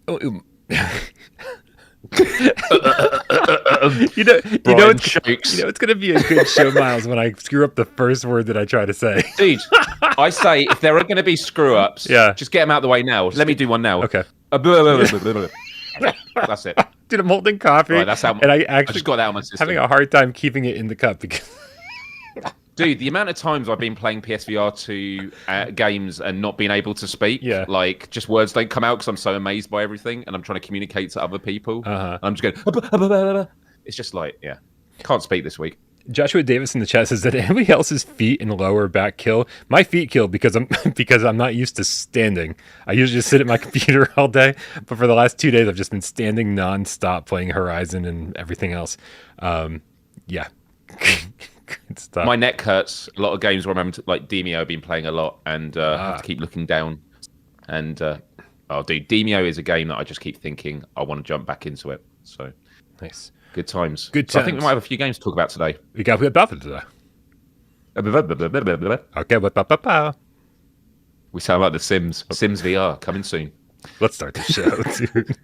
Oh, it's gonna be a good show, Miles, when I screw up the first word that I try to say. Dude, I say if there are going to be screw ups, just get them out of the way now. Let me do one now. Okay. That's it. Dude, I'm holding coffee, right, that's how, and I just got that on my system. Having a hard time keeping it in the cup because. Dude, the amount of times I've been playing PSVR2 games and not being able to speak, like just words don't come out because I'm so amazed by everything and I'm trying to communicate to other people. I'm just going, it's just like, can't speak this week. Joshua Davis in the chat says that anybody else's feet and lower back kill. My feet kill because I'm not used to standing. I usually just sit at my computer all day, but for the last 2 days I've just been standing nonstop playing Horizon and everything else. Yeah. Good stuff. My neck hurts. A lot of games where I'm like Demio, I've been playing a lot and I have to keep looking down. And dude, Demio is a game that I just keep thinking I want to jump back into it. So nice. Good times. Good times. So I think we might have a few games to talk about today. We got Battlefield today. Okay, we sound like the Sims. Sims VR coming soon. Let's start the show, dude.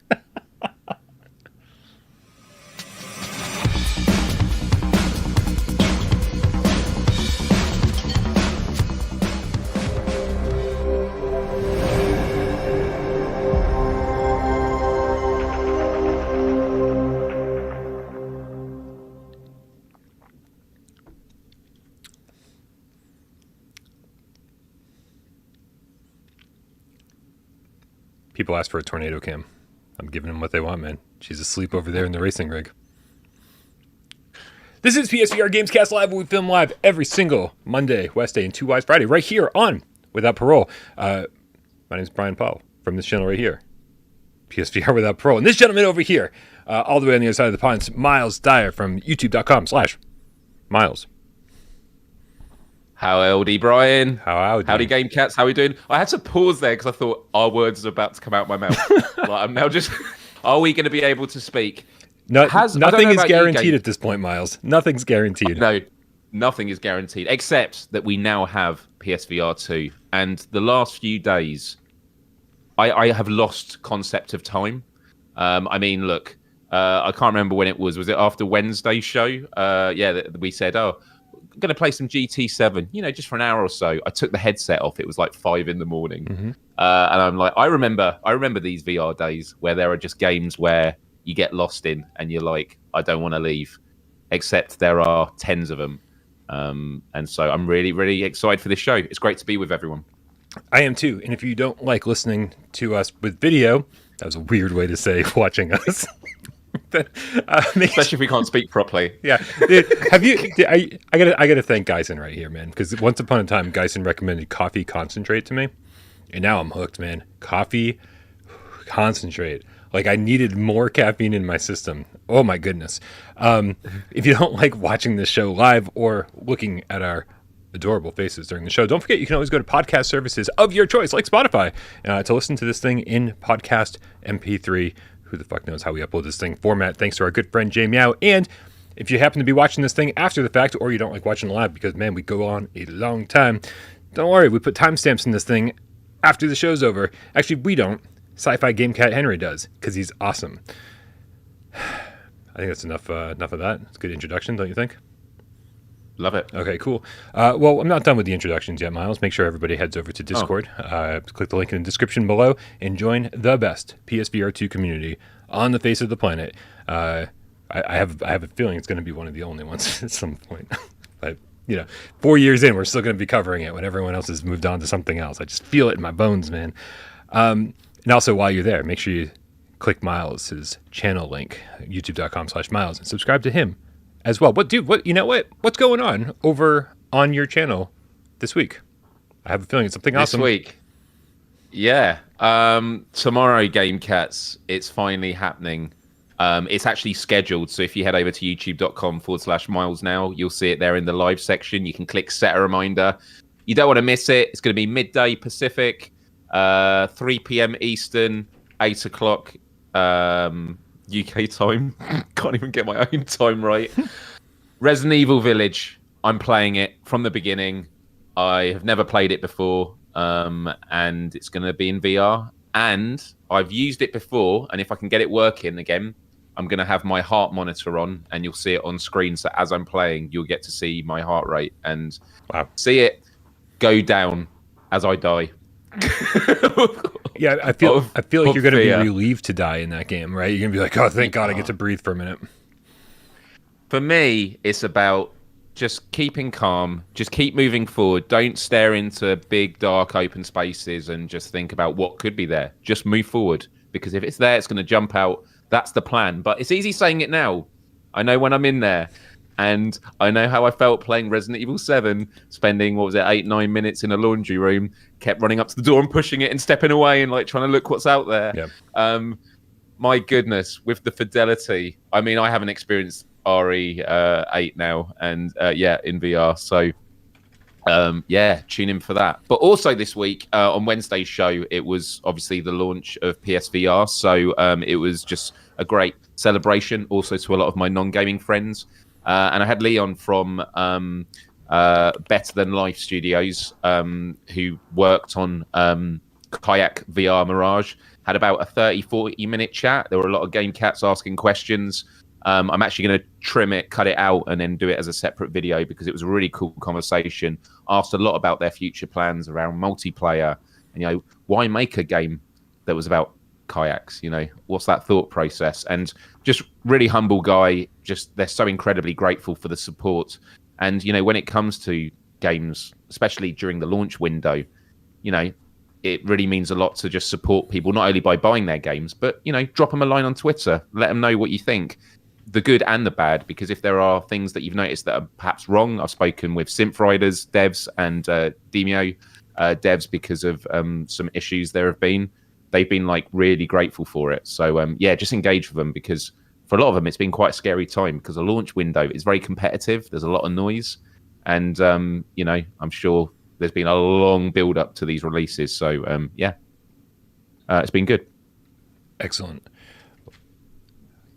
People ask for a tornado cam. I'm giving them what they want, man. She's asleep over there in the racing rig. This is PSVR GamesCast Live, where we film live every single Monday, Wednesday, and 2 Wise Friday, right here on Without Parole. My name is Bryan Powell from this channel right here, PSVR Without Parole. And this gentleman over here, all the way on the other side of the pond, is Myles Dyer from youtube.com/Myles. Howdy, Bryan. Howdy, GameCats. How are we doing? I had to pause there because I thought our words are about to come out my mouth. Like, I'm now just, are we going to be able to speak? Nothing is guaranteed at this point, Myles. Nothing's guaranteed. No, nothing is guaranteed, except that we now have PSVR2. And the last few days, I have lost concept of time. I mean, look, I can't remember when it was. Was it after Wednesday's show? We said, I'm going to play some GT7, just for an hour or so. I took the headset off. It was like 5 a.m. And I'm like, I remember these VR days where there are just games where you get lost in and you're like, I don't want to leave, except there are tens of them. And so I'm really, really excited for this show. It's great to be with everyone. I am too. And if you don't like listening to us with video, that was a weird way to say watching us. Especially if we can't speak properly. Yeah. I gotta thank Geisen right here, man, because once upon a time Geisen recommended coffee concentrate to me, and now I'm hooked, man. Coffee concentrate. Like, I needed more caffeine in my system. Oh my goodness. If you don't like watching this show live or looking at our adorable faces during the show, don't forget you can always go to podcast services of your choice like Spotify to listen to this thing in podcast MP3. Who the fuck knows how we upload this thing format, thanks to our good friend Jay Meow. And if you happen to be watching this thing after the fact, or you don't like watching live because, man, we go on a long time, don't worry, we put timestamps in this thing after the show's over. Actually, we don't. Sci-Fi Game Cat Henry does, because he's awesome. I think that's enough of that. It's a good introduction, don't you think? Love it. Okay, cool. Well, I'm not done with the introductions yet, Myles. Make sure everybody heads over to Discord. Click the link in the description below and join the best PSVR2 community on the face of the planet. I have a feeling it's going to be one of the only ones at some point. But 4 years in, we're still going to be covering it when everyone else has moved on to something else. I just feel it in my bones, man. And also, while you're there, make sure you click Myles' channel link, youtube.com/Myles, and subscribe to him as well. What's going on over on your channel this week? I have a feeling it's something awesome. This week, yeah. Tomorrow, Game Cats, it's finally happening. It's actually scheduled, so if you head over to youtube.com/Myles now, you'll see it there in the live section. You can click set a reminder. You don't want to miss it. It's going to be midday Pacific, 3 p.m. Eastern, 8 o'clock UK time. Can't even get my own time right. Resident Evil Village. I'm playing it from the beginning. I have never played it before, and it's going to be in VR. And I've used it before, and if I can get it working again, I'm going to have my heart monitor on, and you'll see it on screen. So as I'm playing, you'll get to see my heart rate and see it go down as I die. Yeah, I feel like you're going to be relieved to die in that game, right? You're going to be like, oh, thank God I get to breathe for a minute. For me, it's about just keeping calm, just keep moving forward. Don't stare into big, dark, open spaces and just think about what could be there. Just move forward, because if it's there, it's going to jump out. That's the plan. But it's easy saying it now. I know when I'm in there, and I know how I felt playing Resident Evil 7, spending, 8-9 minutes in a laundry room, kept running up to the door and pushing it and stepping away and like trying to look what's out there. Yeah. My goodness, with the fidelity. I mean, I haven't experienced RE8 now, and in VR. So tune in for that. But also this week on Wednesday's show, it was obviously the launch of PSVR. So it was just a great celebration also to a lot of my non-gaming friends. And I had Leon from Better Than Life Studios, who worked on Kayak VR Mirage. Had about a 30-40 minute chat. There were a lot of game cats asking questions. I'm actually going to trim it, cut it out, and then do it as a separate video, because it was a really cool conversation. Asked a lot about their future plans around multiplayer, and why make a game that was about kayaks? What's that thought process? And just really humble guy. Just they're so incredibly grateful for the support. And when it comes to games, especially during the launch window, it really means a lot to just support people, not only by buying their games, but drop them a line on Twitter, let them know what you think. The good and the bad, because if there are things that you've noticed that are perhaps wrong, I've spoken with Synthriders devs and Demio devs because of some issues there have been. They've been like really grateful for it. So just engage with them, because for a lot of them, it's been quite a scary time, because the launch window is very competitive. There's a lot of noise, and I'm sure there's been a long build up to these releases. So it's been good. Excellent.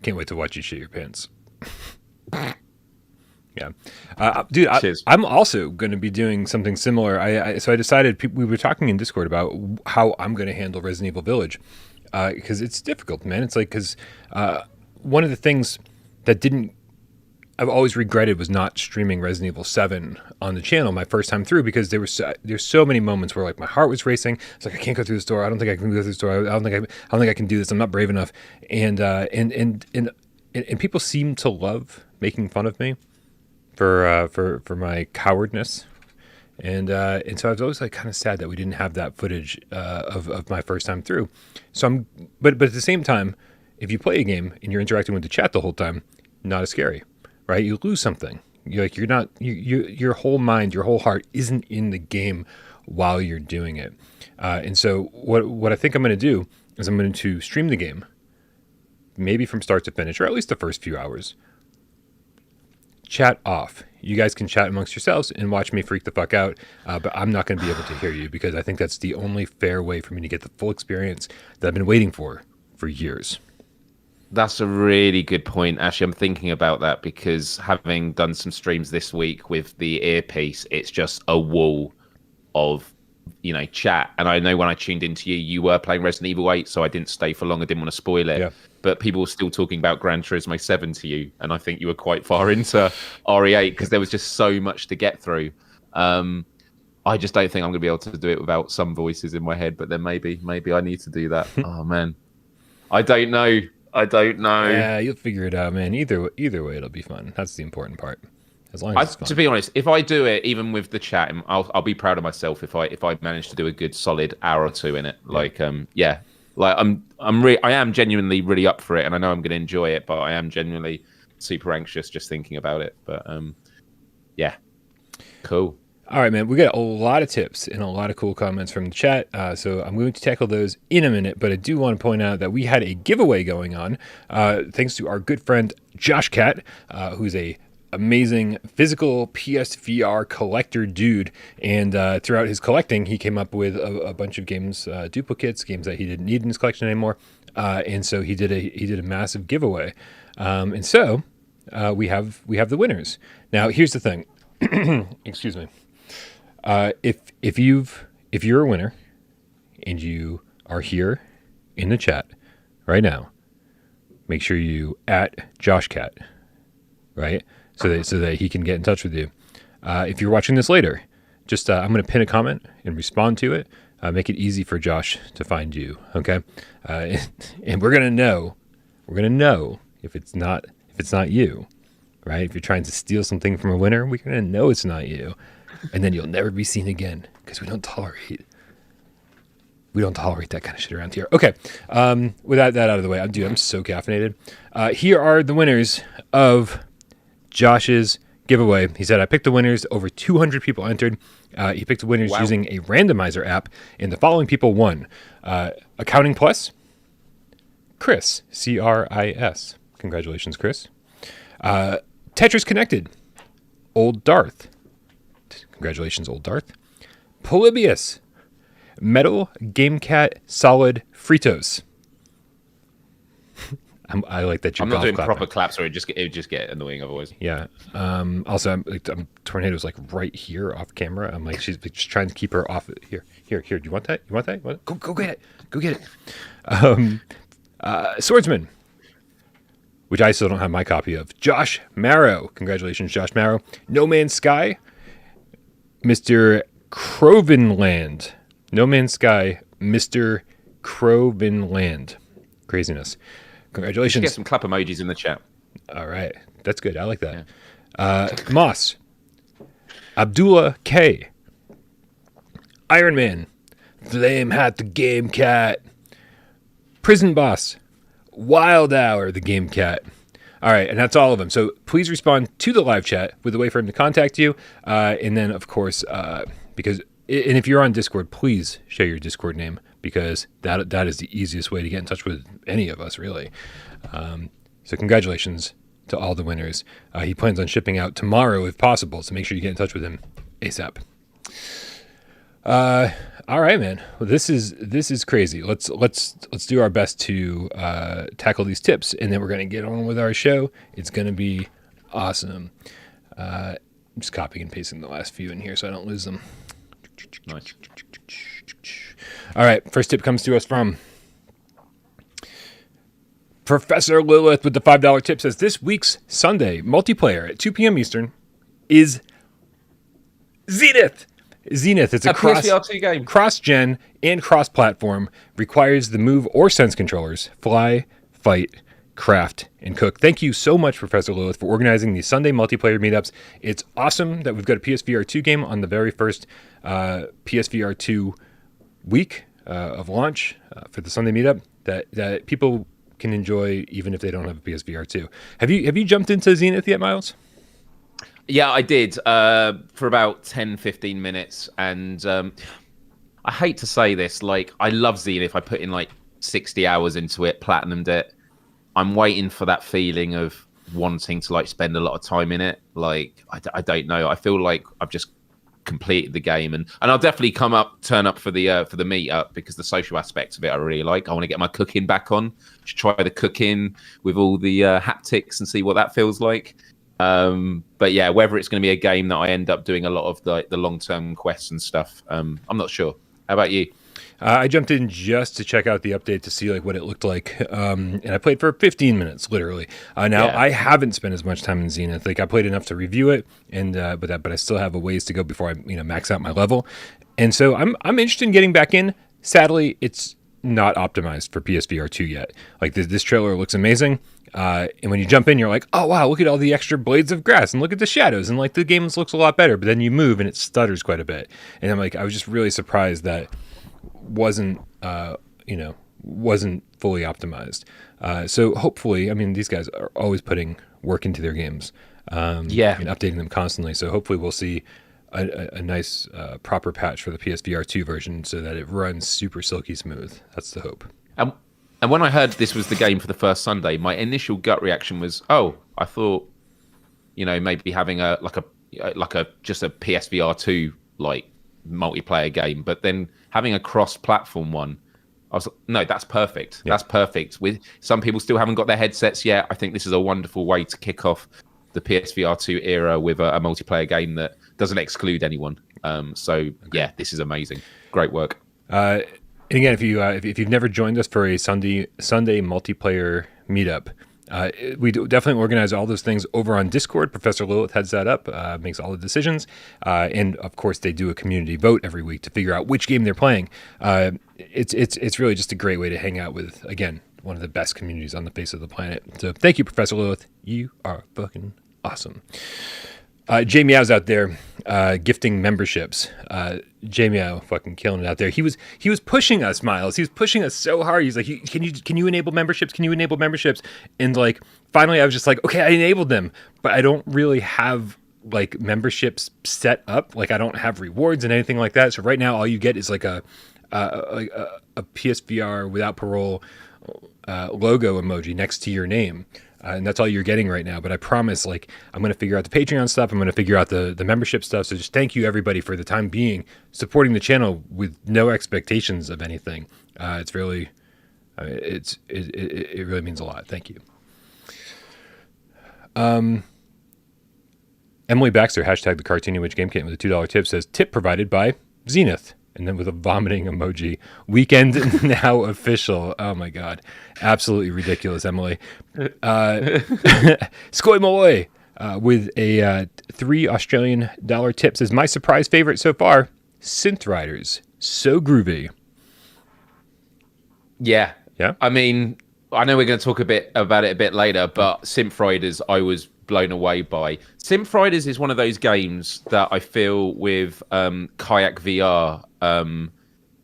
Can't wait to watch you shit your pants. Yeah. Dude, I'm also going to be doing something similar. So I decided, we were talking in Discord about how I'm going to handle Resident Evil Village, because it's difficult, man. It's like, because one of the things that I've always regretted was not streaming Resident Evil 7 on the channel my first time through, because there's so many moments where like my heart was racing. It's like, I can't go through this door. I don't think I can go through this door. I don't think I can do this. I'm not brave enough. And people seem to love making fun of me for my cowardness. And so I was always like kind of sad that we didn't have that footage of my first time through. So but at the same time, if you play a game and you're interacting with the chat the whole time, not as scary. Right, you lose something. You're not. Your whole mind, your whole heart isn't in the game while you're doing it. And so, what I think I'm going to do is I'm going to stream the game, maybe from start to finish, or at least the first few hours. Chat off. You guys can chat amongst yourselves and watch me freak the fuck out. But I'm not going to be able to hear you, because I think that's the only fair way for me to get the full experience that I've been waiting for years. That's a really good point. Actually, I'm thinking about that, because having done some streams this week with the earpiece, it's just a wall of, chat. And I know when I tuned into you were playing Resident Evil 8, so I didn't stay for long. I didn't want to spoil it. Yeah. But people were still talking about Gran Turismo 7 to you. And I think you were quite far into RE8, because there was just so much to get through. I just don't think I'm going to be able to do it without some voices in my head. But then maybe I need to do that. Oh, man. I don't know. Yeah, you'll figure it out, man. Either way, it'll be fun. That's the important part. As long as it's fun. To be honest, if I do it, even with the chat, I'll be proud of myself if I manage to do a good solid hour or two in it. Yeah. I am genuinely really up for it, and I know I'm going to enjoy it, but I am genuinely super anxious just thinking about it. But yeah, cool. All right, man, we got a lot of tips and a lot of cool comments from the chat, so I'm going to tackle those in a minute, but I do want to point out that we had a giveaway going on, thanks to our good friend Joshcat, who's a amazing physical PSVR collector dude, and throughout his collecting, he came up with a bunch of games, duplicates, games that he didn't need in his collection anymore, and so he did a massive giveaway, and so we have the winners. Now, here's the thing. Excuse me. If you're a winner and you are here in the chat right now. Make sure you at Joshcat, right? So that he can get in touch with you. If you're watching this later, just I'm going to pin a comment and respond to it. Make it easy for Josh to find you, okay? And we're gonna know if it's not you, right? If you're trying to steal something from a winner, we're gonna know it's not you, and then you'll never be seen again because we don't tolerate that kind of shit around here. Okay, with that out of the way, I'm so caffeinated. Here are the winners of Josh's giveaway. He said, I picked the winners. Over 200 people entered. He picked the winners using a randomizer app, and the following people won. Accounting Plus, Chris, Chris. Congratulations, Chris. Tetris Connected, Old Darth. Congratulations, Old Darth. Polybius, Metal GameCat Solid Fritos. I like that you're I'm not doing proper claps, or it would just get annoying otherwise. Yeah. Also, Tornado's like right here off camera. I'm like, she's just trying to keep her off. Here. Do you want that? You want that? Go get it. Go get it. Swordsman, which I still don't have my copy of. Josh Marrow. Congratulations, Josh Marrow. No Man's Sky. Mr. Crovenland. No Man's Sky. Mr. Crovenland. Craziness. Congratulations. Get some clap emojis in the chat. All right. That's good. I like that. Yeah. Moss. Abdullah K. Iron Man. Flame Hat the Game Cat. Prison Boss. Wild Hour the Game Cat. All right. And that's all of them. So please respond to the live chat with a way for him to contact you. And then, of course, and if you're on Discord, please share your Discord name, because that is the easiest way to get in touch with any of us, really. So congratulations to all the winners. He plans on shipping out tomorrow if possible, so make sure you get in touch with him ASAP. All right, man. Well, this is crazy. Let's do our best to tackle these tips, and then we're gonna get on with our show. It's gonna be awesome. I'm just copying and pasting the last few in here so I don't lose them. Nice. All right, first tip comes to us from Professor Lilith with the $5 tip. Says this week's Sunday multiplayer at 2 p.m. Eastern is Zenith. Zenith. It's a PSVR2 game. Cross-gen and cross-platform. Requires the Move or Sense controllers. Fly, fight, craft, and cook. Thank you so much, Professor Lilith, for organizing these Sunday multiplayer meetups. It's awesome that we've got a PSVR2 game on the very first PSVR2 week of launch for the Sunday meetup that people can enjoy even if they don't have a PSVR2. Have you jumped into Zenith yet, Myles? Yeah, I did for about 10-15 minutes, and I hate to say this, like, I love Zenith. I put in like 60 hours into it, platinumed it. I'm waiting for that feeling of wanting to like spend a lot of time in it. Like, I don't know. I feel like I've just completed the game, and I'll definitely turn up for the meetup, because the social aspects of it I really like. I want to get my cooking back on, just try the cooking with all the haptics and see what that feels like. But yeah, whether it's going to be a game that I end up doing a lot of the long-term quests and stuff, I'm not sure. How about you? I jumped in just to check out the update to see like what it looked like, and I played for 15 minutes, literally. I haven't spent as much time in Zenith. Like, I played enough to review it, and but I still have a ways to go before I max out my level, and so I'm interested in getting back in. Sadly, it's not optimized for PSVR 2 yet. Like, this trailer looks amazing, and when you jump in, you're like, oh wow, look at all the extra blades of grass, and look at the shadows, and like the game looks a lot better. But then you move and it stutters quite a bit, and I'm like, I was just really surprised that wasn't fully optimized. So hopefully, I mean, these guys are always putting work into their games, and updating them constantly. So hopefully we'll see a nice proper patch for the PSVR 2 version so that it runs super silky smooth. That's the hope. And when I heard this was the game for the first Sunday, my initial gut reaction was, oh, I thought, maybe having just a PSVR 2 like multiplayer game, but then having a cross-platform one, I was like, no, that's perfect. Yeah. That's perfect. With some people still haven't got their headsets yet, I think this is a wonderful way to kick off the PSVR 2 era with a multiplayer game that doesn't exclude anyone. So yeah, this is amazing. Great work. And again, if you've never joined us for a Sunday Multiplayer Meetup, we definitely organize all those things over on Discord. Professor Lilith heads that up, makes all the decisions, and of course they do a community vote every week to figure out which game they're playing. It's really just a great way to hang out with, again, one of the best communities on the face of the planet. So thank you, Professor Lilith. You are fucking awesome. Jay Meow's out there gifting memberships. Jay Meow fucking killing it out there. He was pushing us, Myles. He was pushing us so hard. He's like, can you enable memberships? Can you enable memberships? And like finally I was just like, okay, I enabled them, but I don't really have like memberships set up. Like I don't have rewards and anything like that. So right now all you get is like a PSVR without parole logo emoji next to your name. And that's all you're getting right now. But I promise, like, I'm going to figure out the Patreon stuff. I'm going to figure out the membership stuff. So just thank you, everybody, for the time being supporting the channel with no expectations of anything. It's really, it really means a lot. Thank you. Emily Baxter, hashtag the Cartoony Witch Game Kit with a $2 tip, says, tip provided by Zenith. And then with a vomiting emoji. Weekend now official. Oh my God. Absolutely ridiculous, Emily. Skoy Malloy with a $3 Australian tip says, my surprise favorite so far, Synthriders. So groovy. Yeah. Yeah. I mean, I know we're going to talk about it a bit later, but Synthriders I was blown away by. Synthriders is one of those games that I feel with Kayak VR,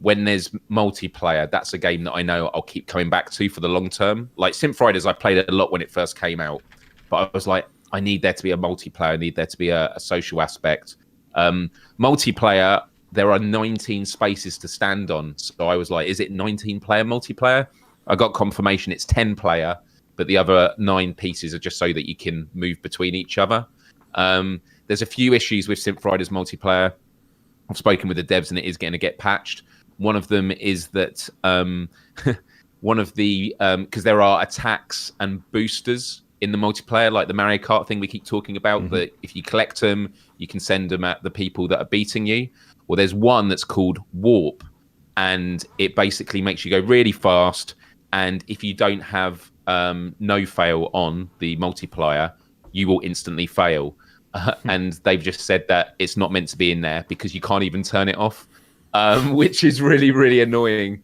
when there's multiplayer, that's a game that I know I'll keep coming back to for the long term. Like Synthriders, I played it a lot when it first came out, but I was like, I need there to be a multiplayer, I need there to be a social aspect. Multiplayer, there are 19 spaces to stand on. So I was like, is it 19-player multiplayer? I got confirmation it's 10-player, but the other 9 pieces are just so that you can move between each other. There's a few issues with Synthriders multiplayer. I've spoken with the devs and it is going to get patched. One of them is that one of the, because there are attacks and boosters in the multiplayer, like the Mario Kart thing we keep talking about, that if you collect them, you can send them at the people that are beating you. Well, there's one that's called Warp, and it basically makes you go really fast. And if you don't have no fail on the multiplier, you will instantly fail. And they've just said that it's not meant to be in there because you can't even turn it off, which is really, really annoying.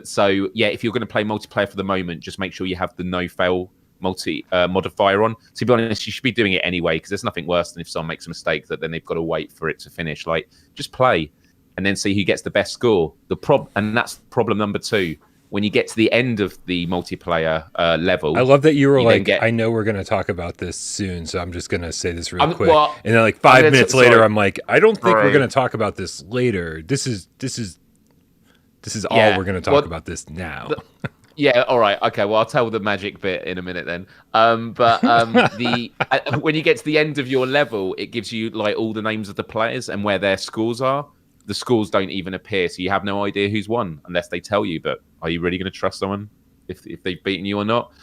So yeah, if you're going to play multiplayer for the moment, just make sure you have the no fail modifier on. To be honest, you should be doing it anyway, because there's nothing worse than if someone makes a mistake that then they've got to wait for it to finish. Like, just play and then see who gets the best score. And that's problem number 2. When you get to the end of the multiplayer level, I love that you were like, I know we're going to talk about this soon, so I'm just going to say this real quick. Well, and then like 5 minutes later, I'm like, I don't think we're going to talk about this later. This is all we're going to talk about this now. Yeah, all right. Okay, well, I'll tell the magic bit in a minute then. When you get to the end of your level, it gives you like all the names of the players and where their scores are. The scores don't even appear, so you have no idea who's won unless they tell you. But are you really going to trust someone if they've beaten you or not?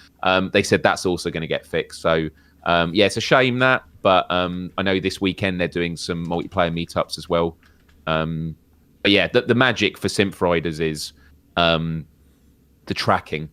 They said that's also going to get fixed. So yeah, it's a shame that. But I know this weekend they're doing some multiplayer meetups as well. But yeah, the magic for Synthriders is the tracking,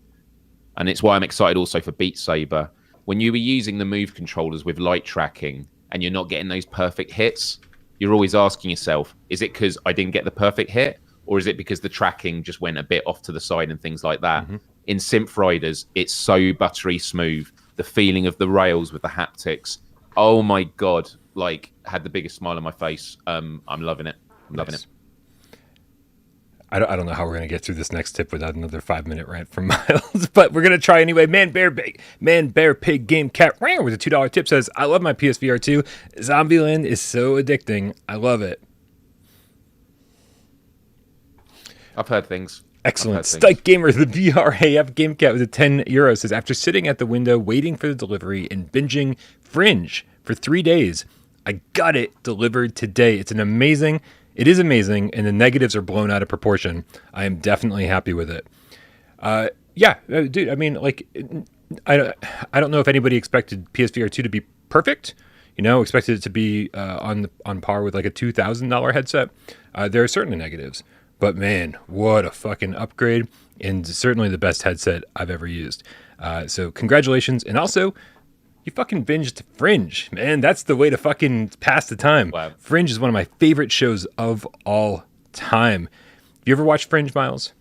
and it's why I'm excited also for Beat Saber. When you were using the move controllers with light tracking and you're not getting those perfect hits, you're always asking yourself, is it because I didn't get the perfect hit, or is it because the tracking just went a bit off to the side and things like that? In Synthriders, it's so buttery smooth. The feeling of the rails with the haptics, oh my God, like had the biggest smile on my face. I'm loving it. I'm loving it. I don't know how we're going to get through this next tip without another 5-minute rant from Myles, but we're going to try anyway. Man, Bear, Pig, Game, Cat, with a $2 tip says, I love my PSVR2. Zombieland is so addicting. I love it. I've heard things. Excellent. Stike Gamer, the VRAF Game Cat with a €10 says, after sitting at the window waiting for the delivery and binging Fringe for 3 days, I got it delivered today. It is amazing, and the negatives are blown out of proportion. I am definitely happy with it. Yeah, dude, I mean, like, I don't know if anybody expected PSVR2 to be perfect, expected it to be on par with like a $2,000 headset. There are certainly negatives, But man, what a fucking upgrade, and certainly the best headset I've ever used. So congratulations, and also you fucking binged Fringe, man. That's the way to fucking pass the time. Wow. Fringe is one of my favorite shows of all time. You ever watched Fringe, Myles?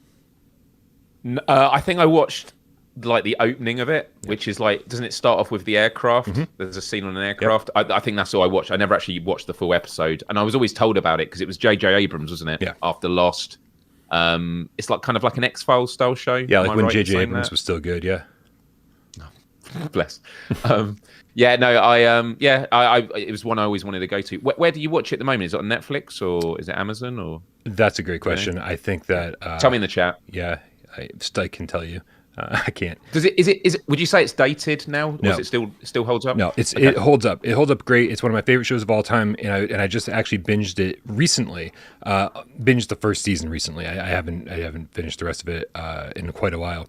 I think I watched like the opening of it, which is like, doesn't it start off with the aircraft? There's a scene on an aircraft. Yep. I think that's all I watched. I never actually watched the full episode, and I was always told about it because it was J.J. Abrams, wasn't it? Yeah. After Lost, it's like kind of like an X-Files style show. Yeah, like when J.J. Abrams was still good. Yeah. Bless. Yeah, no, I it was one I always wanted to go to. Where do you watch it at the moment? Is it on Netflix or is it Amazon or? That's a great question. I think that. Tell me in the chat. Yeah, I can tell you. I can't. Is it? Would you say it's dated now? No. Or is it still holds up? No, it holds up. It holds up great. It's one of my favorite shows of all time, and I just actually binged it recently. Binged the first season recently. I haven't finished the rest of it in quite a while.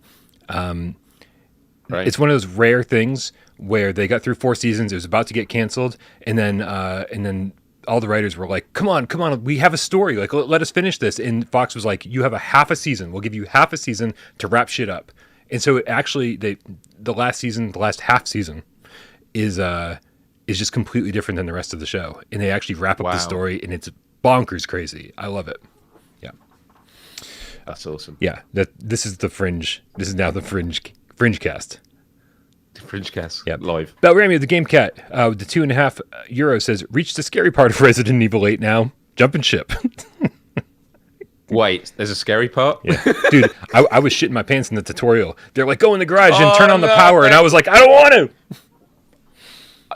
Right. It's one of those rare things where they got through 4 seasons. It was about to get canceled, and then all the writers were like, "Come on, we have a story. Like, let us finish this." And Fox was like, "You have a half a season. We'll give you half a season to wrap shit up." And so actually, the last half season is just completely different than the rest of the show, and they actually wrap up the story, and it's bonkers crazy. I love it. Yeah, that's awesome. Yeah, this is the Fringe. This is now the Fringe cast. Fringe cast. Yeah, live. Belrami of the GameCat with the €2.5 says, "Reach the scary part of Resident Evil 8 now. Jumping ship." Wait, there's a scary part? Yeah. Dude, I was shitting my pants in the tutorial. They're like, go in the garage and turn on the power. And I was like, I don't want to.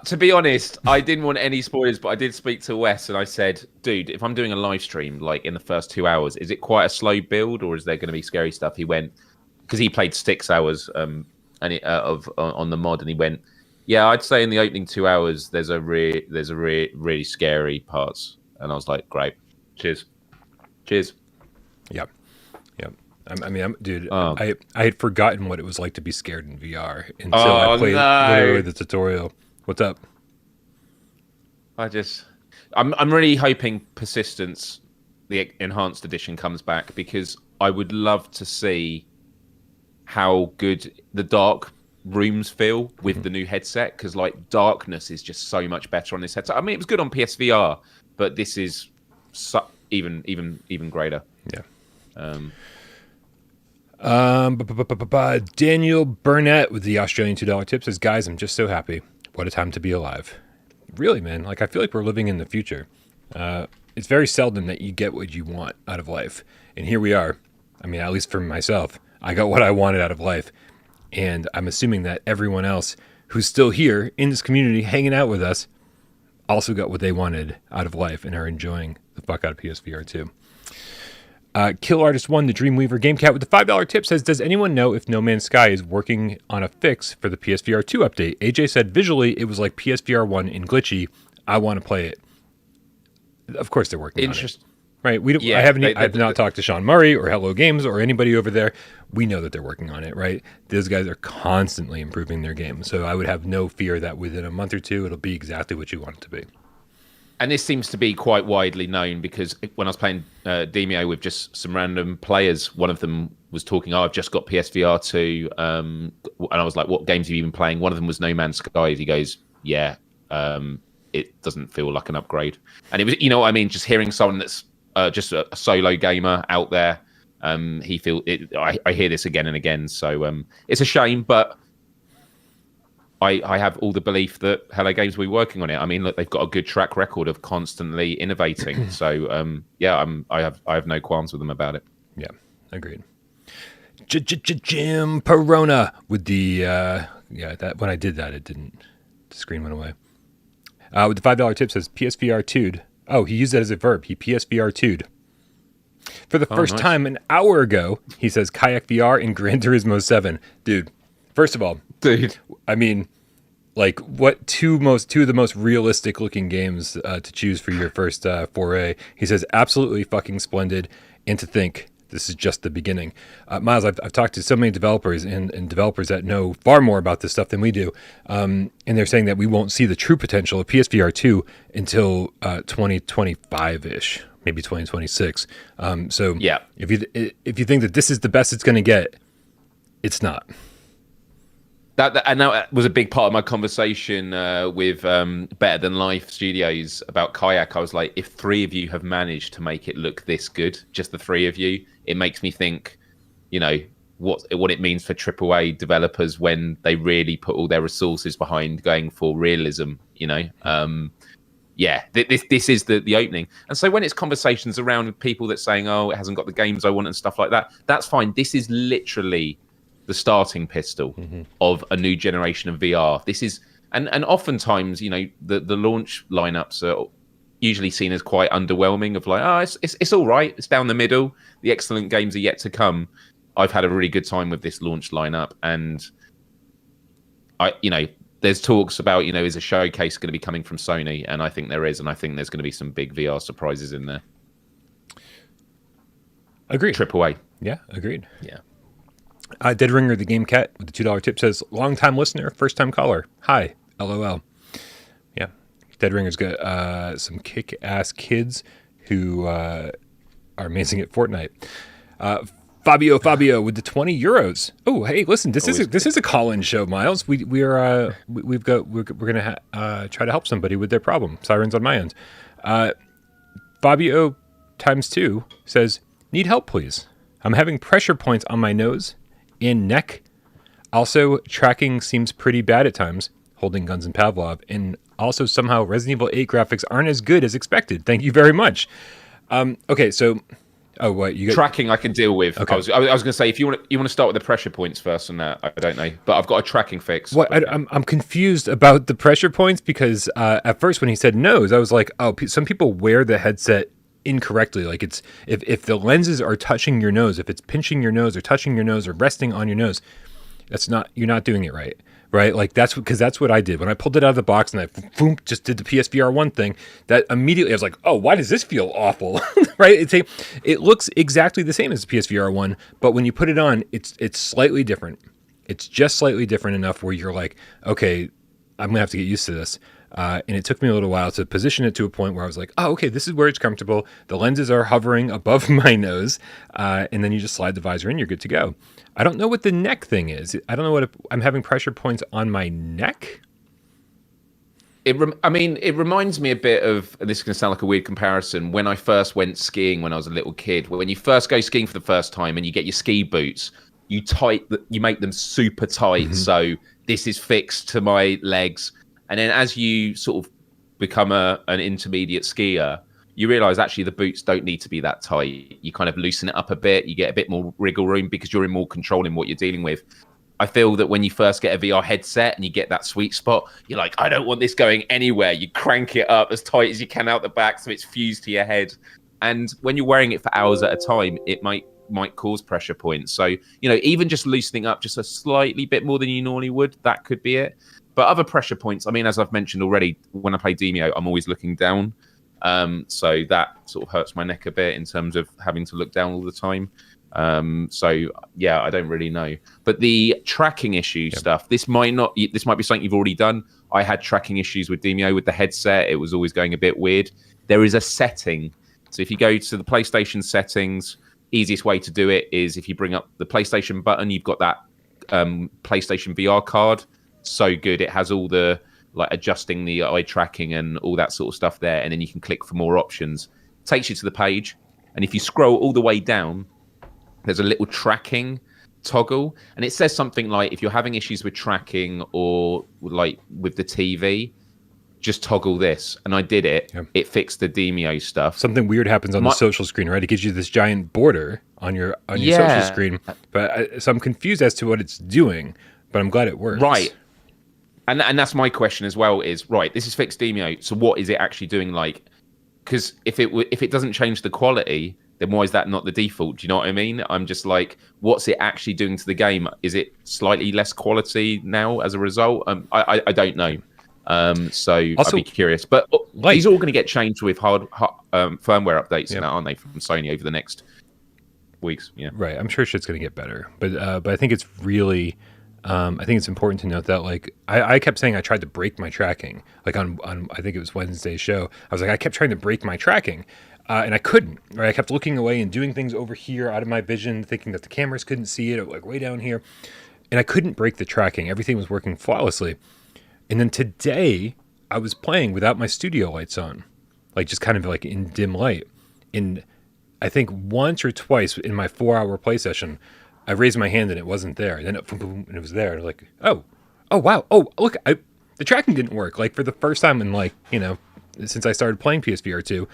To be honest, I didn't want any spoilers, but I did speak to Wes and I said, dude, if I'm doing a live stream, like in the first 2 hours, is it quite a slow build or is there going to be scary stuff? He went, because he played 6 hours on the mod, and he went, yeah, I'd say in the opening 2 hours, there's a really scary parts. And I was like, great. Cheers. Yep. Dude, I had forgotten what it was like to be scared in VR until I played literally the tutorial. What's up? I'm really hoping Persistence, the enhanced edition, comes back, because I would love to see how good the dark rooms feel with the new headset, because like darkness is just so much better on this headset. I mean, it was good on PSVR, but this is even greater. Yeah. Daniel Burnett with the Australian $2 tip says, "Guys, I'm just so happy. What a time to be alive." Really, man. Like, I feel like we're living in the future. It's very seldom that you get what you want out of life, and here we are. I mean, at least for myself, I got what I wanted out of life, and I'm assuming that everyone else who's still here in this community hanging out with us also got what they wanted out of life and are enjoying the fuck out of PSVR2. Kill Artist 1, the Dreamweaver GameCat with the $5 tip says, "Does anyone know if No Man's Sky is working on a fix for the PSVR2 update? AJ said visually it was like PSVR1 and glitchy. I want to play it." Of course they're working on it. Right? I have not talked to Sean Murray or Hello Games or anybody over there. We know that they're working on it, right? Those guys are constantly improving their game. So I would have no fear that within a month or two it'll be exactly what you want it to be. And this seems to be quite widely known, because when I was playing Demio with just some random players, one of them was talking, I've just got PSVR2. And I was like, what games have you been playing? One of them was No Man's Sky. He goes, yeah, it doesn't feel like an upgrade. And it was, you know what I mean? Just hearing someone that's just a solo gamer out there, I hear this again and again. So it's a shame, but I have all the belief that Hello Games will be working on it. I mean, look, they've got a good track record of constantly innovating. So, I have no qualms with them about it. Yeah, agreed. Jim Perona with the that when I did that, the screen went away. With the $5 tip says PSVR2'd. Oh, he used that as a verb. He PSVR2'd. For the first time an hour ago, he says Kayak VR in Gran Turismo 7. Dude, first of all, I mean, like, what two of the most realistic looking games to choose for your first foray? He says absolutely fucking splendid, and to think this is just the beginning. Myles, I've talked to so many developers and developers that know far more about this stuff than we do, and they're saying that we won't see the true potential of PSVR 2 until 2025-ish, maybe 2026. So Yeah. if you think that this is the best it's going to get, it's not. That was a big part of my conversation with Better Than Life Studios about Kayak. I was like, if 3 of you have managed to make it look this good, just the 3 of you, it makes me think, what it means for AAA developers when they really put all their resources behind going for realism. This is the opening. And so when it's conversations around people that saying, oh, it hasn't got the games I want and stuff like that, that's fine. This is literally the starting pistol of a new generation of VR. This is, and oftentimes, the launch lineups are usually seen as quite underwhelming. Of like, it's all right, it's down the middle. The excellent games are yet to come. I've had a really good time with this launch lineup, and there's talks about, is a showcase going to be coming from Sony, and I think there is, and I think there's going to be some big VR surprises in there. Agreed. AAA. Yeah, agreed. Yeah. Dead Ringer, the Game Cat with the $2 tip says, long time listener, first time caller. Hi, LOL. Yeah, Dead Ringer's got some kick-ass kids who are amazing at Fortnite. Fabio with the €20. Oh, hey, listen, this is a call-in show, Myles. We're gonna try to help somebody with their problem. Sirens on my end. Fabio ×2 says, need help, please. I'm having pressure points on my nose and neck. Also, tracking seems pretty bad at times, holding guns in Pavlov, and also somehow Resident Evil 8 graphics aren't as good as expected. Thank you very much. Okay, so what you got? Tracking I can deal with. Okay. I was going to say, if you want to start with the pressure points first on that, I don't know, but I've got a tracking fix. I'm confused about the pressure points because at first when he said nose, I was like, oh, some people wear the headset incorrectly. Like it's if the lenses are touching your nose, if it's pinching your nose or touching your nose or resting on your nose, you're not doing it right. Like that's what I did when I pulled it out of the box and I just did the PSVR1 thing. That immediately I was like, oh, why does this feel awful? Right? It looks exactly the same as the PSVR1, but when you put it on, it's slightly different. It's just slightly different enough where you're like, okay, I'm gonna have to get used to this. And it took me a little while to position it to a point where I was like, oh, okay, this is where it's comfortable. The lenses are hovering above my nose. And then you just slide the visor in, you're good to go. I don't know what the neck thing is. I don't know I'm having pressure points on my neck. It reminds me a bit of, and this is going to sound like a weird comparison, when I first went skiing when I was a little kid. When you first go skiing for the first time and you get your ski boots, you make them super tight. So this is fixed to my legs. And then as you sort of become an intermediate skier, you realize actually the boots don't need to be that tight. You kind of loosen it up a bit. You get a bit more wriggle room because you're in more control in what you're dealing with. I feel that when you first get a VR headset and you get that sweet spot, you're like, I don't want this going anywhere. You crank it up as tight as you can out the back so it's fused to your head. And when you're wearing it for hours at a time, it might cause pressure points. So, even just loosening up just a slightly bit more than you normally would, that could be it. But other pressure points, as I've mentioned already, when I play Demio, I'm always looking down. So that sort of hurts my neck a bit in terms of having to look down all the time. I don't really know. But the tracking issue stuff, this might be something you've already done. I had tracking issues with Demio with the headset. It was always going a bit weird. There is a setting. So if you go to the PlayStation settings, easiest way to do it is if you bring up the PlayStation button, you've got that PlayStation VR card. So good. It has all the adjusting the eye tracking and all that sort of stuff there, and then you can click for more options. Takes you to the page, and if you scroll all the way down, there's a little tracking toggle, and it says something like, if you're having issues with tracking or like with the TV, just toggle this. And I did it. Yeah. It fixed the Demio stuff. Something weird happens on the social screen, right? It gives you this giant border on your social screen, so I'm confused as to what it's doing, but I'm glad it works. Right. And that's my question as well is, right, this is fixed Demio, so what is it actually doing? Because if it doesn't change the quality, then why is that not the default? Do you know what I mean? I'm just like, what's it actually doing to the game? Is it slightly less quality now as a result? I don't know. So also, I'd be curious. But these are all going to get changed with hard firmware updates, and that, aren't they, from Sony over the next weeks? Yeah, right. I'm sure shit's going to get better, but I think it's really. I think it's important to note that, I kept saying I tried to break my tracking. On I think it was Wednesday's show. I was like, I kept trying to break my tracking. and I couldn't. Right, I kept looking away and doing things over here out of my vision, thinking that the cameras couldn't see it, like way down here, and I couldn't break the tracking. Everything was working flawlessly. And then today, I was playing without my studio lights on, like just kind of like in dim light. And I think once or twice in my 4-hour play session, I raised my hand and it wasn't there. And then and it was there. And I was like, oh wow, oh look, the tracking didn't work. Like for the first time in since I started playing PSVR2,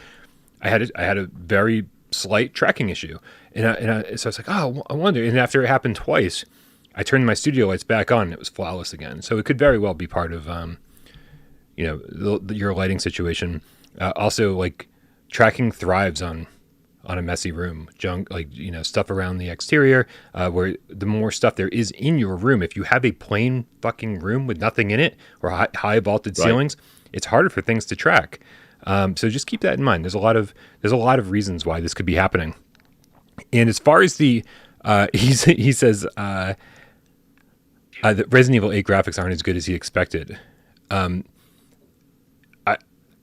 I had a very slight tracking issue, so I was like, oh, I wonder. And after it happened twice, I turned my studio lights back on, and it was flawless again. So it could very well be part of, your lighting situation. Also, like tracking thrives on a messy room, junk, stuff around the exterior. Where the more stuff there is in your room, if you have a plain fucking room with nothing in it or high vaulted ceilings, it's harder for things to track. So just keep that in mind. There's a lot of reasons why this could be happening. And as far as the he says the Resident Evil 8 graphics aren't as good as he expected.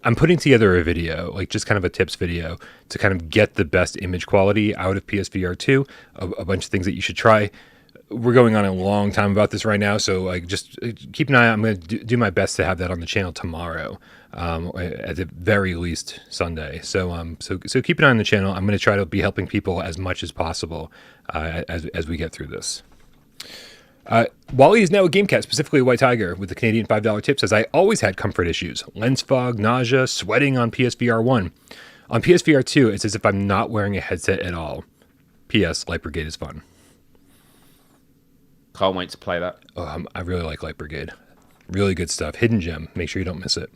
I'm putting together a video, like just kind of a tips video, to kind of get the best image quality out of PSVR2. A bunch of things that you should try. We're going on a long time about this right now, so like just keep an eye out. I'm going to do my best to have that on the channel tomorrow, at the very least Sunday. So keep an eye on the channel. I'm going to try to be helping people as much as possible as we get through this. Wally is now a GameCast, specifically a White Tiger, with the Canadian $5 tip, says, I always had comfort issues. Lens fog, nausea, sweating on PSVR1. On PSVR2, it's as if I'm not wearing a headset at all. P.S. Light Brigade is fun. Can't wait to play that. Oh, I really like Light Brigade. Really good stuff. Hidden gem. Make sure you don't miss it.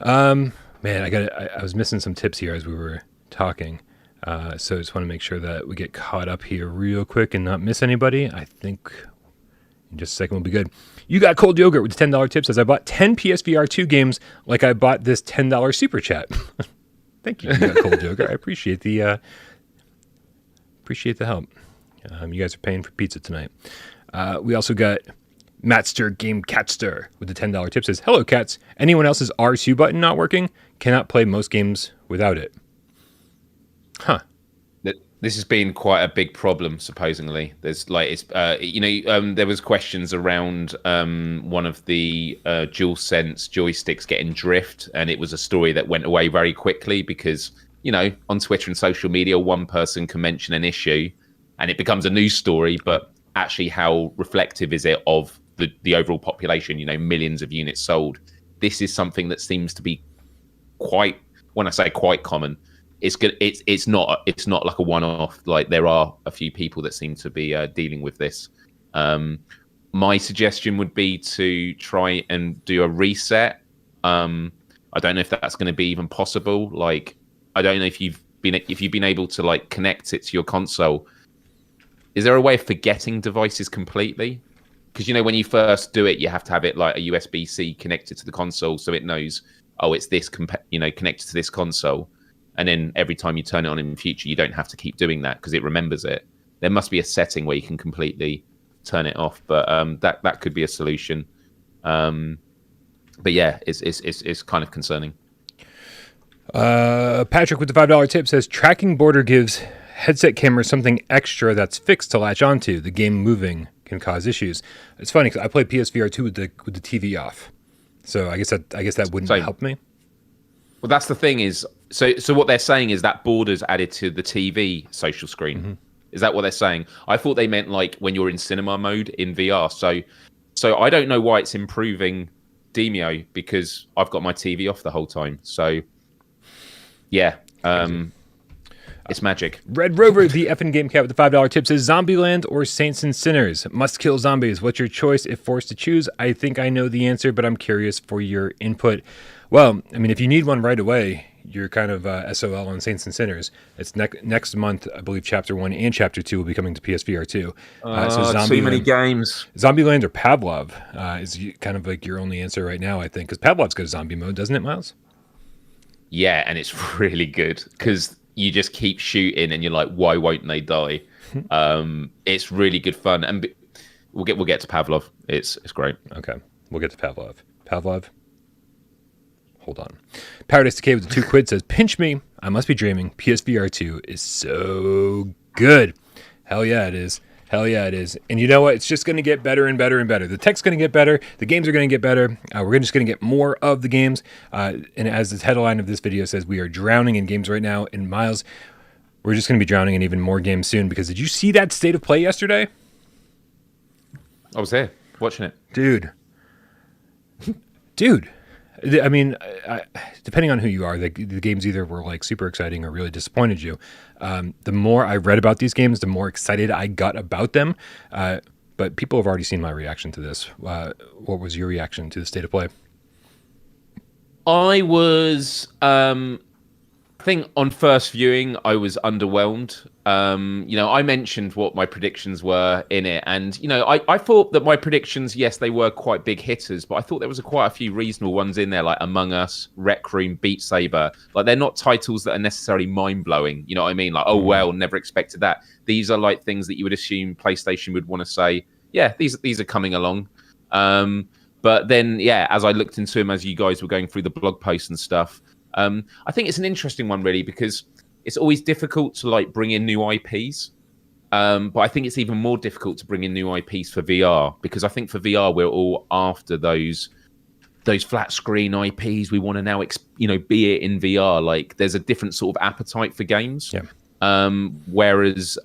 Man, I was missing some tips here as we were talking. So I just want to make sure that we get caught up here real quick and not miss anybody. I think in just a second we'll be good. You got cold yogurt with the $10 tip, says, I bought 10 PSVR2 games like I bought this $10 super chat. Thank you, You Got Cold Yogurt. I appreciate the help. You guys are paying for pizza tonight. We also got Matster Game Catster with the $10 tip, says, hello cats. Anyone else's R2 button not working? Cannot play most games without it. Huh. This has been quite a big problem, supposedly. There's there was questions around one of the DualSense joysticks getting drift, and it was a story that went away very quickly because, on Twitter and social media, one person can mention an issue and it becomes a news story, but actually how reflective is it of the overall population, millions of units sold. This is something that seems to be quite, when I say quite common, it's good. It's not like a one-off. Like there are a few people that seem to be dealing with this. My suggestion would be to try and do a reset. I don't know if that's going to be even possible. Like I don't know if you've been able to like connect it to your console. Is there a way of forgetting devices completely? Because when you first do it, you have to have it like a USB-C connected to the console, so it knows, oh, it's this connected to this console. And then every time you turn it on in the future, you don't have to keep doing that because it remembers it. There must be a setting where you can completely turn it off, but that could be a solution. But yeah, it's kind of concerning. Patrick with the $5 tip says, tracking border gives headset cameras something extra that's fixed to latch onto. The game moving can cause issues. It's funny because I play PSVR2 with the TV off, so I guess that wouldn't help me. Well, that's the thing is, so what they're saying is that border's added to the TV social screen. Mm-hmm. Is that what they're saying? I thought they meant like when you're in cinema mode in VR. So I don't know why it's improving Demio because I've got my TV off the whole time. So yeah, it's magic. Red Rover, the effing game cat with the $5 tip, says Zombieland or Saints and Sinners. Must kill zombies. What's your choice if forced to choose? I think I know the answer, but I'm curious for your input. Well, I mean, if you need one right away, you're kind of SOL on Saints and Sinners. It's next month, I believe. Chapter 1 and Chapter 2 will be coming to PSVR2. So too many games. Zombieland or Pavlov is kind of like your only answer right now, I think, because Pavlov's got a zombie mode, doesn't it, Myles? Yeah, and it's really good because you just keep shooting, and you're like, why won't they die? It's really good fun, and we'll get to Pavlov. It's great. Okay, we'll get to Pavlov. Hold on. Paradise Decay with the $2 says, pinch me. I must be dreaming. PSVR2 is so good. Hell yeah, it is. Hell yeah, it is. And you know what? It's just going to get better and better and better. The tech's going to get better. The games are going to get better. We're just going to get more of the games. And as the headline of this video says, we are drowning in games right now. And Myles, we're just going to be drowning in even more games soon. Because did you see that state of play yesterday? I was there watching it. Dude. I mean, depending on who you are, the games either were like super exciting or really disappointed you. The more I read about these games, the more excited I got about them. But people have already seen my reaction to this. What was your reaction to the state of play? I was, I think on first viewing, I was underwhelmed. I mentioned what my predictions were in it. And, I thought that my predictions, yes, they were quite big hitters, but I thought there was quite a few reasonable ones in there, like Among Us, Rec Room, Beat Saber. Like, they're not titles that are necessarily mind-blowing. You know what I mean? Like, oh, well, never expected that. These are like things that you would assume PlayStation would want to say, yeah, these are coming along. But then, yeah, as I looked into them, as you guys were going through the blog posts and stuff, I think it's an interesting one, really, because it's always difficult to like bring in new IPs. But I think it's even more difficult to bring in new IPs for VR, because I think for VR, we're all after those flat screen IPs. We want to now, be it in VR. Like, there's a different sort of appetite for games. Yeah. Whereas,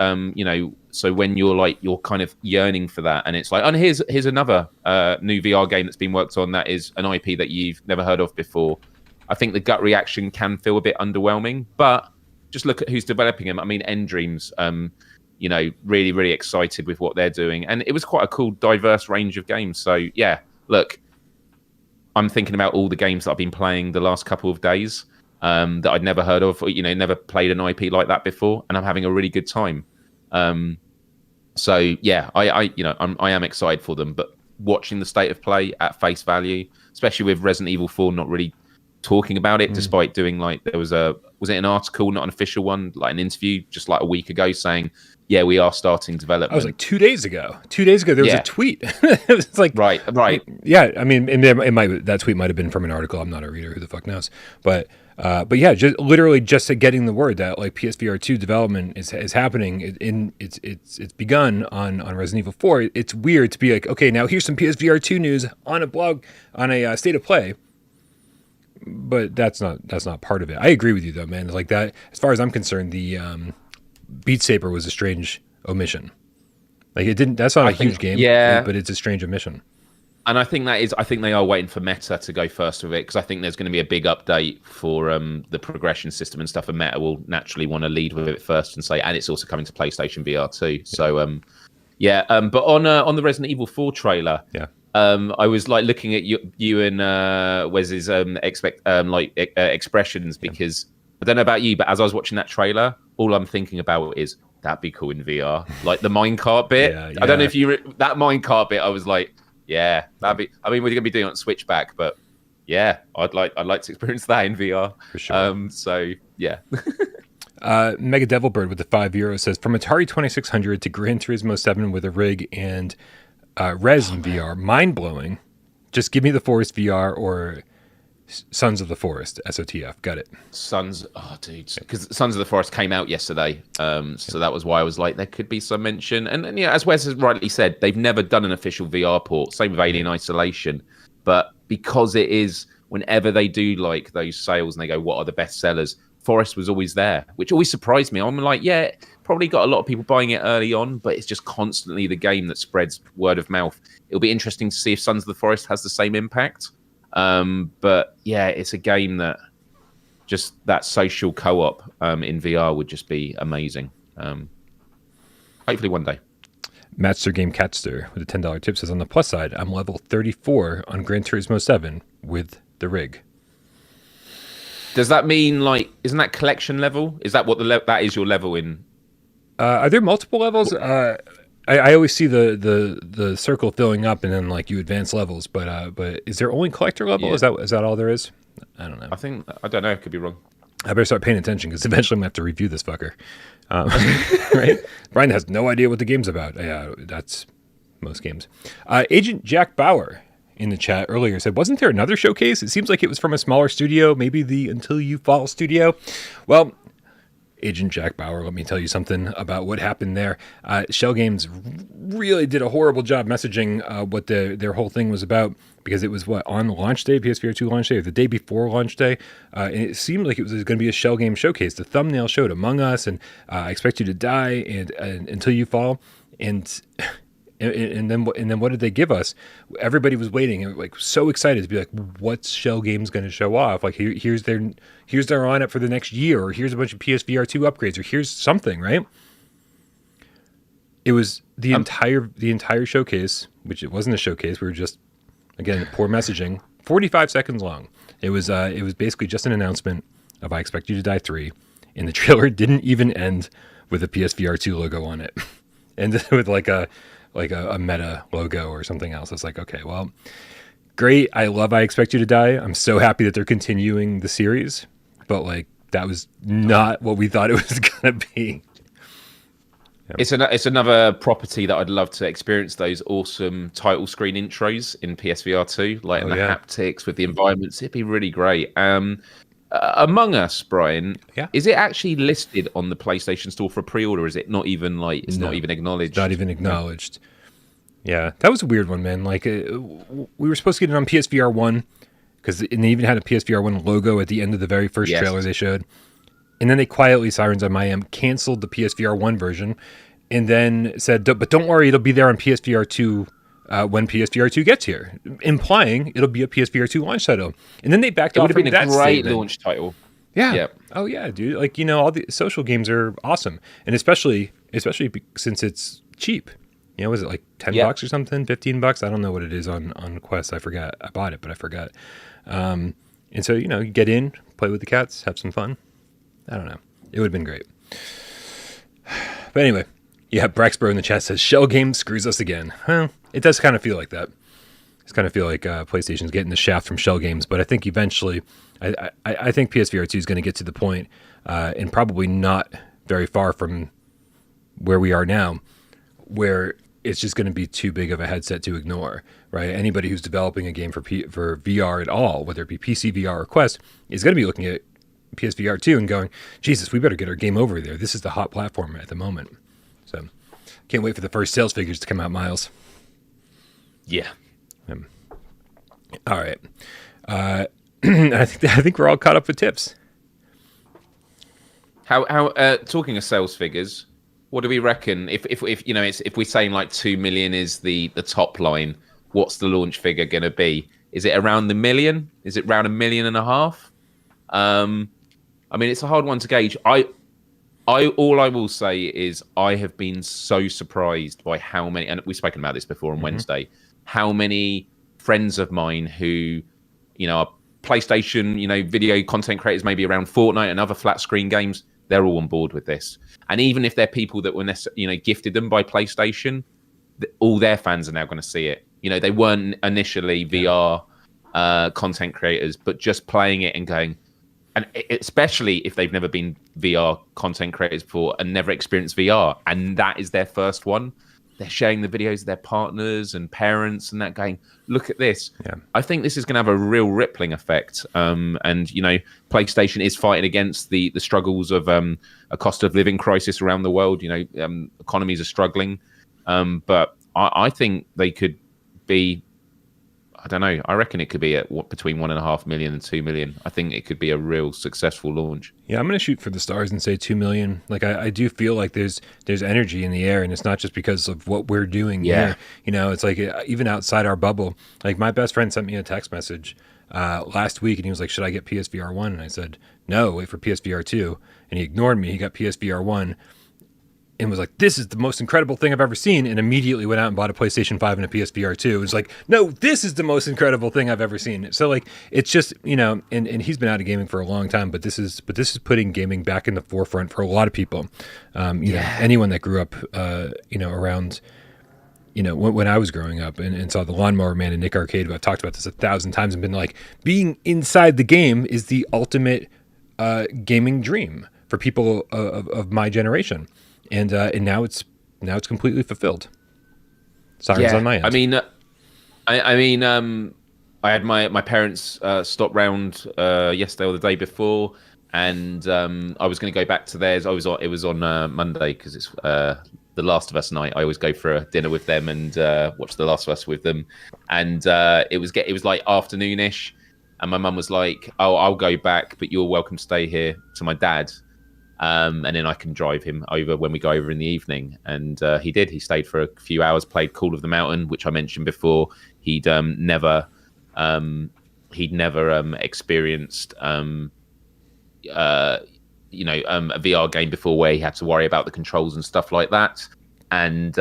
so when you're kind of yearning for that, and it's like, and here's another new VR game that's been worked on that is an IP that you've never heard of before. I think the gut reaction can feel a bit underwhelming, but just look at who's developing them. I mean, Endreams, really, really excited with what they're doing. And it was quite a cool, diverse range of games. So, yeah, look, I'm thinking about all the games that I've been playing the last couple of days that I'd never heard of, or, never played an IP like that before, and I'm having a really good time. So, yeah, I am excited for them, but watching the state of play at face value, especially with Resident Evil 4 not really talking about it, despite doing was it an article, not an official one, like an interview just like a week ago saying, yeah, we are starting development. I was like 2 days ago. 2 days ago, there was a tweet. It was like, right. Yeah, I mean, that tweet might have been from an article. I'm not a reader. Who the fuck knows? But yeah, just getting the word that like PSVR2 development is happening. It's begun on Resident Evil 4. It's weird to be like, okay, now here's some PSVR2 news on a blog on a state of play. But that's not part of it. I agree with you though, man. Like that, as far as I'm concerned, the Beat Saber was a strange omission. Like it didn't. That's not a huge game, yeah, but it's a strange omission. And I think they are waiting for Meta to go first with it, because I think there's going to be a big update for the progression system and stuff, and Meta will naturally want to lead with it first and say, and it's also coming to PlayStation VR2. So but on the Resident Evil 4 trailer, yeah. I was like looking at you and Wes's expressions, because I don't know about you, but as I was watching that trailer, all I'm thinking about is that'd be cool in VR, like the minecart bit. Yeah. I don't know if that minecart bit. I was like, yeah, that'd be. I mean, we're gonna be doing it on Switchback, but yeah, I'd like to experience that in VR for sure. So yeah. Mega Devilbird with the €5 says, from Atari 2600 to Gran Turismo 7 with a rig and Res in VR, mind-blowing. Just give me the Forest VR or Sons of the Forest, SOTF. Got it. Sons, because Sons of the Forest came out yesterday, so that was why I was like, there could be some mention. And yeah, as Wes has rightly said, they've never done an official VR port. Same with Alien Isolation, but because it is, whenever they do like those sales and they go, what are the best sellers? Forest was always there, which always surprised me. I'm like, yeah, probably got a lot of people buying it early on, but it's just constantly the game that spreads word of mouth. It'll be interesting to see if Sons of the Forest has the same impact. But yeah, it's a game that just that social co-op in VR would just be amazing. Hopefully one day. Matster Game Catster with a $10 tip says, on the plus side, I'm level 34 on Gran Turismo 7 with the rig. Does that mean isn't that collection level? Is that what that is your level in? Are there multiple levels? I always see the circle filling up, and then like you advance levels. But is there only collector level? Yeah. Is that all there is? I don't know. I don't know. I could be wrong. I better start paying attention, because eventually I'm gonna have to review this fucker. Right? Brian has no idea what the game's about. Yeah, that's most games. Agent Jack Bauer in the chat earlier said, wasn't there another showcase? It seems like it was from a smaller studio, maybe the Until You Fall studio. Well, Agent Jack Bauer, let me tell you something about what happened there. Schell Games really did a horrible job messaging what their whole thing was about, because it was on launch day, PSVR2 launch day, or the day before launch day, and it seemed like it was going to be a Schell Game showcase. The thumbnail showed Among Us and I Expect You to Die and Until You Fall, and then what did they give us? Everybody was waiting, like so excited to be like, what's Schell Games going to show off? Like here's their lineup for the next year, or here's a bunch of PSVR2 upgrades, or here's something, right? It was the entire showcase, which it wasn't a showcase. We were just, again, poor messaging. 45 seconds long. It was basically just an announcement of I Expect You to Die 3, and the trailer didn't even end with a PSVR2 logo on it, and with like a Meta logo or something else. It's like, okay, well, great. I love I Expect You to Die. I'm so happy that they're continuing the series, but like that was not what we thought it was gonna be. Yeah. It's another property that I'd love to experience, those awesome title screen intros in PSVR2, like in the haptics with the environments. It'd be really great. Among Us, Brian, is it actually listed on the PlayStation Store for pre-order? Is it not even not even acknowledged? It's not even acknowledged. Yeah, that was a weird one, man. Like we were supposed to get it on PSVR1 because they even had a PSVR1 logo at the end of the very first trailer they showed, and then they quietly, sirens on my end, canceled the PSVR1 version, and then said, "But don't worry, it'll be there on PSVR2." When PSVR2 gets here, implying it'll be a PSVR2 launch title. And then they backed off from that statement. It would have been a great launch title. Yeah. Yep. Oh, yeah, dude. Like, all the social games are awesome. And especially since it's cheap. Was it like $10 or something? $15? I don't know what it is on Quest. I forgot. I bought it, but I forgot. And so, you get in, play with the cats, have some fun. I don't know. It would have been great. But anyway. Yeah, Braxbro in the chat says, Schell Games screws us again. Well, it does kind of feel like that. It's kind of feel like PlayStation's getting the shaft from Schell Games, but I think eventually, I think PSVR2 is going to get to the point, and probably not very far from where we are now, where it's just going to be too big of a headset to ignore, right? Anybody who's developing a game for VR at all, whether it be PC VR or Quest, is going to be looking at PSVR2 and going, Jesus, we better get our game over there. This is the hot platform at the moment. So, can't wait for the first sales figures to come out, Myles. Yeah. All right. I think we're all caught up with tips. How talking of sales figures, what do we reckon? If we're saying like 2 million is the top line, what's the launch figure going to be? Is it around the million? Is it around 1.5 million? I mean, it's a hard one to gauge. All I will say is I have been so surprised by how many, and we've spoken about this before on Wednesday, how many friends of mine who, are PlayStation, video content creators, maybe around Fortnite and other flat screen games, they're all on board with this. And even if they're people that were, gifted them by PlayStation, all their fans are now going to see it. They weren't initially VR content creators, but just playing it and going, and especially if they've never been VR content creators before and never experienced VR, and that is their first one, they're sharing the videos of their partners and parents and that going, look at this. Yeah. I think this is going to have a real rippling effect. And, PlayStation is fighting against the struggles of a cost of living crisis around the world. Economies are struggling. But I think they could be, I don't know. I reckon it could be at between 1.5 million and 2 million. I think it could be a real successful launch. Yeah, I'm going to shoot for the stars and say 2 million. Like I do feel like there's energy in the air, and it's not just because of what we're doing here. It's like even outside our bubble. Like my best friend sent me a text message last week, and he was like, "Should I get PSVR1?" And I said, "No, wait for PSVR2." And he ignored me. He got PSVR1. And was like, this is the most incredible thing I've ever seen, and immediately went out and bought a PlayStation 5 and a PSVR 2. It was like, no, this is the most incredible thing I've ever seen. So like, it's just, and he's been out of gaming for a long time, but this is putting gaming back in the forefront for a lot of people. Anyone that grew up, around, when I was growing up and saw the Lawnmower Man and Nick Arcade, who I've talked about this 1,000 times and been like, being inside the game is the ultimate gaming dream for people of my generation. And now it's completely fulfilled. Sirens on my end. I mean, I mean, I had my parents stop round yesterday or the day before, and I was going to go back to theirs. It was on Monday because it's the Last of Us night. I always go for a dinner with them and watch The Last of Us with them. And it was like afternoonish, and my mum was like, "Oh, I'll go back, but you're welcome to stay here," to my dad. And then I can drive him over when we go over in the evening. And he did. He stayed for a few hours, played Call of the Mountain, which I mentioned before. He'd never experienced a VR game before where he had to worry about the controls and stuff like that. And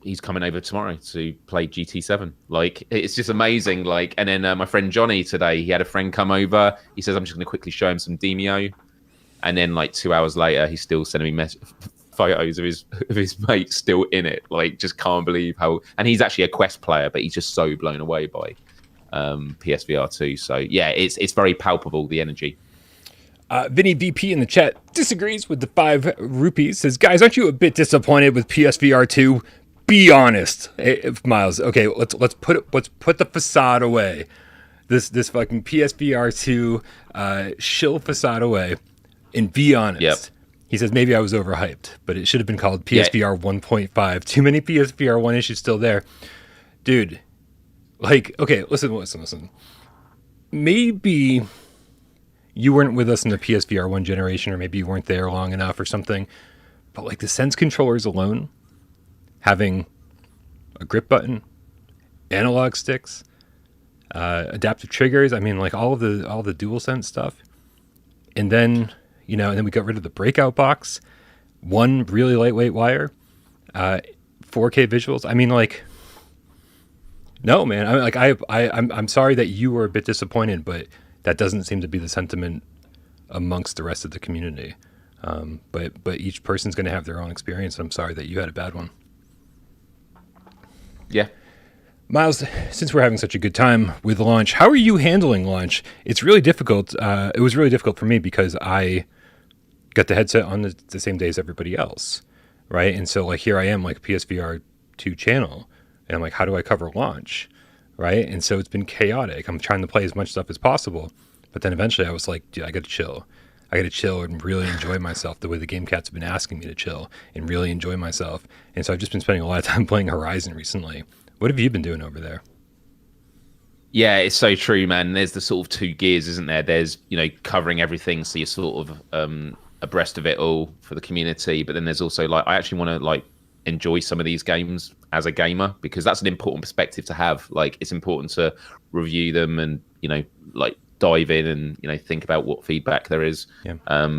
he's coming over tomorrow to play GT7. Like, it's just amazing. Like, and then my friend Johnny today, he had a friend come over. He says, I'm just going to quickly show him some Demio. And then like 2 hours later, he's still sending me photos of his mate still in it. Like, just can't believe how. And he's actually a Quest player, but he's just so blown away by PSVR2. So yeah, it's very palpable, the energy. Vinny BP in the chat disagrees with the 5 rupees. Says, guys, aren't you a bit disappointed with PSVR2? Be honest, Myles. Okay, let's put the facade away. This fucking PSVR2 shill facade away, and be honest. Yep. He says maybe I was overhyped, but it should have been called PSVR 1.5. Too many PSVR 1 issues still there, dude. Like, okay, listen. Maybe you weren't with us in the PSVR 1 generation, or maybe you weren't there long enough or something. But like the Sense controllers alone, having a grip button, analog sticks, adaptive triggers. I mean, like all the DualSense stuff, and then and then we got rid of the breakout box, one really lightweight wire, 4K visuals. I mean, like, no, man. I'm sorry that you were a bit disappointed, but that doesn't seem to be the sentiment amongst the rest of the community. But each person's going to have their own experience. I'm sorry that you had a bad one. Yeah. Myles, since we're having such a good time with launch, how are you handling launch? It's really difficult. It was really difficult for me because I got the headset on the same day as everybody else, right? And so like here I am, like PSVR 2 channel, and I'm like, how do I cover launch, right? And so it's been chaotic. I'm trying to play as much stuff as possible, but then eventually I was like, dude, I got to chill. I got to chill and really enjoy myself the way the Game Cats have been asking me to chill and really enjoy myself. And so I've just been spending a lot of time playing Horizon recently. What have you been doing over there? Yeah, it's so true, man. There's the sort of 2 gears, isn't there? There's, covering everything, so you're sort of abreast of it all for the community. But then there's also like, I actually want to like enjoy some of these games as a gamer, because that's an important perspective to have. Like, it's important to review them and like dive in and think about what feedback there is. Yeah.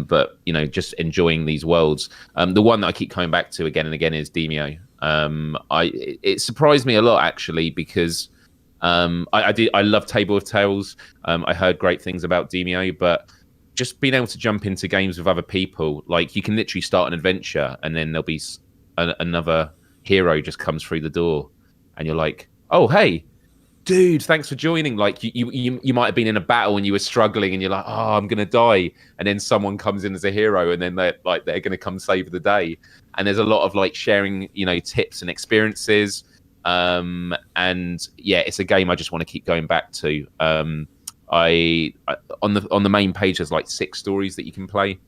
But just enjoying these worlds. The one that I keep coming back to again and again is Demio. It surprised me a lot, actually, because I love Table of Tales. I heard great things about Demio, but just being able to jump into games with other people, like you can literally start an adventure and then there'll be another hero just comes through the door and you're like, oh, hey, dude, thanks for joining. Like you might have been in a battle and you were struggling and you're like, oh, I'm gonna die, and then someone comes in as a hero and then they're gonna come save the day. And there's a lot of like sharing tips and experiences, and yeah, it's a game I just want to keep going back to. I on the main page there's like 6 stories that you can play.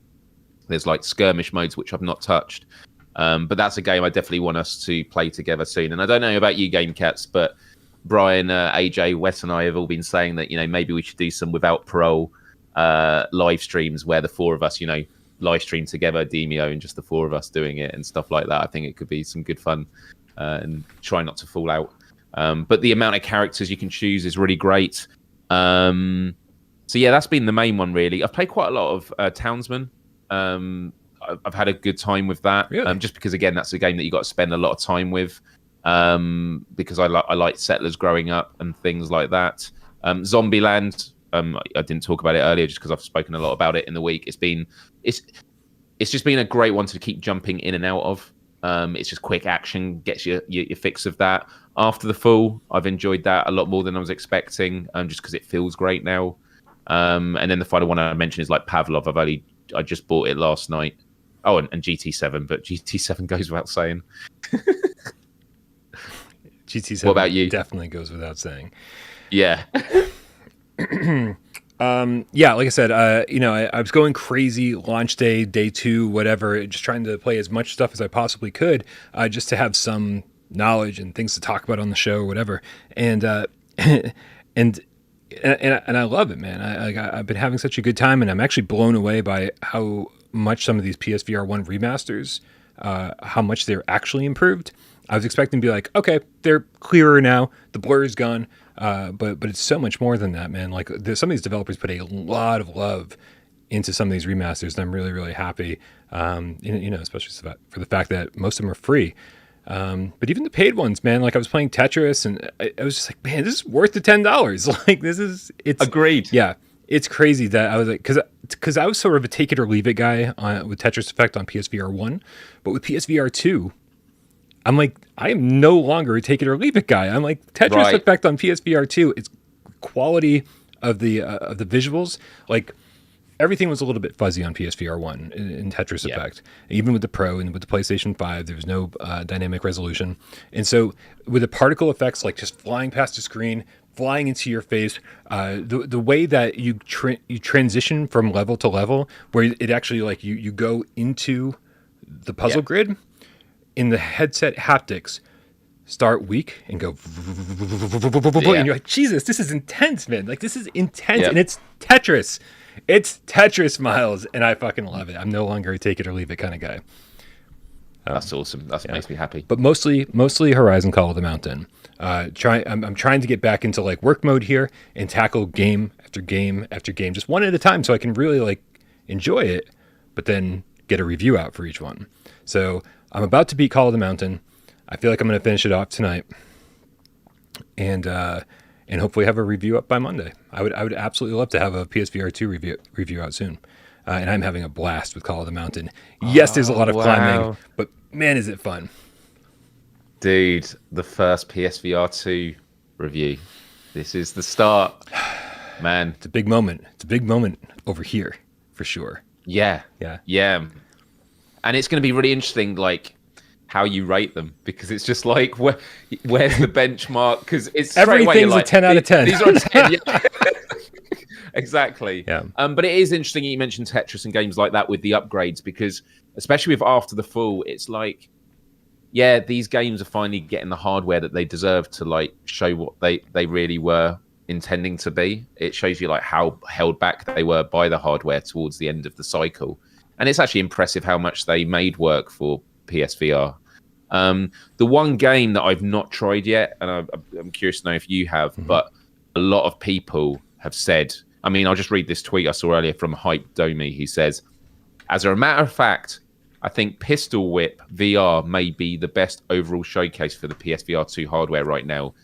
There's like skirmish modes which I've not touched, but that's a game I definitely want us to play together soon. And I don't know about you, Game Cats, but Bryan, AJ, Wes, and I have all been saying that maybe we should do some without parole live streams where the 4 of us live stream together Demio and just the 4 of us doing it and stuff like that. I think it could be some good fun, and try not to fall out. But the amount of characters you can choose is really great. So yeah, that's been the main one really. I've played quite a lot of Townsman. I've had a good time with that. Really? Just because again, that's a game that you got to spend a lot of time with. Because I like Settlers growing up and things like that. Zombieland, I didn't talk about it earlier just because I've spoken a lot about it in the week. It's just been a great one to keep jumping in and out of. It's just quick action, gets your fix of that. After the Fall, I've enjoyed that a lot more than I was expecting, just because it feels great now. And then the final one I mentioned is like Pavlov. I just bought it last night. Oh, and GT7, but GT7 goes without saying. GT7 What about you? definitely goes without saying. Yeah. Yeah, like I said, I was going crazy launch day, day 2, whatever, just trying to play as much stuff as I possibly could, just to have some knowledge and things to talk about on the show or whatever. And and I love it, man. I've been having such a good time, and I'm actually blown away by how much some of these PSVR1 remasters, how much they're actually improved. I was expecting to be like, okay, they're clearer now, the blur is gone, but it's so much more than that, man. Like some of these developers put a lot of love into some of these remasters, and I'm really, really happy. Especially for the fact that most of them are free. But even the paid ones, man, like I was playing Tetris, and I was just like, man, this is worth the $10. Like it's agreed. Yeah, it's crazy that I was like, because I was sort of a take it or leave it guy with Tetris Effect on PSVR1, but with PSVR2. I'm like, I am no longer a take it or leave it guy. I'm like, Tetris Effect on PSVR2, it's quality of the visuals. Like, everything was a little bit fuzzy on PSVR1 in Tetris Effect. Even with the Pro and with the PlayStation 5, there was no dynamic resolution. And so with the particle effects, like just flying past the screen, flying into your face, the way that you transition from level to level, where it actually, like, you go into the puzzle grid, in the headset haptics start weak and go and you're like, Jesus, this is intense, man. Like, this is intense, and it's Tetris. It's Tetris, Myles, and I fucking love it. I'm no longer a take it or leave it kind of guy. That's awesome. That makes me happy. But mostly Horizon Call of the Mountain. I'm trying to get back into like work mode here and tackle game after game after game, just one at a time, so I can really like enjoy it, but then get a review out for each one. So I'm about to beat Call of the Mountain. I feel like I'm going to finish it off tonight, and hopefully have a review up by Monday. I would absolutely love to have a PSVR2 review out soon, and I'm having a blast with Call of the Mountain. Yes, there's a lot of climbing, but man, is it fun, dude! The first PSVR2 review. This is the start, man. It's a big moment. It's a big moment over here for sure. Yeah. And it's going to be really interesting, like, how you rate them, because it's just like, where's the benchmark? Because it's everything's like, a 10 out of 10. These are a 10. Yeah. Exactly. Yeah. But it is interesting you mentioned Tetris and games like that with the upgrades, because especially with After the Fall, it's like, yeah, these games are finally getting the hardware that they deserve to like show what they really were intending to be. It shows you like how held back they were by the hardware towards the end of the cycle. And it's actually impressive how much they made work for PSVR. The one game that I've not tried yet, and I'm curious to know if you have, but a lot of people have said, I mean, I'll just read this tweet I saw earlier from Hype Domi. He says, as a matter of fact, I think Pistol Whip VR may be the best overall showcase for the PSVR2 hardware right now.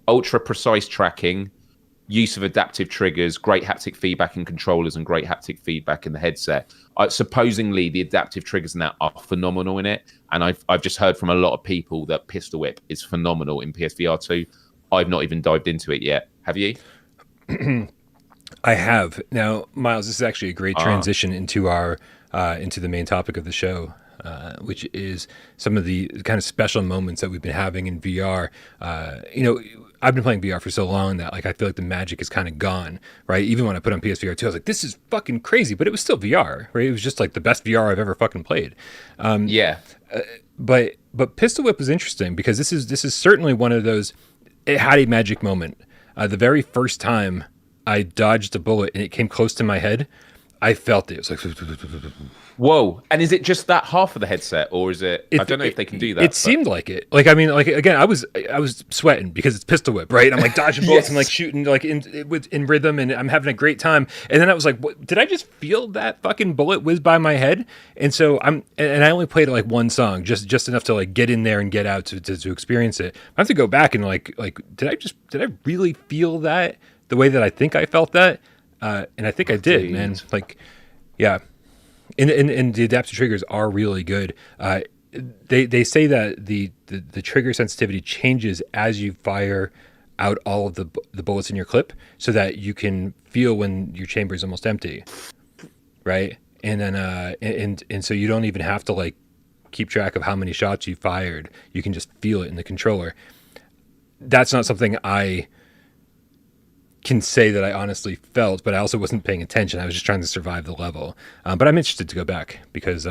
Ultra precise tracking, use of adaptive triggers, great haptic feedback in controllers, and great haptic feedback in the headset. Supposedly, the adaptive triggers in that are phenomenal in it, and I've just heard from a lot of people that Pistol Whip is phenomenal in PSVR2. I've not even dived into it yet. Have you? I have. Now, Myles, this is actually a great transition into our into the main topic of the show, which is some of the kind of special moments that we've been having in VR. I've been playing VR for so long that like I feel like the magic is kind of gone, right? Even when I put on PSVR2, I was like, this is fucking crazy, but it was still VR, right? It was just like the best VR I've ever fucking played. But Pistol Whip was interesting because this is certainly one of those. It had a magic moment. The very first time I dodged a bullet and it came close to my head, I felt it. It was like, whoa! And is it just that half of the headset, or is it? I don't know if they can do that. It seemed like it. Like, I mean, like again, I was sweating because it's Pistol Whip, right? I'm like dodging bullets and like shooting like in rhythm, and I'm having a great time. And then I was like, what, did I just feel that fucking bullet whiz by my head? And so I only played like one song, just enough to like get in there and get out to experience it. I have to go back and like did I really feel that the way that I think I felt that? And I think I did, man. Like, yeah. And the adaptive triggers are really good. They say that the trigger sensitivity changes as you fire out all of the bullets in your clip, so that you can feel when your chamber is almost empty, right? And then and so you don't even have to like keep track of how many shots you fired. You can just feel it in the controller. that's not something I can say that I honestly felt, but I also wasn't paying attention. I was just trying to survive the level. But I'm interested to go back because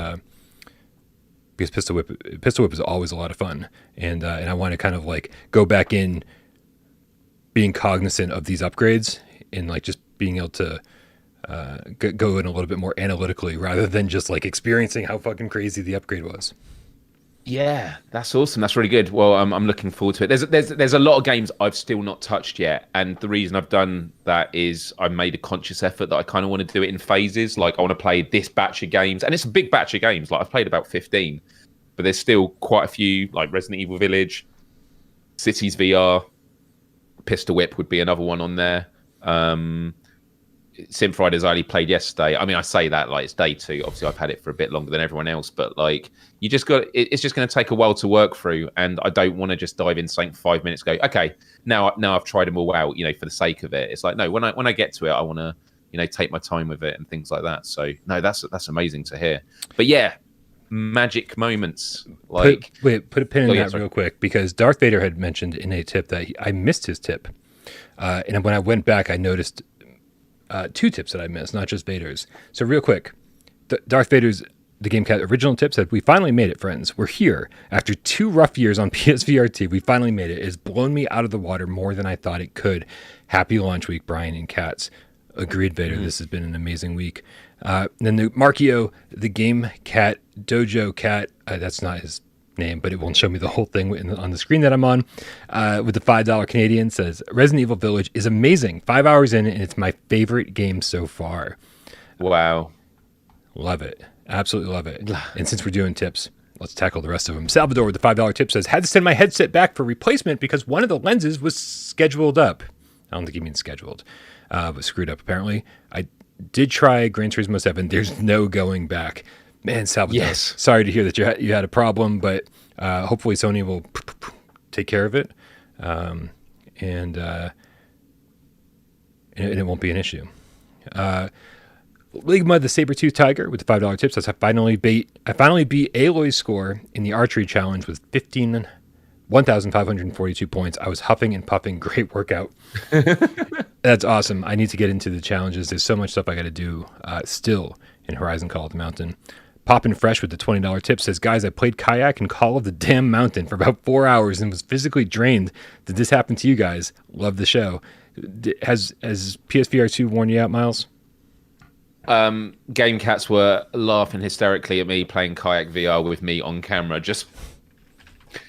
Pistol Whip is always a lot of fun, and I want to kind of like go back in, being cognizant of these upgrades and like just being able to go in a little bit more analytically rather than just like experiencing how fucking crazy the upgrade was. Yeah, that's awesome. That's really good. Well, I'm looking forward to it. There's a lot of games I've still not touched yet, and the reason I've done that is I made a conscious effort that I kind of want to do it in phases. Like I want to play this batch of games, and it's a big batch of games. Like I've played about 15, but there's still quite a few, like Resident Evil Village, Cities VR, Pistol Whip would be another one on there. Synthriders I only played yesterday. I mean, I say that like it's day 2. Obviously, I've had it for a bit longer than everyone else, but like you just got it's just going to take a while to work through, and I don't want to just dive in something for 5 minutes. Go okay, now I've tried them all out, for the sake of it. It's like no, when I get to it, I want to take my time with it and things like that. So no, that's amazing to hear. But yeah, magic moments. Like put a pin in that real quick because Darth Vader had mentioned in a tip that I missed his tip, and when I went back, I noticed 2 tips that I missed, not just Vader's. So real quick, Darth Vader's the GameCast original tip said, "We finally made it, friends. We're here. After 2 rough years on PSVR2, we finally made it. It has blown me out of the water more than I thought it could. Happy launch week, Bryan and Cats." Agreed, Vader. This has been an amazing week. Then the Markio, the Game Cat Dojo Cat, that's not his name, but it won't show me the whole thing on the screen that I'm on, with the $5 Canadian, says Resident Evil Village is amazing. 5 hours in and it's my favorite game so far. Wow. Love it. Absolutely love it. And since we're doing tips, let's tackle the rest of them. Salvador with the $5 tip says, had to send my headset back for replacement because one of the lenses was scheduled up. I don't think he means scheduled, but screwed up apparently. I did try Gran Turismo 7. There's no going back. Man, Salvador, yes. Sorry to hear that you had a problem, but hopefully Sony will take care of it, and it won't be an issue. League Mud, the Sabertooth Tiger with the $5 tip says, I finally beat Aloy's score in the archery challenge with 1,542 points. I was huffing and puffing. Great workout. That's awesome. I need to get into the challenges. There's so much stuff I got to do still in Horizon Call of the Mountain. Poppin' Fresh with the $20 tip says, guys, I played kayak and Call of the Damn Mountain for about 4 hours and was physically drained. Did this happen to you guys? Love the show. Has PSVR2 worn you out, Myles? Game Cats were laughing hysterically at me playing kayak VR with me on camera. Just,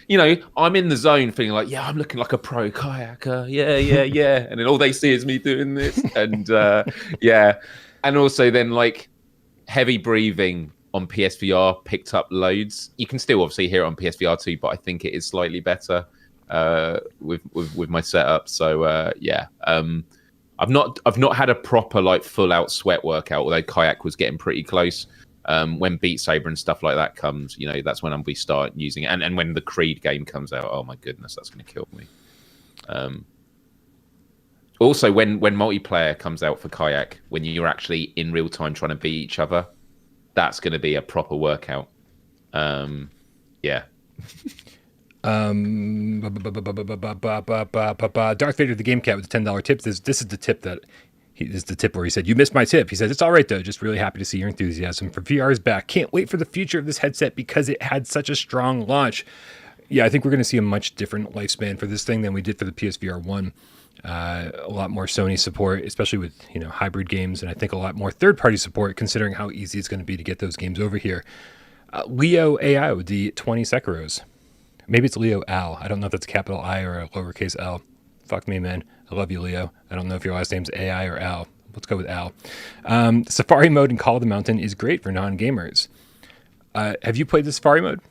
I'm in the zone feeling like, yeah, I'm looking like a pro kayaker. Yeah. And then all they see is me doing this. And yeah. And also then like heavy breathing on PSVR picked up loads. You can still obviously hear it on PSVR2, but I think it is slightly better with my setup. So yeah, I've not had a proper like full out sweat workout, although kayak was getting pretty close. When Beat Saber and stuff like that comes, that's when we start using it. And when the Creed game comes out, oh my goodness, that's going to kill me. Also, when multiplayer comes out for kayak, when you're actually in real time trying to beat each other, that's going to be a proper workout. Yeah. Darth Vader, the Game Cat with the $10 tip. This is the tip this is the tip where he said, you missed my tip. He said, it's all right, though. Just really happy to see your enthusiasm for VR is back. Can't wait for the future of this headset because it had such a strong launch. Yeah, I think we're going to see a much different lifespan for this thing than we did for the PSVR 1. A lot more Sony support, especially with hybrid games, and I think a lot more third-party support, considering how easy it's going to be to get those games over here. Leo AI with the 20 Sekiros. Maybe it's Leo Al. I don't know if that's a capital I or a lowercase L. Fuck me, man. I love you, Leo. I don't know if your last name's AI or Al. Let's go with Al. Safari mode in Call of the Mountain is great for non-gamers. Have you played the Safari mode,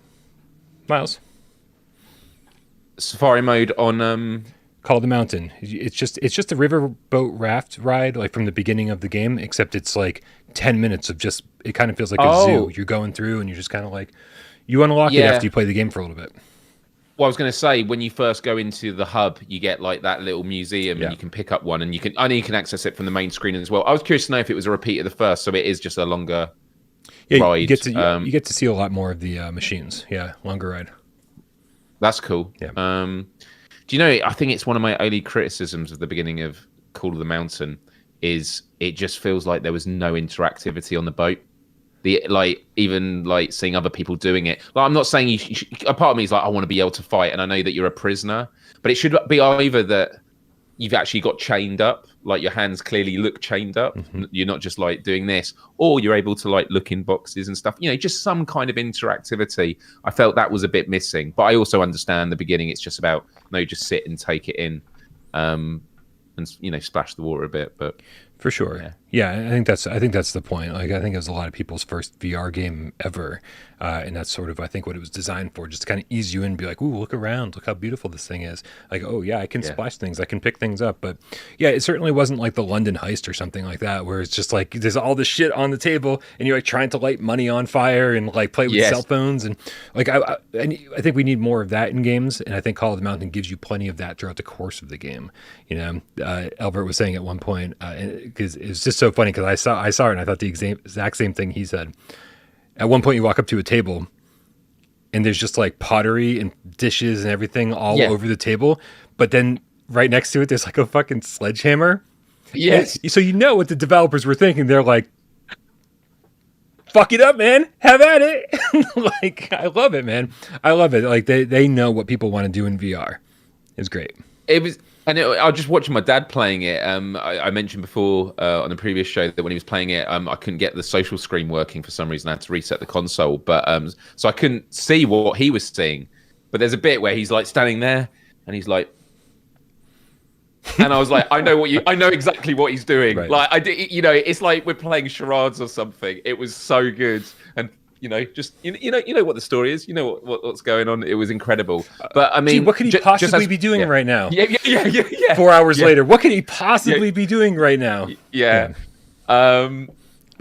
Myles? Safari mode on Call of the Mountain. It's just a riverboat raft ride, like from the beginning of the game, except it's like 10 minutes of just, it kind of feels like a zoo. You're going through and you're just kind of like, you unlock it after you play the game for a little bit. Well, I was going to say, when you first go into the hub, you get like that little museum and you can pick up one, and I know you can access it from the main screen as well. I was curious to know if it was a repeat of the first, so it is just a longer ride. You get to see a lot more of the machines. Yeah, longer ride. That's cool. Yeah. Do you know? I think it's one of my only criticisms of the beginning of Call of the Mountain is it just feels like there was no interactivity on the boat. Even seeing other people doing it. Like, I'm not saying a part of me is like, I want to be able to fight, and I know that you're a prisoner, but it should be either that you've actually got chained up, like your hands clearly look chained up. Mm-hmm. You're not just like doing this, or you're able to like look in boxes and stuff. You know, just some kind of interactivity. I felt that was a bit missing, but I also understand the beginning. It's just about just sit and take it in, and splash the water a bit, but. For sure. Yeah, I think that's the point. Like, I think it was a lot of people's first VR game ever. And that's sort of, I think, what it was designed for, just to kind of ease you in and be like, ooh, look around, look how beautiful this thing is. Like, oh yeah, I can splash things, I can pick things up. But yeah, it certainly wasn't like the London Heist or something like that, where it's just like there's all this shit on the table and you're like trying to light money on fire and like play with cell phones. And like, I think we need more of that in games. And I think Call of the Mountain gives you plenty of that throughout the course of the game. You know, Albert was saying at one point, because it was just so funny, because I saw it and I thought the exact same thing he said. At one point, you walk up to a table, and there's just like pottery and dishes and everything all over the table. But then right next to it, there's like a fucking sledgehammer. Yes. And so you know what the developers were thinking. They're like, fuck it up, man. Have at it. Like, I love it, man. I love it. Like, they know what people want to do in VR. It's great. It was... And I was just watching my dad playing it. I mentioned before on the previous show that when he was playing it, I couldn't get the social screen working for some reason. I had to reset the console, but so I couldn't see what he was seeing. But there's a bit where he's like standing there, and he's like, and I was like, I know exactly what he's doing. Right. Like, it's like we're playing charades or something. It was so good, and just you know what the story is. You know what's going on. It was incredible. But I mean, what could he possibly be doing right now? Yeah. 4 hours later, what could he possibly be doing right now? Yeah. While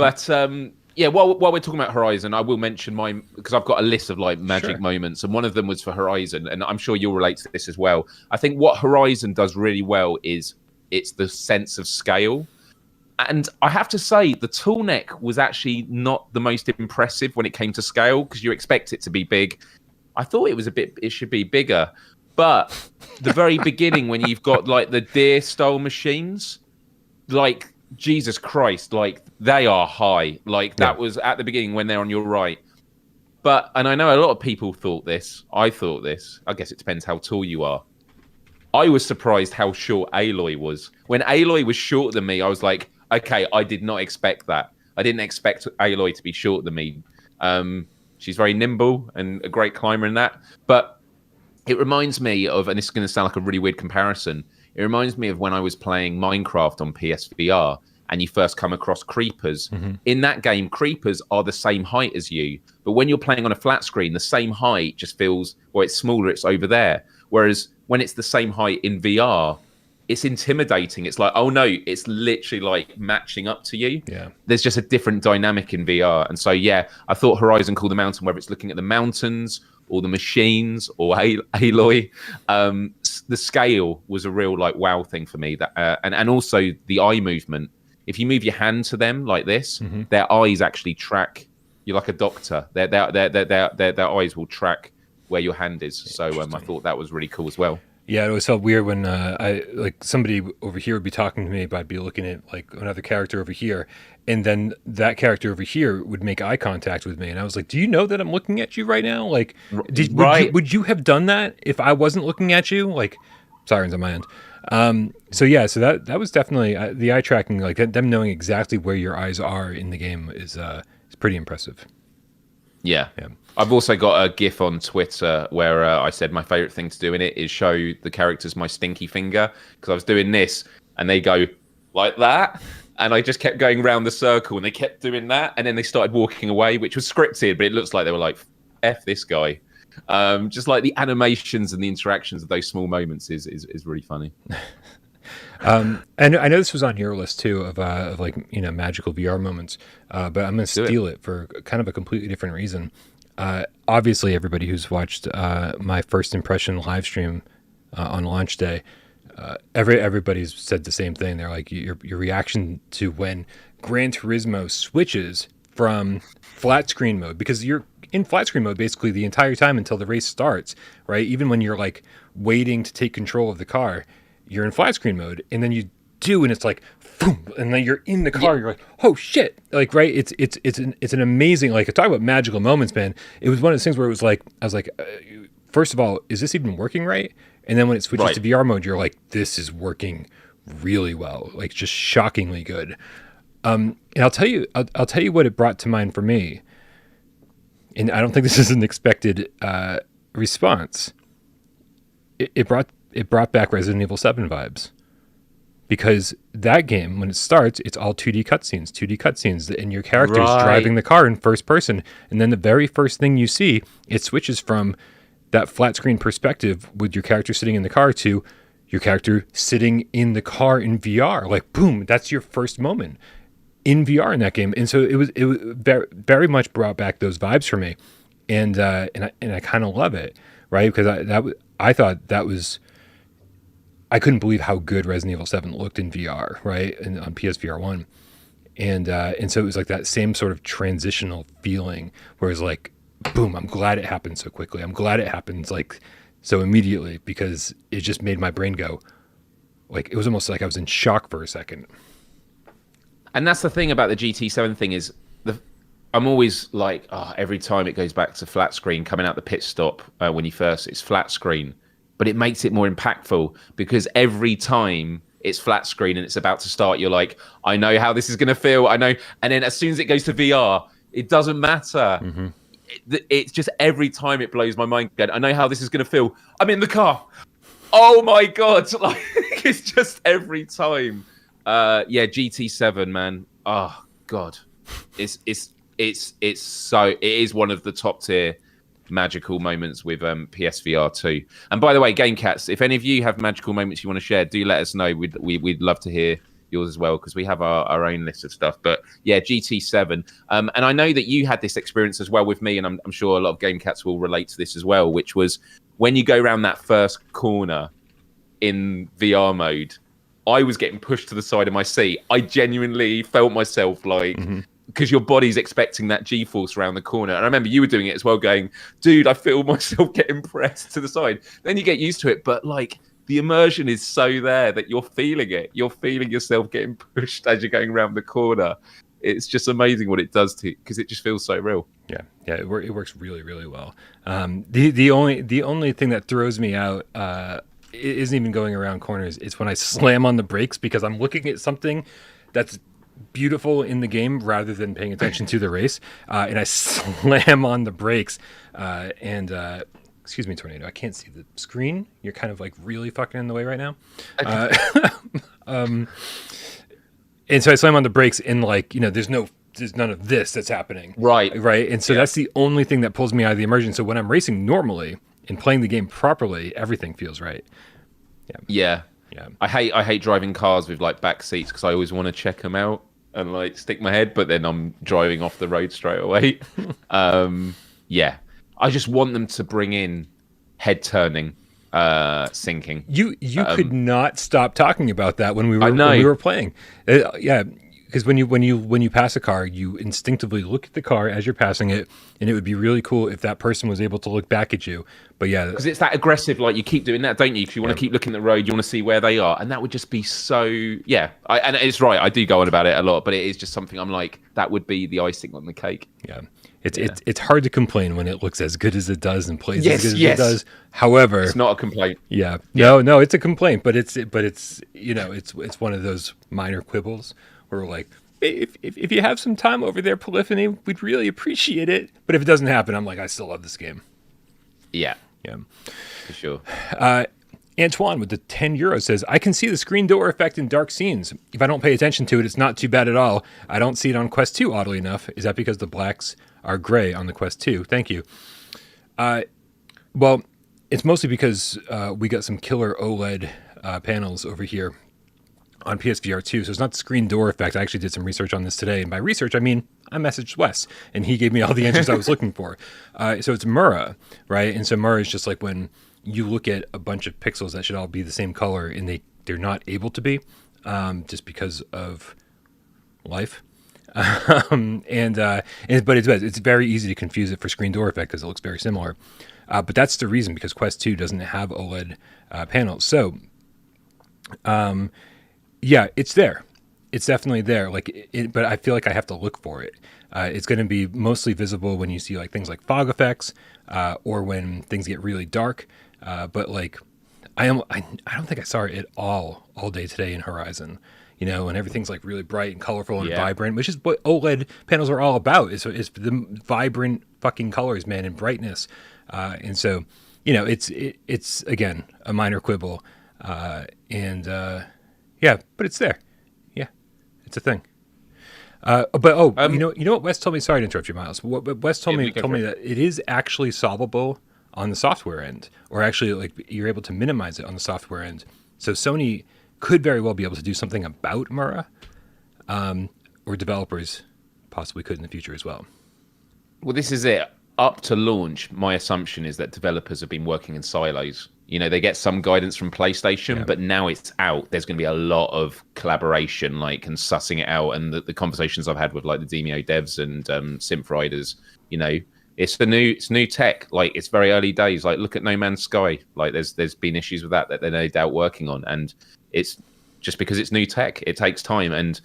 we're talking about Horizon, I will mention mine, because I've got a list of like magic moments, and one of them was for Horizon, and I'm sure you'll relate to this as well. I think what Horizon does really well is it's the sense of scale. And I have to say, the tool neck was actually not the most impressive when it came to scale, because you expect it to be big. I thought it should be bigger. But the very beginning, when you've got like the deer style machines, like, Jesus Christ, like, they are high. Like, that was at the beginning when they're on your right. And I know a lot of people thought this. I thought this. I guess it depends how tall you are. I was surprised how short Aloy was. When Aloy was shorter than me, I was like, okay, I did not expect that. I didn't expect Aloy to be shorter than me. She's very nimble and a great climber in that. But it reminds me of, and this is going to sound like a really weird comparison, it reminds me of when I was playing Minecraft on PSVR and you first come across creepers. Mm-hmm. In that game, creepers are the same height as you. But when you're playing on a flat screen, the same height just feels, well, it's smaller, it's over there. Whereas when it's the same height in VR, it's intimidating. It's like, oh no, it's literally like matching up to you. Yeah. There's just a different dynamic in VR. And so, yeah, I thought Horizon Call the Mountain, whether it's looking at the mountains or the machines or Aloy, the scale was a real like wow thing for me. That and also the eye movement. If you move your hand to them like this, mm-hmm. their eyes actually track. You're like a doctor. Their eyes will track where your hand is. So I thought that was really cool as well. Yeah, it always felt weird when somebody over here would be talking to me, but I'd be looking at like another character over here, and then that character over here would make eye contact with me, and I was like, "Do you know that I'm looking at you right now? Like, would you have done that if I wasn't looking at you?" Like, sirens on my end. So that was definitely the eye tracking, like them knowing exactly where your eyes are in the game is pretty impressive. Yeah. I've also got a GIF on Twitter where I said my favorite thing to do in it is show the characters my stinky finger, because I was doing this and they go like that. And I just kept going around the circle and they kept doing that. And then they started walking away, which was scripted, but it looks like they were like, F this guy. Just like the animations and the interactions of those small moments is really funny. And I know this was on your list too of like, magical VR moments, but I'm going to steal it for kind of a completely different reason. Obviously, everybody who's watched my first impression live stream on launch day, everybody's said the same thing. They're like, your reaction to when Gran Turismo switches from flat screen mode, because you're in flat screen mode basically the entire time until the race starts, right? Even when you're like waiting to take control of the car, you're in flat screen mode, and then you do, and it's like, boom, and then you're in the car. You're like, oh shit, like, right? It's an amazing, like, talk about magical moments, man. It was one of those things where it was like, I was like, first of all, is this even working right? And then when it switches to VR mode, you're like, this is working really well, like just shockingly good. And I'll tell you what it brought to mind for me. And I don't think this is an expected response. It brought back Resident Evil 7 vibes, because that game, when it starts, it's all 2D cutscenes, and your character's driving the car in first person, and then the very first thing you see, it switches from that flat screen perspective with your character sitting in the car to your character sitting in the car in VR. Like, boom, that's your first moment in VR in that game. And so it was very, very much brought back those vibes for me, and I kind of love it, right? Because I thought that was, I couldn't believe how good Resident Evil 7 looked in VR, right, and on PSVR1, and so it was like that same sort of transitional feeling where it's like, boom, I'm glad it happened so quickly. I'm glad it happens like so immediately, because it just made my brain go, like, it was almost like I was in shock for a second. And that's the thing about the GT7 thing is, I'm always like, every time it goes back to flat screen, coming out the pit stop when it's flat screen, but it makes it more impactful, because every time it's flat screen and it's about to start, you're like, I know how this is going to feel. I know. And then as soon as it goes to VR, it doesn't matter. Mm-hmm. It's just every time it blows my mind. I know how this is going to feel. I'm in the car. Oh my God. Like, it's just every time. GT7, man. Oh God. It is one of the top tier magical moments with PSVR2. And by the way, GameCats, if any of you have magical moments you want to share, do let us know. We'd love to hear yours as well, because we have our own list of stuff. But yeah, GT7. And I know that you had this experience as well with me, and I'm sure a lot of GameCats will relate to this as well, which was when you go around that first corner in VR mode, I was getting pushed to the side of my seat. I genuinely felt myself like, because your body's expecting that G-force around the corner. And I remember you were doing it as well, going, dude, I feel myself getting pressed to the side. Then you get used to it, but like, the immersion is so there that you're feeling it. You're feeling yourself getting pushed as you're going around the corner. It's just amazing what it does to you, because it just feels so real. Yeah, it works really, really well. The only thing that throws me out isn't even going around corners. It's when I slam on the brakes, because I'm looking at something that's beautiful in the game rather than paying attention to the race, and I slam on the brakes, excuse me, Tornado, I can't see the screen. You're kind of like really fucking in the way right now. And so I slam on the brakes, and like, there's none of this that's happening. Right. And so that's the only thing that pulls me out of the immersion. So when I'm racing normally and playing the game properly, everything feels right. Yeah. I hate driving cars with like back seats, because I always want to check them out and like stick my head, but then I'm driving off the road straight away. I just want them to bring in head turning, syncing. You could not stop talking about that when we were playing. Because when you pass a car, you instinctively look at the car as you're passing it, and it would be really cool if that person was able to look back at you. But yeah, because it's that aggressive, like, you keep doing that, don't you? Because you want to keep looking at the road, you want to see where they are, and that would just be so. And it's right. I do go on about it a lot, but it is just something I'm like, that would be the icing on the cake. Yeah. It's hard to complain when it looks as good as it does and plays as good as it does. However, it's not a complaint. No, it's a complaint, but it's it's one of those minor quibbles where we're like, if you have some time over there, Polyphony, we'd really appreciate it. But if it doesn't happen, I'm like, I still love this game. Yeah, for sure. Antoine with the €10 says, I can see the screen door effect in dark scenes. If I don't pay attention to it, it's not too bad at all. I don't see it on Quest 2, oddly enough. Is that because the blacks are gray on the Quest 2? Thank you. Well, it's mostly because we got some killer OLED panels over here on PSVR2, so it's not the screen door effect. I actually did some research on this today, and by research, I mean I messaged Wes, and he gave me all the answers I was looking for. So it's Mura, right? And so Mura is just like when you look at a bunch of pixels that should all be the same color, and they're not able to be, just because of life. But it's very easy to confuse it for screen door effect because it looks very similar. But that's the reason, because Quest 2 doesn't have OLED panels. So, yeah, it's there. It's definitely there. But I feel like I have to look for it. It's going to be mostly visible when you see like things like fog effects, or when things get really dark. But like, I don't think I saw it at all day today in Horizon. You know, and everything's like really bright and colorful and vibrant, which is what OLED panels are all about. Is the vibrant fucking colors, man, and brightness. And so, you know, it's again a minor quibble, yeah, but it's there. Yeah, it's a thing. You know what Wes told me. Sorry to interrupt you, Myles. What Wes told me that it is actually solvable on the software end, or actually like you're able to minimize it on the software end. So Sony could very well be able to do something about Mura, or developers possibly could in the future as well. Well, this is it. Up to launch, my assumption is that developers have been working in silos. You know, they get some guidance from PlayStation, but now it's out. There's going to be a lot of collaboration, like, and sussing it out. And the conversations I've had with like the Demio devs and Synthriders, you know, it's new tech. Like, it's very early days. Like, look at No Man's Sky. Like, there's been issues with that they're no doubt working on, and it's just because it's new tech. It takes time, and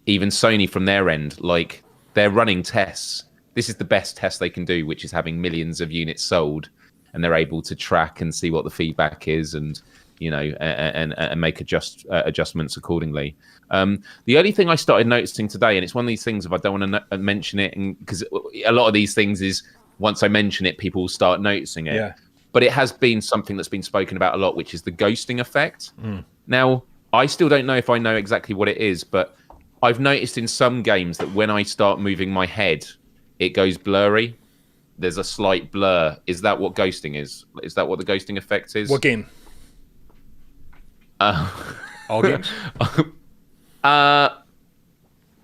even Sony from their end, like, they're running tests. This is the best test they can do, which is having millions of units sold, and they're able to track and see what the feedback is, and you know, and make adjustments accordingly. The only thing I started noticing today, and it's one of these things, if I don't want to mention it, and because a lot of these things is once I mention it, people start noticing it. Yeah. But it has been something that's been spoken about a lot, which is the ghosting effect. Now, I still don't know if I know exactly what it is, but I've noticed in some games that when I start moving my head, it goes blurry. There's a slight blur. Is that what ghosting is? Is that what the ghosting effect is? What game? All games? The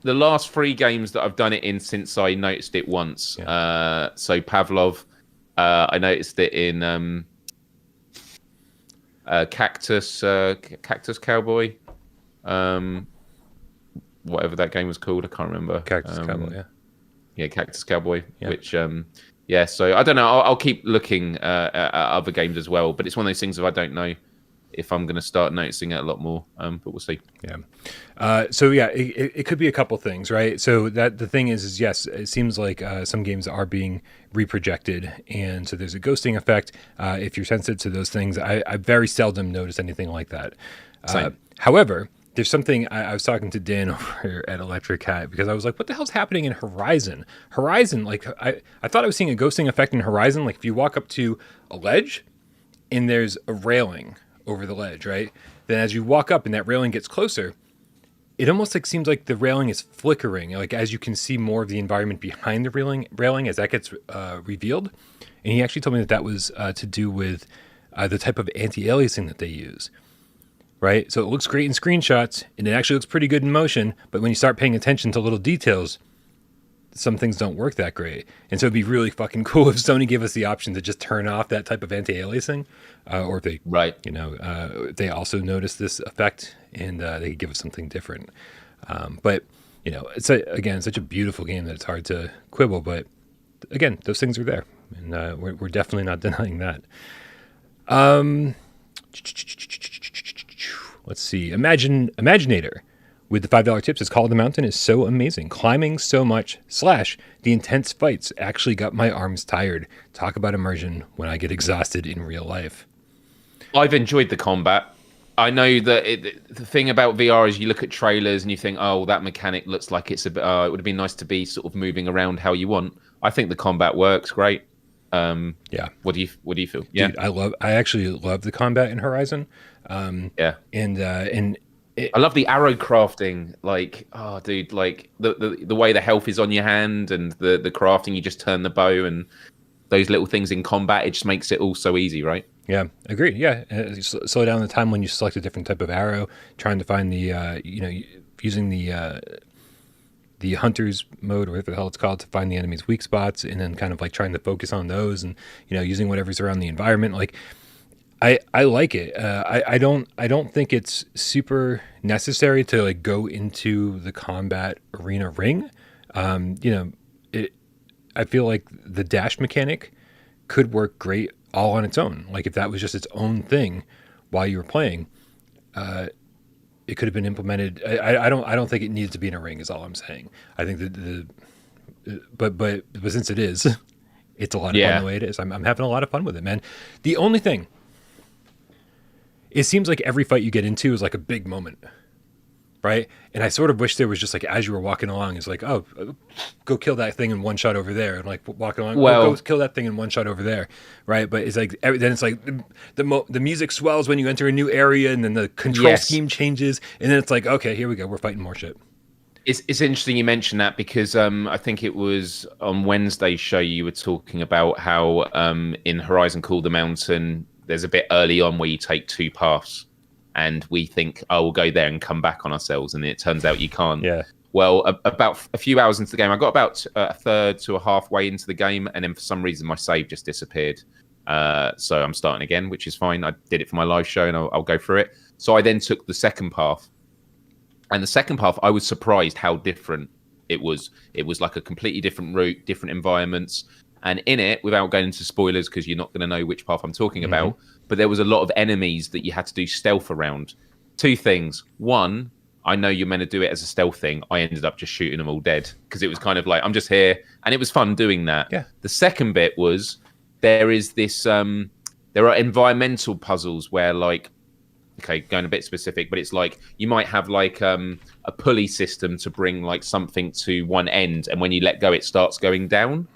last 3 games that I've done it in since I noticed it once. Yeah. So Pavlov, I noticed it in Cactus Cowboy. Whatever that game was called, I can't remember. Cactus Cowboy, yeah. Yeah, Cactus Cowboy, which, yeah, so I don't know. I'll keep looking at other games as well, but it's one of those things if I don't know if I'm going to start noticing it a lot more, but we'll see. Yeah. So, yeah, it could be a couple things, right? So that the thing is yes, it seems like some games are being reprojected, and so there's a ghosting effect. If you're sensitive to those things, I very seldom notice anything like that. However, there's something I was talking to Dan over at Electric Cat, because I was like, what the hell's happening in Horizon? Horizon, like, I thought I was seeing a ghosting effect in Horizon. Like, if you walk up to a ledge and there's a railing over the ledge, right? Then as you walk up and that railing gets closer, it almost like seems like the railing is flickering, like as you can see more of the environment behind the railing as that gets revealed. And he actually told me that was to do with the type of anti-aliasing that they use. Right? So it looks great in screenshots, and it actually looks pretty good in motion, but when you start paying attention to little details, some things don't work that great. And so it'd be really fucking cool if Sony gave us the option to just turn off that type of anti-aliasing, or if they, if they also notice this effect, and they could give us something different. But, you know, it's such a beautiful game that it's hard to quibble, but again, those things are there, and we're definitely not denying that. Let's see. Imaginator with the $5 tips has called the mountain is so amazing. Climbing so much / the intense fights actually got my arms tired. Talk about immersion when I get exhausted in real life. I've enjoyed the combat. I know that the thing about VR is you look at trailers and you think, oh, that mechanic looks like it's a bit. It would have been nice to be sort of moving around how you want. I think the combat works great. Yeah. What do you feel? Yeah. Dude, I actually love the combat in Horizon. Yeah. And I love the arrow crafting. Like, oh, dude, like the way the health is on your hand, and the crafting, you just turn the bow, and those little things in combat, it just makes it all so easy, right? Yeah, agreed. Yeah, slow down the time when you select a different type of arrow, trying to find the using the hunter's mode, or whatever the hell it's called, to find the enemy's weak spots, and then kind of like trying to focus on those, and using whatever's around the environment. Like, I like it. I don't think it's super necessary to like go into the combat arena ring. You know, it. I feel like the dash mechanic could work great all on its own. Like if that was just its own thing while you were playing, it could have been implemented. I don't think it needs to be in a ring. Is all I'm saying. I think that but since it is, it's a lot of fun the way it is. I'm having a lot of fun with it, man. The only thing, it seems like every fight you get into is like a big moment, right? And I sort of wish there was just like as you were walking along, it's like, oh, go kill that thing in one shot over there, and like walking along, go kill that thing in one shot over there, right? But it's like then it's like the music swells when you enter a new area, and then the control scheme changes, and then it's like, okay, here we go, we're fighting more shit. It's interesting you mentioned that because I think it was on Wednesday's show you were talking about how in Horizon Call the Mountain, there's a bit early on where you take two paths and we think, oh, we'll go there and come back on ourselves. And it turns out you can't. Yeah. Well, about a few hours into the game, I got about a third to a halfway into the game. And then for some reason, my save just disappeared. So I'm starting again, which is fine. I did it for my live show and I'll go through it. So I then took the second path. And the second path, I was surprised how different it was. It was like a completely different route, different environments. And in it, without going into spoilers, because you're not going to know which path I'm talking about, but there was a lot of enemies that you had to do stealth around. Two things. One, I know you're meant to do it as a stealth thing. I ended up just shooting them all dead because it was kind of like, I'm just here. And it was fun doing that. Yeah. The second bit was there is this, there are environmental puzzles where like, okay, going a bit specific, but it's like you might have like a pulley system to bring like something to one end, and when you let go, it starts going down.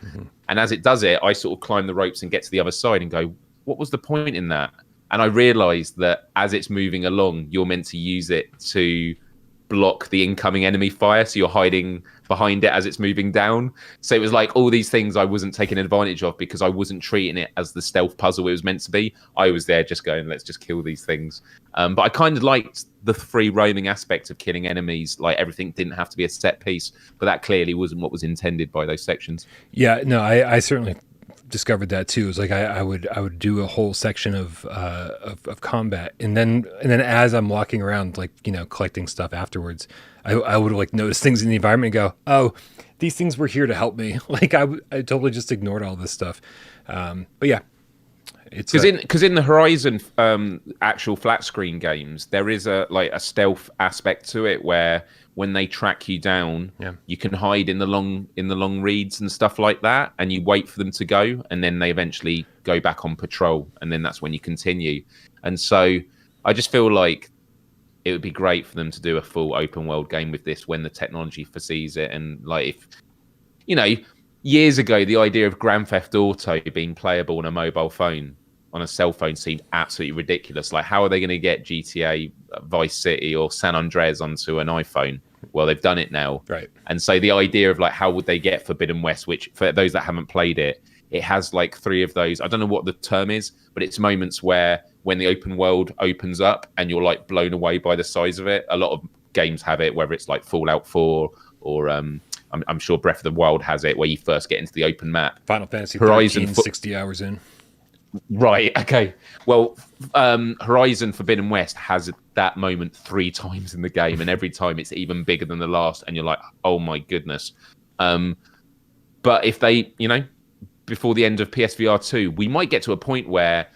And as it does it, I sort of climb the ropes and get to the other side and go, what was the point in that? And I realized that as it's moving along, you're meant to use it to block the incoming enemy fire, so you're hiding behind it as it's moving down. So it was like all these things I wasn't taking advantage of because I wasn't treating it as the stealth puzzle it was meant to be. I was there just going, let's just kill these things. But I kind of liked the free roaming aspect of killing enemies. Like everything didn't have to be a set piece, but that clearly wasn't what was intended by those sections. Yeah, no, I certainly discovered that too. It was like I would do a whole section of combat, and then as I'm walking around, like, you know, collecting stuff afterwards, I would like notice things in the environment and go, oh, these things were here to help me. Like I totally just ignored all this stuff. But yeah, it's because in the Horizon actual flat screen games, there is a stealth aspect to it where when they track you down, you can hide in the long reeds and stuff like that, and you wait for them to go, and then they eventually go back on patrol, and then that's when you continue. And so I just feel like it would be great for them to do a full open world game with this when the technology foresees it. And like, if you know, years ago, the idea of Grand Theft Auto being playable on a mobile phone, on a cell phone, seemed absolutely ridiculous. Like, how are they going to get GTA Vice City or San Andreas onto an iPhone? Well, they've done it now. Right. And so the idea of like, how would they get Forbidden West, which for those that haven't played it, it has like 3 of those. I don't know what the term is, but it's moments where when the open world opens up and you're like blown away by the size of it. A lot of games have it, whether it's like Fallout 4 or I'm sure Breath of the Wild has it, where you first get into the open map. Final Fantasy 13, 60 hours in. Right. Okay. Well, Horizon Forbidden West has that moment 3 times in the game, and every time it's even bigger than the last, and you're like, oh my goodness. But if they, you know, before the end of PSVR2, we might get to a point where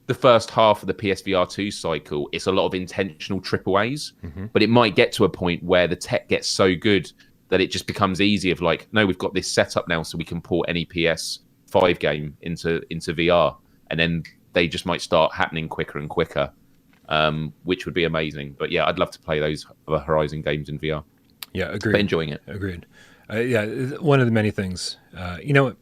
the first half of the PSVR2 cycle, it's a lot of intentional triple A's, but it might get to a point where the tech gets so good that it just becomes easy of like, no, we've got this setup now, so we can port any PS5 game into VR. And then they just might start happening quicker and quicker, which would be amazing. But yeah, I'd love to play those other Horizon games in VR. Yeah, agreed. But enjoying it. Agreed. Yeah, one of the many things. You know,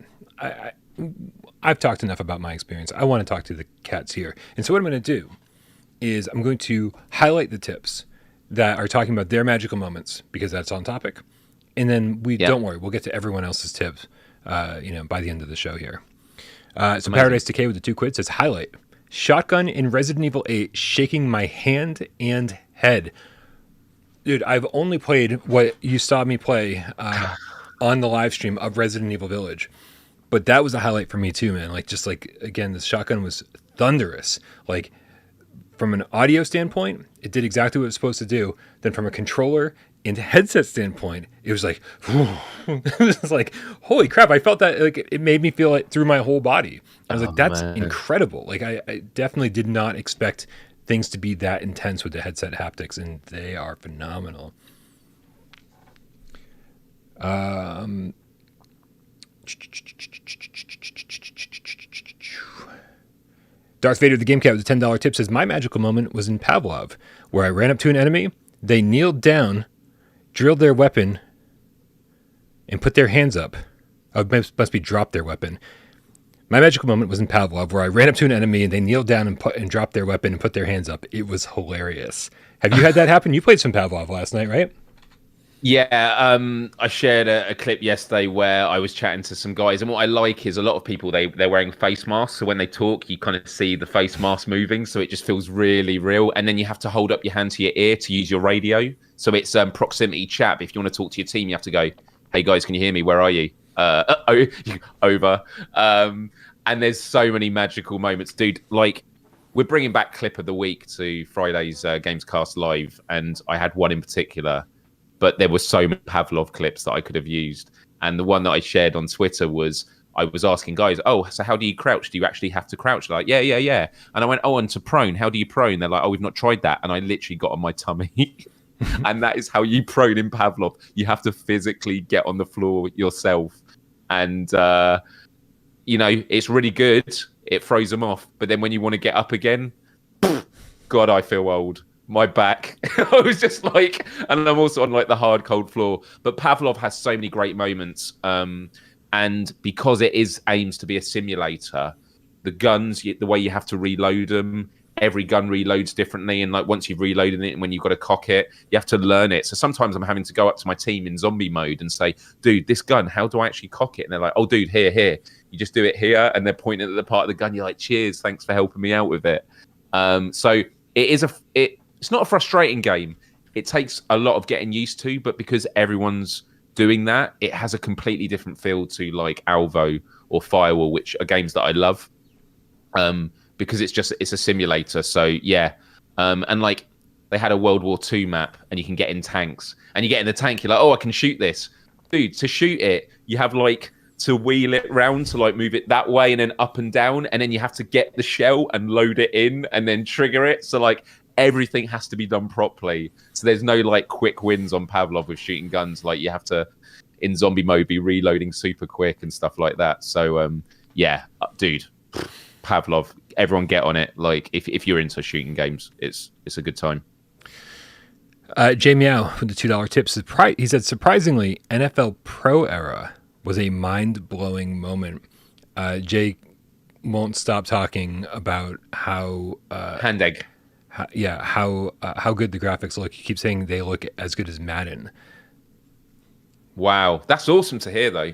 I've talked enough about my experience. I want to talk to the cats here. And so what I'm going to do is I'm going to highlight the tips that are talking about their magical moments, because that's on topic. And then don't worry, we'll get to everyone else's tips, you know, by the end of the show here. So Paradise Decay with the 2 quid says, highlight, shotgun in Resident Evil 8, shaking my hand and head. Dude, I've only played what you saw me play on the live stream of Resident Evil Village. But that was a highlight for me too, man. Like, just like, again, the shotgun was thunderous. Like, from an audio standpoint, it did exactly what it was supposed to do. Then from a controller and headset standpoint, it was like, it was like, holy crap! I felt that, like, it made me feel it through my whole body. I was like, that's incredible. Like, I definitely did not expect things to be that intense with the headset haptics, and they are phenomenal. Darth Vader, the Game Cat, with a $10 tip, says, my magical moment was in Pavlov, where I ran up to an enemy, they kneeled down, drilled their weapon, and put their hands up. Oh, it must be dropped their weapon. My magical moment was in Pavlov, where I ran up to an enemy, and they kneeled down and dropped their weapon and put their hands up. It was hilarious. Have you had that happen? You played some Pavlov last night, right? Yeah, I shared a clip yesterday where I was chatting to some guys, and what I like is a lot of people, they're wearing face masks, so when they talk, you kind of see the face mask moving, so it just feels really real. And then you have to hold up your hand to your ear to use your radio, so it's proximity chat. If you want to talk to your team, you have to go, hey guys, can you hear me? Where are you? Over. And there's so many magical moments, dude. Like, we're bringing back clip of the week to Friday's GamesCast Live, and I had one in particular. But there were so many Pavlov clips that I could have used. And the one that I shared on Twitter was, I was asking guys, oh, so how do you crouch? Do you actually have to crouch? They're like, yeah. And I went, oh, and to prone, how do you prone? They're like, oh, we've not tried that. And I literally got on my tummy. And that is how you prone in Pavlov. You have to physically get on the floor yourself. And, it's really good. It throws them off. But then when you want to get up again, God, I feel old. My back. I was just like, and I'm also on like the hard cold floor. But Pavlov has so many great moments, and because it aims to be a simulator, the guns, the way you have to reload them, every gun reloads differently, and like once you've reloaded it and when you've got to cock it, you have to learn it. So sometimes I'm having to go up to my team in zombie mode and say, dude, this gun, how do I actually cock it? And they're like, oh, dude, here, you just do it here, and they're pointing at the part of the gun. You're like, cheers, thanks for helping me out with it. So it is it's not a frustrating game. It takes a lot of getting used to, but because everyone's doing that, it has a completely different feel to like Alvo or Firewall, which are games that I love, because it's a simulator. So yeah, and like they had a World War II map, and you can get in tanks, and you get in the tank, you're like, oh, I can shoot this, dude. To shoot it, you have like to wheel it round to like move it that way and then up and down, and then you have to get the shell and load it in and then trigger it. So like everything has to be done properly. So there's no like quick wins on Pavlov with shooting guns. Like you have to, in zombie mode, be reloading super quick and stuff like that. So yeah, dude, Pavlov, everyone get on it. Like if you're into shooting games, it's a good time. Jay Meow with the $2 tip, he said, surprisingly, NFL Pro Era was a mind-blowing moment. Jay won't stop talking about how hand egg. How good the graphics look. He keeps saying they look as good as Madden. Wow, that's awesome to hear, though.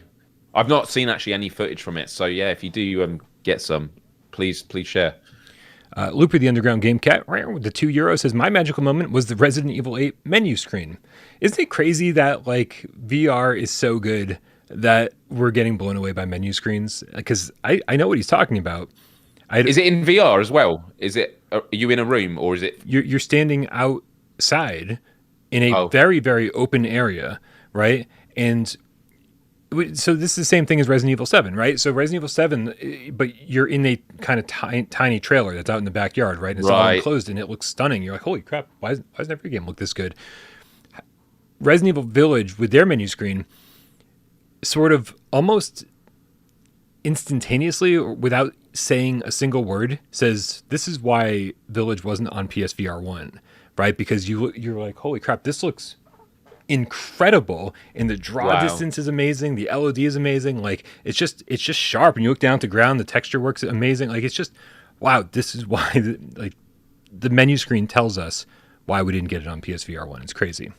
I've not seen actually any footage from it, so yeah, if you do get some, please share. Looper, the Underground Game Cat, with the €2 says, my magical moment was the Resident Evil 8 menu screen. Isn't it crazy that like VR is so good that we're getting blown away by menu screens? Because I know what he's talking about. Is it in VR as well? Are you in a room, or is it? You're standing outside in a very, very open area, right? And so this is the same thing as Resident Evil 7, right? So Resident Evil 7, but you're in a kind of tiny trailer that's out in the backyard, right? And it's all enclosed, and it looks stunning. You're like, holy crap, why does every game look this good? Resident Evil Village, with their menu screen, sort of almost instantaneously, or without saying a single word, says this is why Village wasn't on PSVR 1, right? Because you're like, holy crap, this looks incredible, and the draw distance is amazing, the LOD is amazing, like it's just sharp, and you look down to ground, the texture works amazing, like it's just wow. This is why the menu screen tells us why we didn't get it on PSVR 1. It's crazy.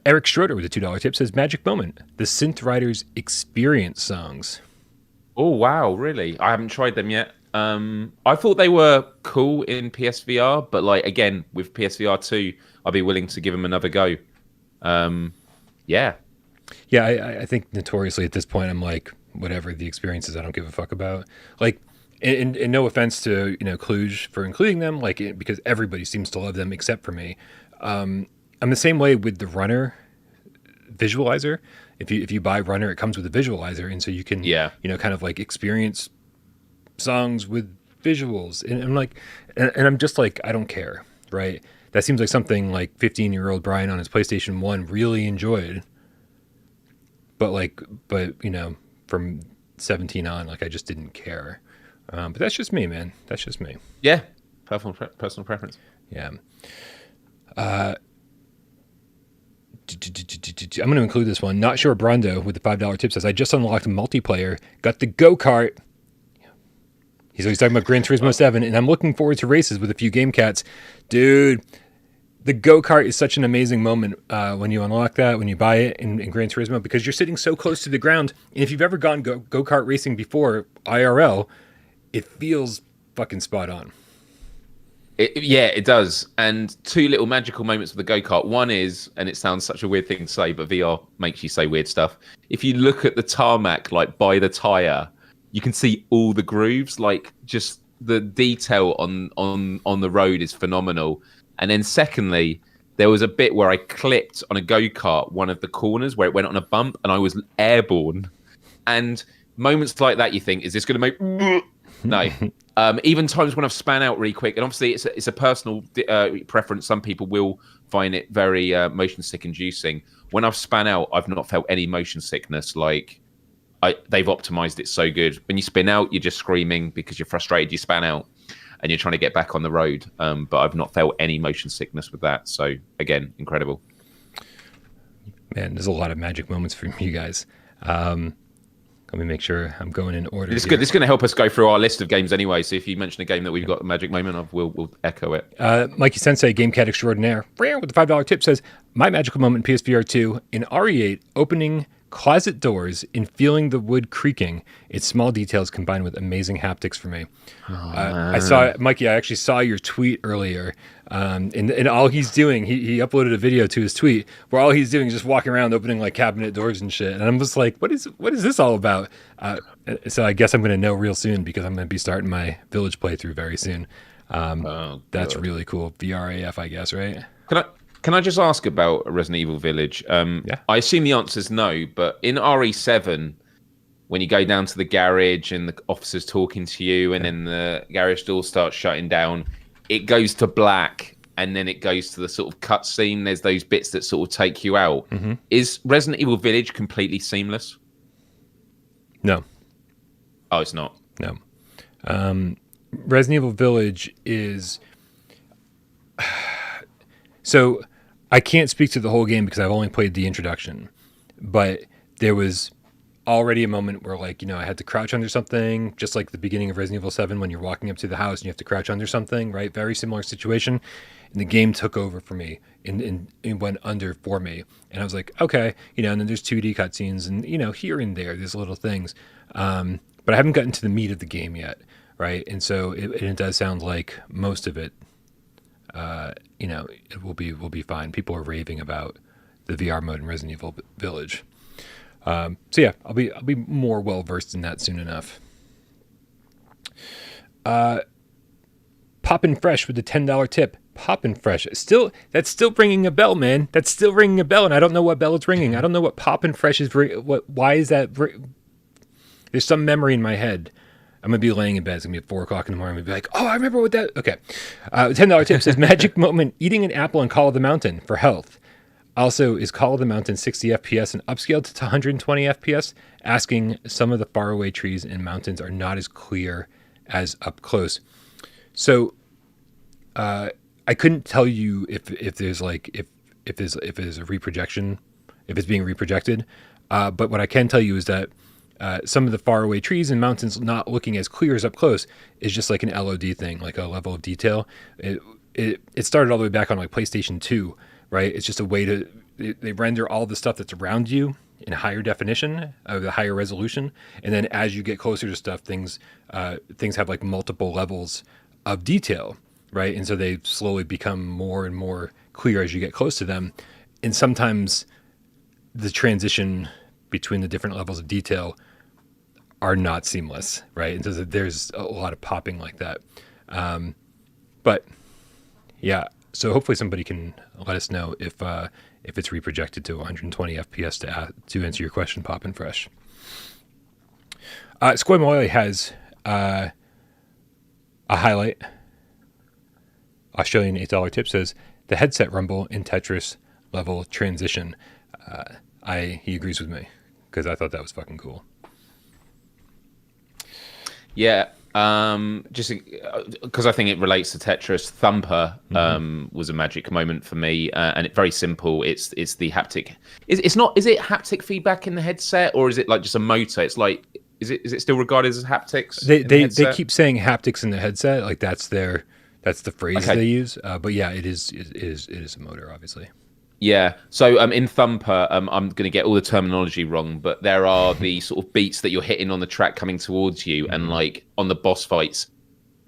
Eric Schroeder with a $2 tip says, magic moment, the Synthriders experience songs. Oh wow, really? I haven't tried them yet. I thought they were cool in PSVR, but like with PSVR2, I'd be willing to give them another go. Yeah, Yeah, I think notoriously at this point I'm like, whatever the experiences, I don't give a fuck about. Like, and no offense to Kluge for including them, like because everybody seems to love them except for me. I'm the same way with the Runner visualizer. If you buy Runner, it comes with a visualizer, and so you can kind of like experience songs with visuals. And I'm like, and I'm just like, I don't care, right? That seems like something like 15-year-old Bryan on his PlayStation 1 really enjoyed. But from 17 on, like I just didn't care. But that's just me, man. That's just me. Yeah, personal preference. Yeah. I'm going to include this one. Not sure Brando with the $5 tip says, I just unlocked multiplayer, got the go-kart. He's always talking about Gran Turismo 7, and I'm looking forward to races with a few game cats. Dude, the go-kart is such an amazing moment when you unlock that, when you buy it in Gran Turismo, because you're sitting so close to the ground. And if you've ever gone go-kart racing before, IRL, it feels fucking spot on. It does. And two little magical moments with the go-kart. One is, and it sounds such a weird thing to say, but VR makes you say weird stuff. If you look at the tarmac, like by the tire, you can see all the grooves, like just the detail on the road is phenomenal. And then secondly, there was a bit where I clipped on a go-kart, one of the corners where it went on a bump and I was airborne. And moments like that, you think, is this going to make... No. Even times when I've span out really quick, and obviously it's a personal preference. Some people will find it very motion sick inducing. When I've span out, I've not felt any motion sickness. Like they've optimized it so good. When you spin out, you're just screaming because you're frustrated. You span out and you're trying to get back on the road. But I've not felt any motion sickness with that. So again, incredible. Man, there's a lot of magic moments from you guys. Let me make sure I'm going in order. It's good. It's going to help us go through our list of games anyway. So if you mention a game that we've got a magic moment of, we'll echo it. Mikey Sensei, Game Cat Extraordinaire, with the $5 tip says, my magical moment in PSVR2 in RE8, opening closet doors and feeling the wood creaking. It's small details combined with amazing haptics for me. I saw, Mikey, I actually saw your tweet earlier. And all he's doing, he uploaded a video to his tweet where all he's doing is just walking around opening like cabinet doors and shit. And I'm just like, what is this all about? So I guess I'm going to know real soon because I'm going to be starting my Village playthrough very soon. That's really cool. VRAF, I guess, right? Can I just ask about Resident Evil Village? Yeah. I assume the answer is no, but in RE7, when you go down to the garage and the officer's talking to you and then the garage door starts shutting down, it goes to black and then it goes to the sort of cutscene. There's those bits that sort of take you out. Mm-hmm. Is Resident Evil Village completely seamless? No. Oh, it's not? No. Resident Evil Village is... So... I can't speak to the whole game because I've only played the introduction, but there was already a moment where I had to crouch under something, just like the beginning of Resident Evil 7 when you're walking up to the house and you have to crouch under something, right? Very similar situation. And the game took over for me and went under for me. And I was like, okay, and then there's 2D cutscenes and, here and there's little things. But I haven't gotten to the meat of the game yet, right? And so it does sound like most of it, it will be fine. People are raving about the VR mode in Resident Evil Village. So yeah, I'll be more well versed in that soon enough. Poppin' Fresh with the $10 tip. Poppin' Fresh. That's still ringing a bell, man. That's still ringing a bell, and I don't know what bell it's ringing. I don't know what Poppin' Fresh is. Why is that? There's some memory in my head. I'm going to be laying in bed. It's going to be at 4 o'clock in the morning. I'm going to be like, oh, I remember what that... Okay. $10 tip says, magic moment, eating an apple on Call of the Mountain for health. Also, is Call of the Mountain 60 FPS and upscaled to 120 FPS? Asking, some of the faraway trees and mountains are not as clear as up close. So, I couldn't tell you if there's if there's a reprojection, if it's being reprojected. But what I can tell you is that some of the faraway trees and mountains not looking as clear as up close is just like an LOD thing, like a level of detail. It started all the way back on PlayStation 2, right? It's just a way to they render all the stuff that's around you in higher definition, of the higher resolution, and then as you get closer to stuff, things have multiple levels of detail, right? And so they slowly become more and more clear as you get close to them, and sometimes the transition between the different levels of detail are not seamless, right? And so there's a lot of popping like that. But yeah, so hopefully somebody can let us know if it's reprojected to 120 FPS to answer your question, Poppin' Fresh. Squimoy has a highlight. Australian $8 tip says the headset rumble in Tetris level transition. He agrees with me because I thought that was fucking cool. Yeah, just because I think it relates to Tetris. Thumper was a magic moment for me, and it's very simple. It's the haptic. It's not. Is it haptic feedback in the headset, or is it like just a motor? It's like, is it still regarded as haptics? They keep saying haptics in the headset, like that's the phrase Okay. they use. But yeah, it is a motor, obviously. Yeah. So in Thumper, I'm going to get all the terminology wrong, but there are the sort of beats that you're hitting on the track coming towards you, and like on the boss fights,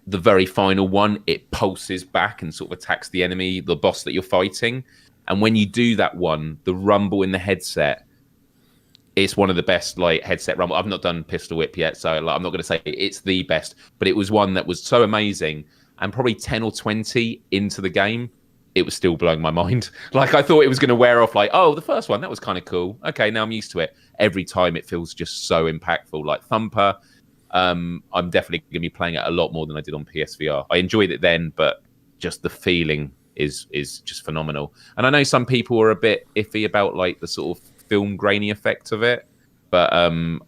the very final one, it pulses back and sort of attacks the enemy, the boss that you're fighting. And when you do that one, the rumble in the headset, it's one of the best like headset rumble. I've not done Pistol Whip yet, so like, I'm not going to say it's the best, but it was one that was so amazing. And probably 10 or 20 into the game, it was still blowing my mind. Like I thought it was going to wear off. Like, oh, the first one, that was kind of cool. Okay, now I'm used to it. Every time it feels just so impactful. Like Thumper, I'm definitely going to be playing it a lot more than I did on PSVR. I enjoyed it then, but just the feeling is just phenomenal. And I know some people are a bit iffy about like the sort of film grainy effect of it, but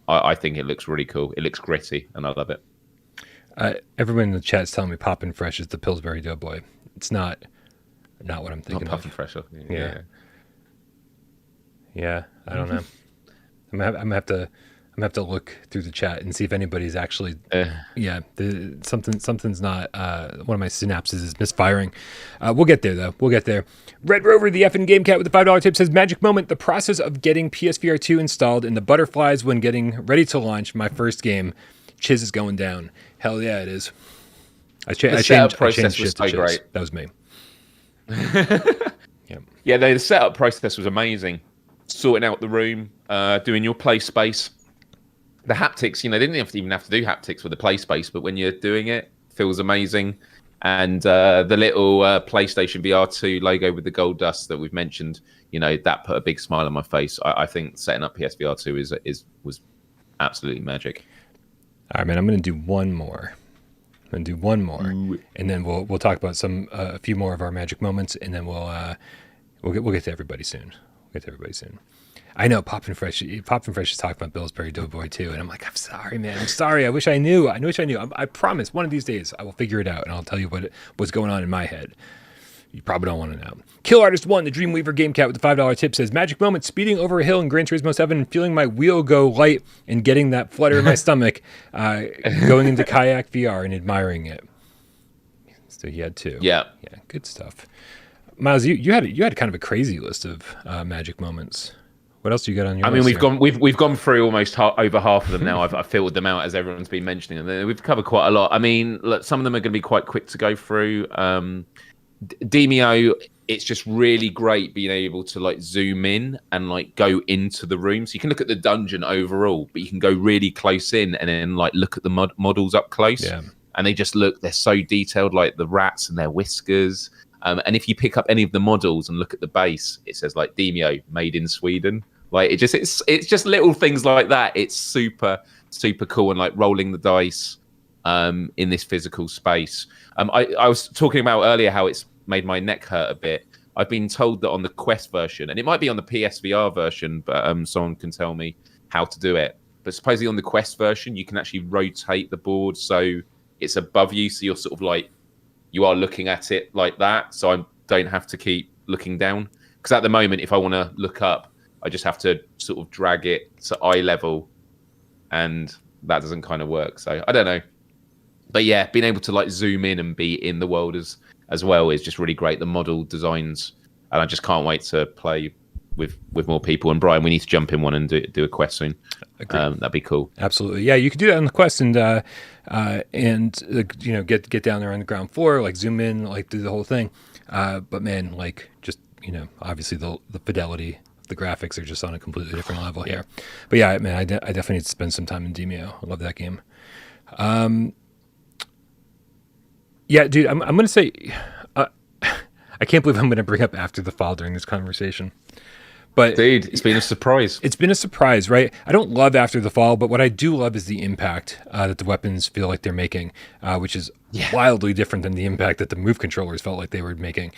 I think it looks really cool. It looks gritty, and I love it. Everyone in the chat's telling me Poppin' Fresh is the Pillsbury Doughboy. It's not what I'm thinking. Not Puffin' Fresh. Yeah. I don't know. I'm gonna have to look through the chat and see if anybody's actually. Something's not. One of my synapses is misfiring. We'll get there though. We'll get there. Red Rover, the effing Game Cat with the $5 tip says magic moment: the process of getting PSVR2 installed and the butterflies when getting ready to launch my first game. Chiz is going down. Hell yeah, it is. I changed process was shit to so Chiz. great. That was me. Yeah, the setup process was amazing. Sorting out the room, doing your play space. The haptics, they didn't even have to do haptics with the play space, but when you're doing it, it feels amazing. And the little PlayStation VR2 logo with the gold dust that we've mentioned, that put a big smile on my face. I think setting up PSVR2 was absolutely magic. All right, man. I'm going to do one more. And then we'll talk about a few more of our magic moments, and then we'll get to everybody soon. I know Poppin' Fresh is talking about Pillsbury Doughboy too, and I'm like, I'm sorry, man. I'm sorry. I wish I knew. I promise one of these days I will figure it out, and I'll tell you what's going on in my head. You probably don't want to know. Kill Artist 1, the Dreamweaver Game Cat with the $5 tip says, magic moment, speeding over a hill in Gran Turismo 7 and feeling my wheel go light and getting that flutter in my stomach, going into Kayak VR and admiring it. So he had two. Yeah, good stuff. Myles, you had kind of a crazy list of magic moments. What else do you got on your list? We've gone through almost over half of them now. I've filtered them out as everyone's been mentioning them. We've covered quite a lot. I mean, look, some of them are going to be quite quick to go through. Demio, it's just really great being able to like zoom in and like go into the room. So you can look at the dungeon overall, but you can go really close in and then like look at the models up close. Yeah. And they're so detailed, like the rats and their whiskers. And if you pick up any of the models and look at the base, it says like Demio, made in Sweden. Like it's just little things like that. It's super, super cool. And like rolling the dice in this physical space. I was talking about earlier how it's made my neck hurt a bit. I've been told that on the Quest version, and it might be on the PSVR version, but someone can tell me how to do it. But supposedly on the Quest version, you can actually rotate the board so it's above you, so you're sort of like, you are looking at it like that, so I don't have to keep looking down. Because at the moment, if I want to look up, I just have to sort of drag it to eye level, and that doesn't kind of work. So I don't know. But yeah, being able to like zoom in and be in the world as well is just really great. The model designs, and I just can't wait to play with more people. And Bryan, we need to jump in one and do a quest soon. That'd be cool. Absolutely, yeah. You could do that on the quest and get down there on the ground floor, like zoom in, like do the whole thing. But man, like just obviously the fidelity The graphics are just on a completely different level here. But yeah, man, I definitely need to spend some time in Demeo. I love that game. Yeah, dude, I'm going to say, I can't believe I'm going to bring up After the Fall during this conversation. But dude, it's been a surprise. It's been a surprise, right? I don't love After the Fall, but what I do love is the impact that the weapons feel like they're making, which is wildly different than the impact that the Move controllers felt like they were making.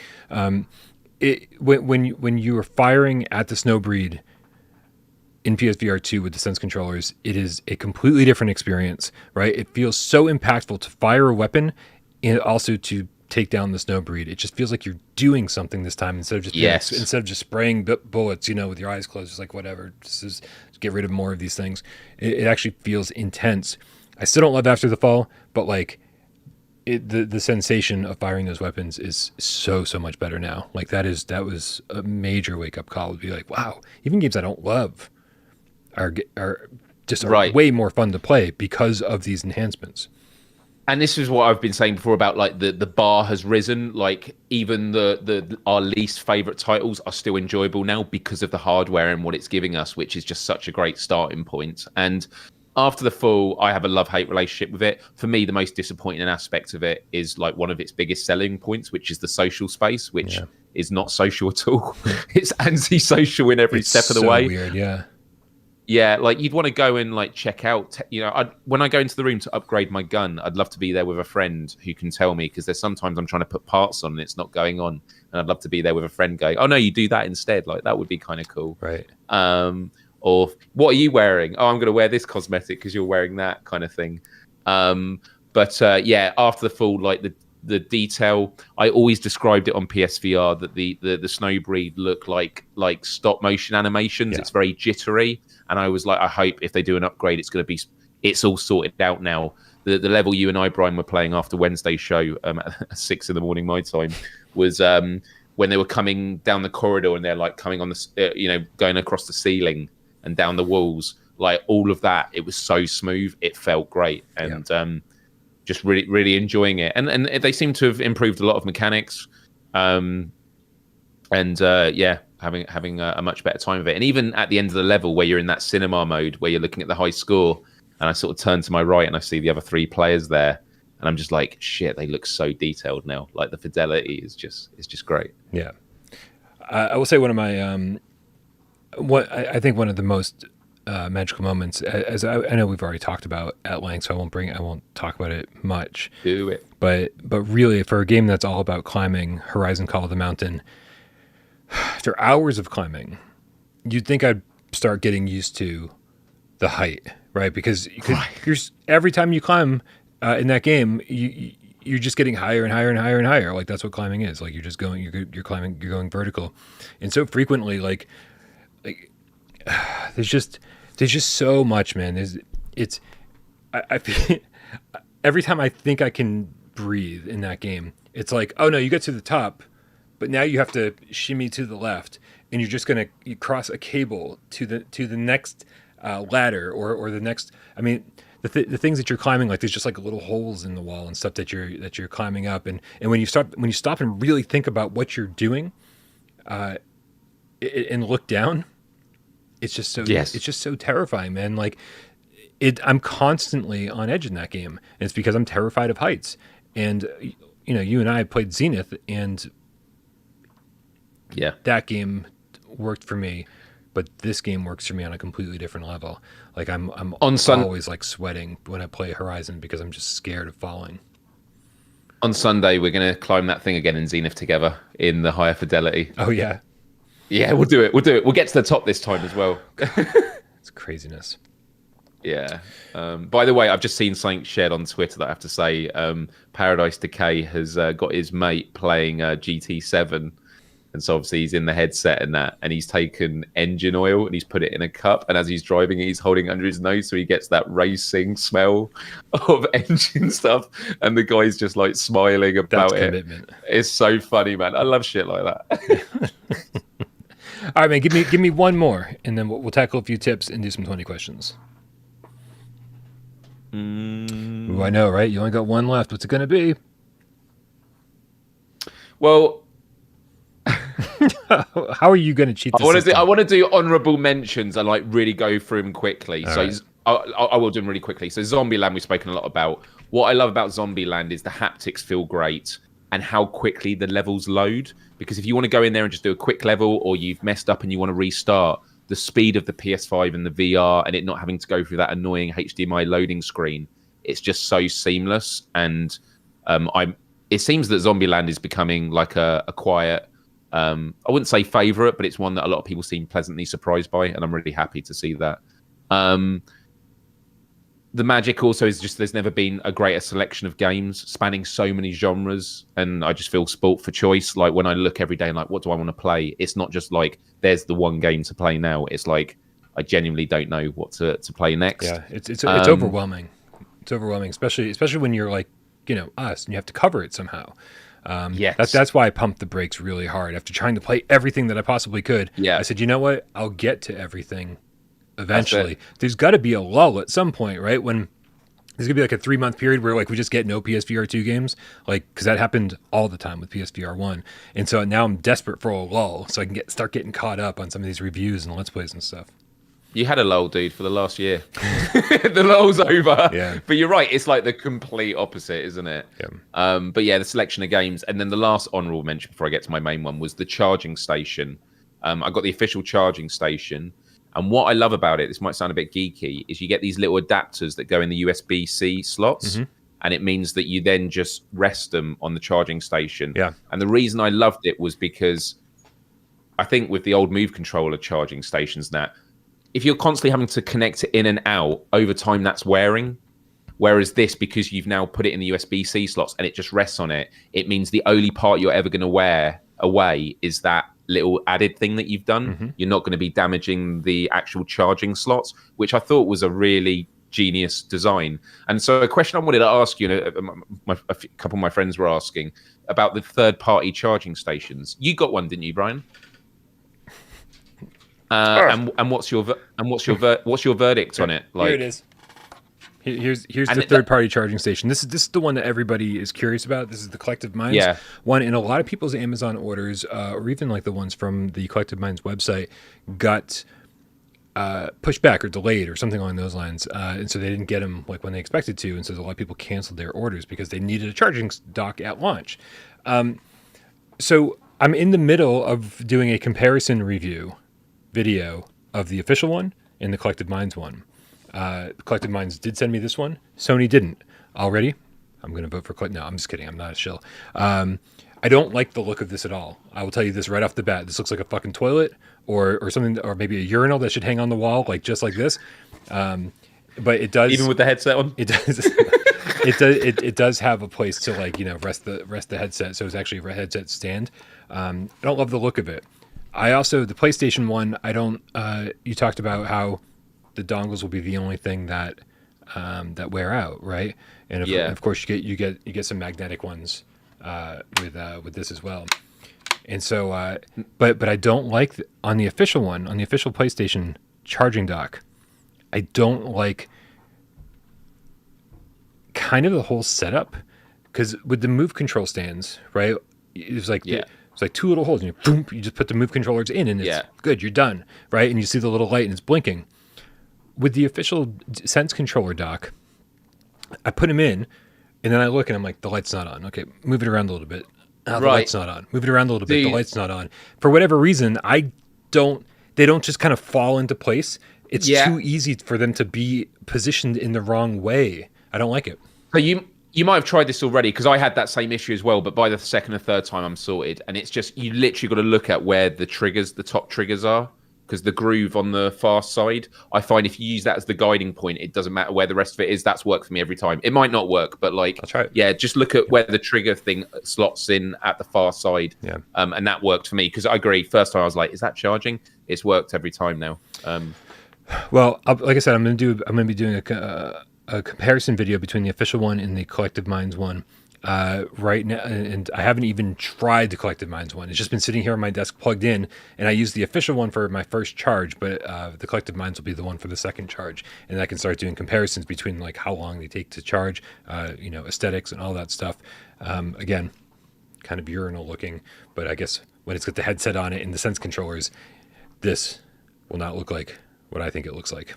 When you are firing at the Snowbreed in PSVR2 with the Sense controllers, it is a completely different experience, right? It feels so impactful to fire a weapon and also to take down the Snowbreed. It just feels like you're doing something this time instead of just instead of just spraying bullets, with your eyes closed, just like whatever, just get rid of more of these things. It actually feels intense. I still don't love After the Fall, but like the sensation of firing those weapons is so much better now. Like that was a major wake up call. To be like, wow, even games I don't love are way more fun to play because of these enhancements. And this is what I've been saying before about like the bar has risen. Like even our least favorite titles are still enjoyable now because of the hardware and what it's giving us, which is just such a great starting point. And After the Fall, I have a love-hate relationship with it. For me, the most disappointing aspect of it is like one of its biggest selling points, which is the social space, which is not social at all. It's anti-social in every step of the way. Weird, yeah. Yeah, like you'd want to go and like check out, when I go into the room to upgrade my gun, I'd love to be there with a friend who can tell me, because there's sometimes I'm trying to put parts on and it's not going on. And I'd love to be there with a friend going, oh no, you do that instead. Like that would be kind of cool. Right. Or what are you wearing? Oh, I'm going to wear this cosmetic because you're wearing that kind of thing. But After the Fall, like the detail, I always described it on PSVR that the Snowbreed look like stop motion animations. It's very jittery. And I was like, I hope if they do an upgrade, it's all sorted out now. The level you and I, Bryan, were playing after Wednesday's show at 6 a.m. my time was when they were coming down the corridor and they're like coming on the, going across the ceiling and down the walls, like all of that. It was so smooth. It felt great. And just really, really enjoying it. And they seem to have improved a lot of mechanics. Having a much better time of it. And even at the end of the level where you're in that cinema mode where you're looking at the high score, and I sort of turn to my right and I see the other 3 players there, and I'm just like, shit, they look so detailed now. Like the fidelity is just great. Yeah. I will say one of my I think one of the most magical moments, as I know we've already talked about at length, so I won't talk about it much. Do it. But really, for a game that's all about climbing, Horizon Call of the Mountain, after hours of climbing, you'd think I'd start getting used to the height, right? Because every time you climb in that game, you're just getting higher and higher and higher and higher. Like that's what climbing is. Like you're just going, you're climbing, you're going vertical, and so frequently, like there's just so much, man. I feel, every time I think I can breathe in that game, it's like, oh no, you get to the top, but now you have to shimmy to the left, and you're just gonna cross a cable to the next ladder or the next. I mean, the things that you're climbing, like there's just like little holes in the wall and stuff that you're climbing up, and when you stop and really think about what you're doing, and look down, it's just so terrifying, man. Like I'm constantly on edge in that game, and it's because I'm terrified of heights. And you and I played Zenith, and that game worked for me, but this game works for me on a completely different level. Like I'm always like sweating when I play Horizon because I'm just scared of falling. On Sunday, we're going to climb that thing again in Zenith together in the higher fidelity. Oh yeah. Yeah, we'll do it. We'll get to the top this time as well. It's craziness. Yeah. By the way, I've just seen something shared on Twitter that I have to say. Paradise Decay has got his mate playing GT7. And so obviously he's in the headset and that, and he's taken engine oil and he's put it in a cup. And as he's driving, he's holding it under his nose, so he gets that racing smell of engine stuff. And the guy's just like smiling about it. Commitment. It's so funny, man. I love shit like that. All right, man. Give me one more, and then we'll tackle a few tips and do some 20 questions. Ooh, I know, right? You only got one left. What's it gonna be? Well. How are you going to cheat the system? I want to do honourable mentions and like really go through them quickly. All so right. I will do them really quickly. So Zombieland, we've spoken a lot about. What I love about Zombieland is the haptics feel great and how quickly the levels load. Because if you want to go in there and just do a quick level, or you've messed up and you want to restart, the speed of the PS5 and the VR and it not having to go through that annoying HDMI loading screen, it's just so seamless. And it seems that Zombieland is becoming like a quiet, I wouldn't say favourite, but it's one that a lot of people seem pleasantly surprised by, and I'm really happy to see that. The magic also is just there's never been a greater selection of games spanning so many genres, and I just feel sport for choice. Like when I look every day and like, what do I want to play? It's not just like there's the one game to play now. It's like I genuinely don't know what to play next. Yeah, it's overwhelming. It's overwhelming, especially when you're like, us, and you have to cover it somehow. Yes. That's why I pumped the brakes really hard after trying to play everything that I possibly could. Yeah. I said, you know what? I'll get to everything eventually. There's got to be a lull at some point, right? When there's gonna be like a 3-month period where like we just get no PSVR2 games, like because that happened all the time with PSVR1, and so now I'm desperate for a lull so I can start getting caught up on some of these reviews and let's plays and stuff. You had a lull, dude, for the last year. The lull's over. Yeah. But you're right. It's like the complete opposite, isn't it? Yeah. But yeah, the selection of games. And then the last honourable mention before I get to my main one was the charging station. I got the official charging station. And what I love about it, this might sound a bit geeky, is you get these little adapters that go in the USB-C slots. Mm-hmm. And it means that you then just rest them on the charging station. Yeah. And the reason I loved it was because I think with the old Move controller charging stations now, if you're constantly having to connect it in and out, over time that's wearing. Whereas this, because you've now put it in the USB-C slots and it just rests on it, it means the only part you're ever going to wear away is that little added thing that you've done. Mm-hmm. You're not going to be damaging the actual charging slots, which I thought was a really genius design. And so a question I wanted to ask you, a couple of my friends were asking about the third-party charging stations. You got one, didn't you, Bryan? And what's your verdict on it? Like, here it is. Here's the third-party charging station. This is the one that everybody is curious about. This is the Collective Minds one, and a lot of people's Amazon orders, or even like the ones from the Collective Minds website, got pushed back or delayed or something along those lines, and so they didn't get them like when they expected to, and so a lot of people canceled their orders because they needed a charging dock at launch. So I'm in the middle of doing a comparison review video of the official one and the Collective Minds one. Collective Minds did send me this one. Sony didn't already. I'm going to vote for No, I'm just kidding. I'm not a shill. I don't like the look of this at all. I will tell you this right off the bat. This looks like a fucking toilet or something, or maybe a urinal that should hang on the wall, like just like this. But it does, even with the headset on. It does. It does have a place to like rest the headset. So it's actually a headset stand. I don't love the look of it. I also, the PlayStation one, I don't, you talked about how the dongles will be the only thing that wear out, right? And of course you get some magnetic ones with this as well. And so, but I don't like on the official one, on the official PlayStation charging dock, I don't like kind of the whole setup, because with the Move control stands, right? It's like it's like two little holes, and you just put the Move controllers in, and it's good. You're done, right? And you see the little light, and it's blinking. With the official Sense controller dock, I put them in, and then I look, and I'm like, the light's not on. Okay, move it around a little bit. The light's not on. Move it around a little bit. The light's not on. For whatever reason, they don't just kind of fall into place. It's too easy for them to be positioned in the wrong way. I don't like it. So you might have tried this already, because I had that same issue as well, but by the second or third time I'm sorted. And it's just, you literally got to look at where the top triggers are, because the groove on the far side, I find if you use that as the guiding point, it doesn't matter where the rest of it is. That's worked for me every time. It might not work, but like, that's right. Yeah, just look at where the trigger thing slots in at the far side. Yeah. And that worked for me, because I agree. First time I was like, is that charging? It's worked every time now. Well, like I said, I'm going to be doing a comparison video between the official one and the Collective Minds one right now, and I haven't even tried the Collective Minds one. It's just been sitting here on my desk plugged in, and I use the official one for my first charge, but the Collective Minds will be the one for the second charge, and I can start doing comparisons between like how long they take to charge, aesthetics and all that stuff. Again, kind of urinal looking, but I guess when it's got the headset on it and the sense controllers, this will not look like what I think it looks like.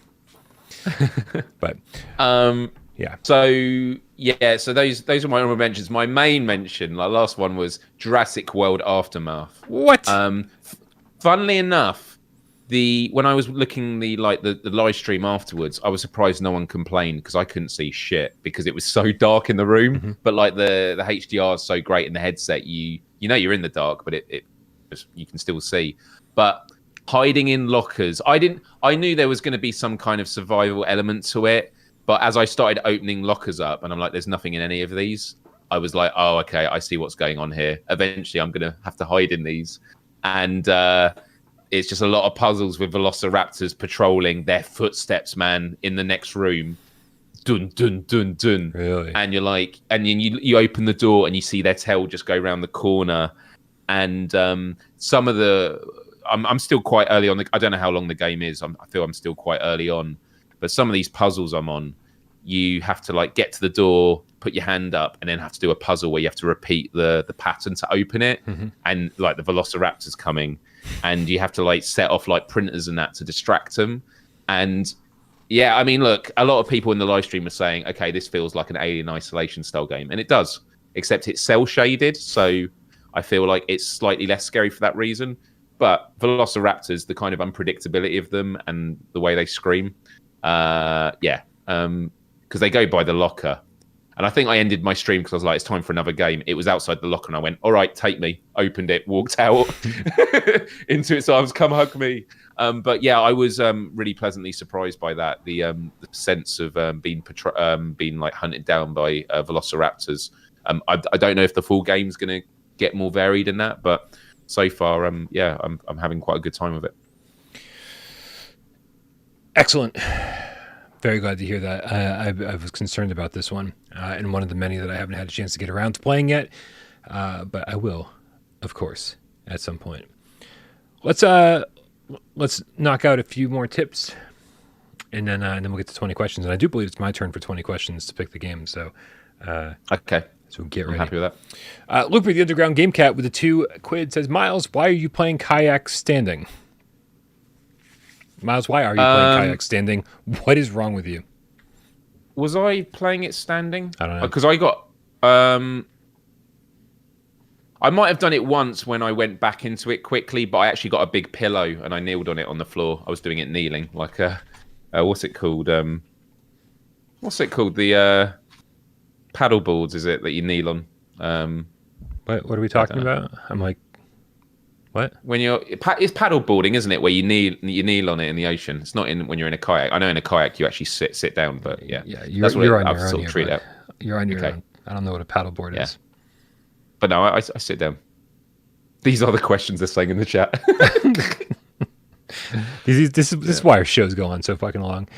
But yeah. So those are my honorable mentions. My main mention, like last one, was Jurassic World Aftermath. What? Funnily enough, when I was looking the live stream afterwards, I was surprised no one complained because I couldn't see shit because it was so dark in the room. Mm-hmm. But like the HDR is so great in the headset, you know you're in the dark, but you can still see. But hiding in lockers, I knew there was going to be some kind of survival element to it. But as I started opening lockers up, and I'm like, there's nothing in any of these, I was like, oh, okay, I see what's going on here. Eventually, I'm going to have to hide in these. And it's just a lot of puzzles with velociraptors patrolling their footsteps, man, in the next room. Dun, dun, dun, dun. Really? And you're like, and you open the door and you see their tail just go around the corner. And some of I'm still quite early on. I don't know how long the game is. I feel I'm still quite early on. But some of these puzzles I'm on, you have to like get to the door, put your hand up, and then have to do a puzzle where you have to repeat the pattern to open it. Mm-hmm. And like the velociraptor's coming, and you have to like set off like printers and that to distract them. And yeah, I mean, look, a lot of people in the live stream are saying, okay, this feels like an Alien Isolation style game, and it does, except it's cell shaded, so I feel like it's slightly less scary for that reason. But velociraptors, the kind of unpredictability of them and the way they scream. Because they go by the locker. And I think I ended my stream because I was like, it's time for another game. It was outside the locker and I went, all right, take me. Opened it, walked out into its arms, come hug me. But yeah, I was really pleasantly surprised by that. The sense of being like hunted down by velociraptors. I don't know if the full game's going to get more varied in that, but so far, I'm having quite a good time with it. Excellent. Very glad to hear that. I was concerned about this one, and one of the many that I haven't had a chance to get around to playing yet, but I will, of course, at some point. Let's knock out a few more tips, and then we'll get to 20 questions. And I do believe it's my turn for 20 questions to pick the game. So, okay. So get ready. I'm happy with that. Looper, the Underground Game Cat with the 2 quid says, Myles, why are you playing kayak standing? Myles, why are you playing kayak standing? What is wrong with you? Was I playing it standing? I don't know. Because I got... I might have done it once when I went back into it quickly, but I actually got a big pillow and I kneeled on it on the floor. I was doing it kneeling, like what's it called? The paddle boards, is it, that you kneel on? What are we talking about? I'm like, what? When it's paddleboarding, isn't it? Where you kneel on it in the ocean. It's not when you're in a kayak. I know in a kayak you actually sit down, but yeah, you're on your own. You're on your own. I don't know what a paddleboard is. But no, I sit down. These are the questions they're saying in the chat. This is why our shows go on so fucking long.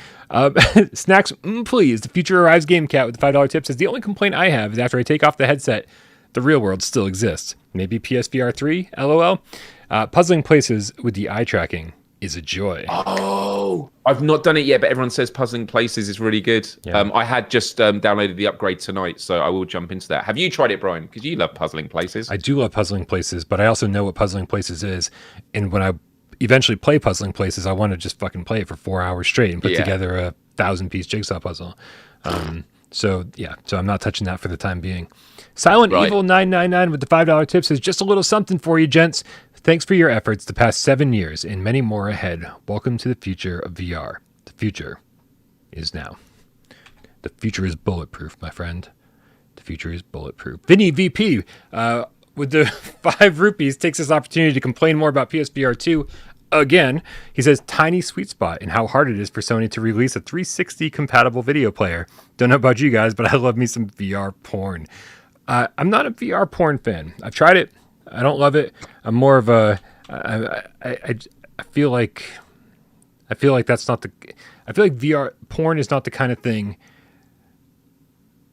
Snacks, please. The Future Arrives Game Cat with the $5 tip says, the only complaint I have is after I take off the headset, the real world still exists. Maybe PSVR2, LOL. Puzzling places with the eye tracking is a joy. Oh, I've not done it yet, but everyone says Puzzling Places is really good. Yeah. I had just downloaded the upgrade tonight, so I will jump into that. Have you tried it, Bryan? Because you love Puzzling Places. I do love Puzzling Places, but I also know what Puzzling Places is. And when I eventually play Puzzling Places, I want to just fucking play it for 4 hours straight and put together a 1,000-piece jigsaw puzzle. So I'm not touching that for the time being. Silent Evil 999 with the $5 tip says, just a little something for you, gents. Thanks for your efforts the past 7 years and many more ahead. Welcome to the future of VR. The future is now. The future is bulletproof, my friend. The future is bulletproof. Vinny VP with the 5 rupees takes this opportunity to complain more about PSVR2 again. He says, tiny sweet spot in how hard it is for Sony to release a 360 compatible video player. Don't know about you guys, but I love me some VR porn. I'm not a VR porn fan. I've tried it. I don't love it. I'm more of a. I feel like that's not the. I feel like VR porn is not the kind of thing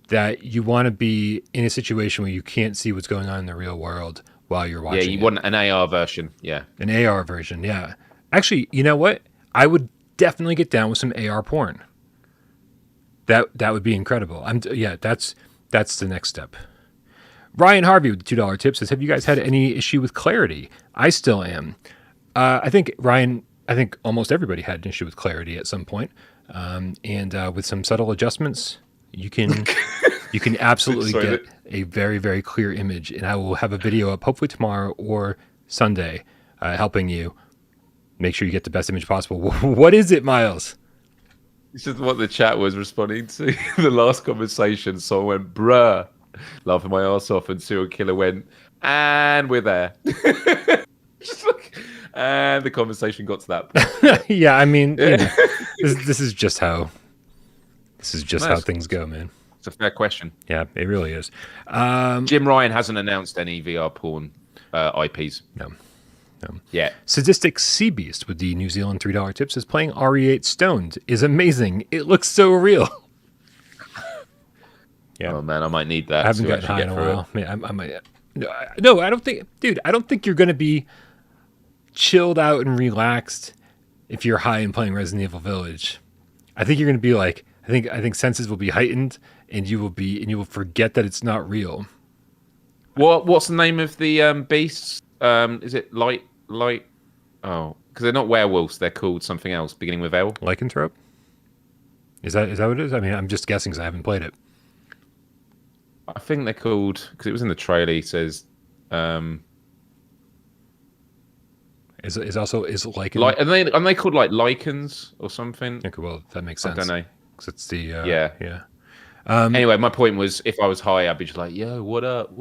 that you want to be in a situation where you can't see what's going on in the real world while you're watching. Yeah, you want an AR version. Yeah, an AR version. Yeah, actually, you know what? I would definitely get down with some AR porn. That would be incredible. That's the next step. Ryan Harvey with the $2 tip says, have you guys had any issue with clarity? I still am. I think, Ryan, almost everybody had an issue with clarity at some point. And with some subtle adjustments, you can absolutely get a very, very clear image. And I will have a video up hopefully tomorrow or Sunday helping you make sure you get the best image possible. What is it, Myles? This is what the chat was responding to. The last conversation, someone went, bruh, laughing my ass off, and Serial Killer went, and we're there. And the conversation got to that point. Yeah, I mean, you know, this is just how things go, man. It's a fair question. Yeah, it really is. Jim Ryan hasn't announced any VR porn IPs. No. Yeah. Sadistic Sea Beast with the New Zealand $3 tip says, playing RE8 Stoned is amazing. It looks so real. Yeah. Oh man, I might need that. I haven't gotten high in a while. I might. No, I don't think, dude. I don't think you're going to be chilled out and relaxed if you're high and playing Resident Evil Village. I think you're going to be like, I think senses will be heightened, and you will forget that it's not real. What's the name of the beasts? Is it light? Oh, because they're not werewolves. They're called something else, beginning with L. Lycanthrope. Is that what it is? I mean, I'm just guessing because I haven't played it. I think they're called, because it was in the trailer. He says, is lichen? like, are they called like lichens or something? Okay, well, that makes sense. I don't know. Because it's the yeah. Anyway, my point was, if I was high, I'd be just like, yo, what up?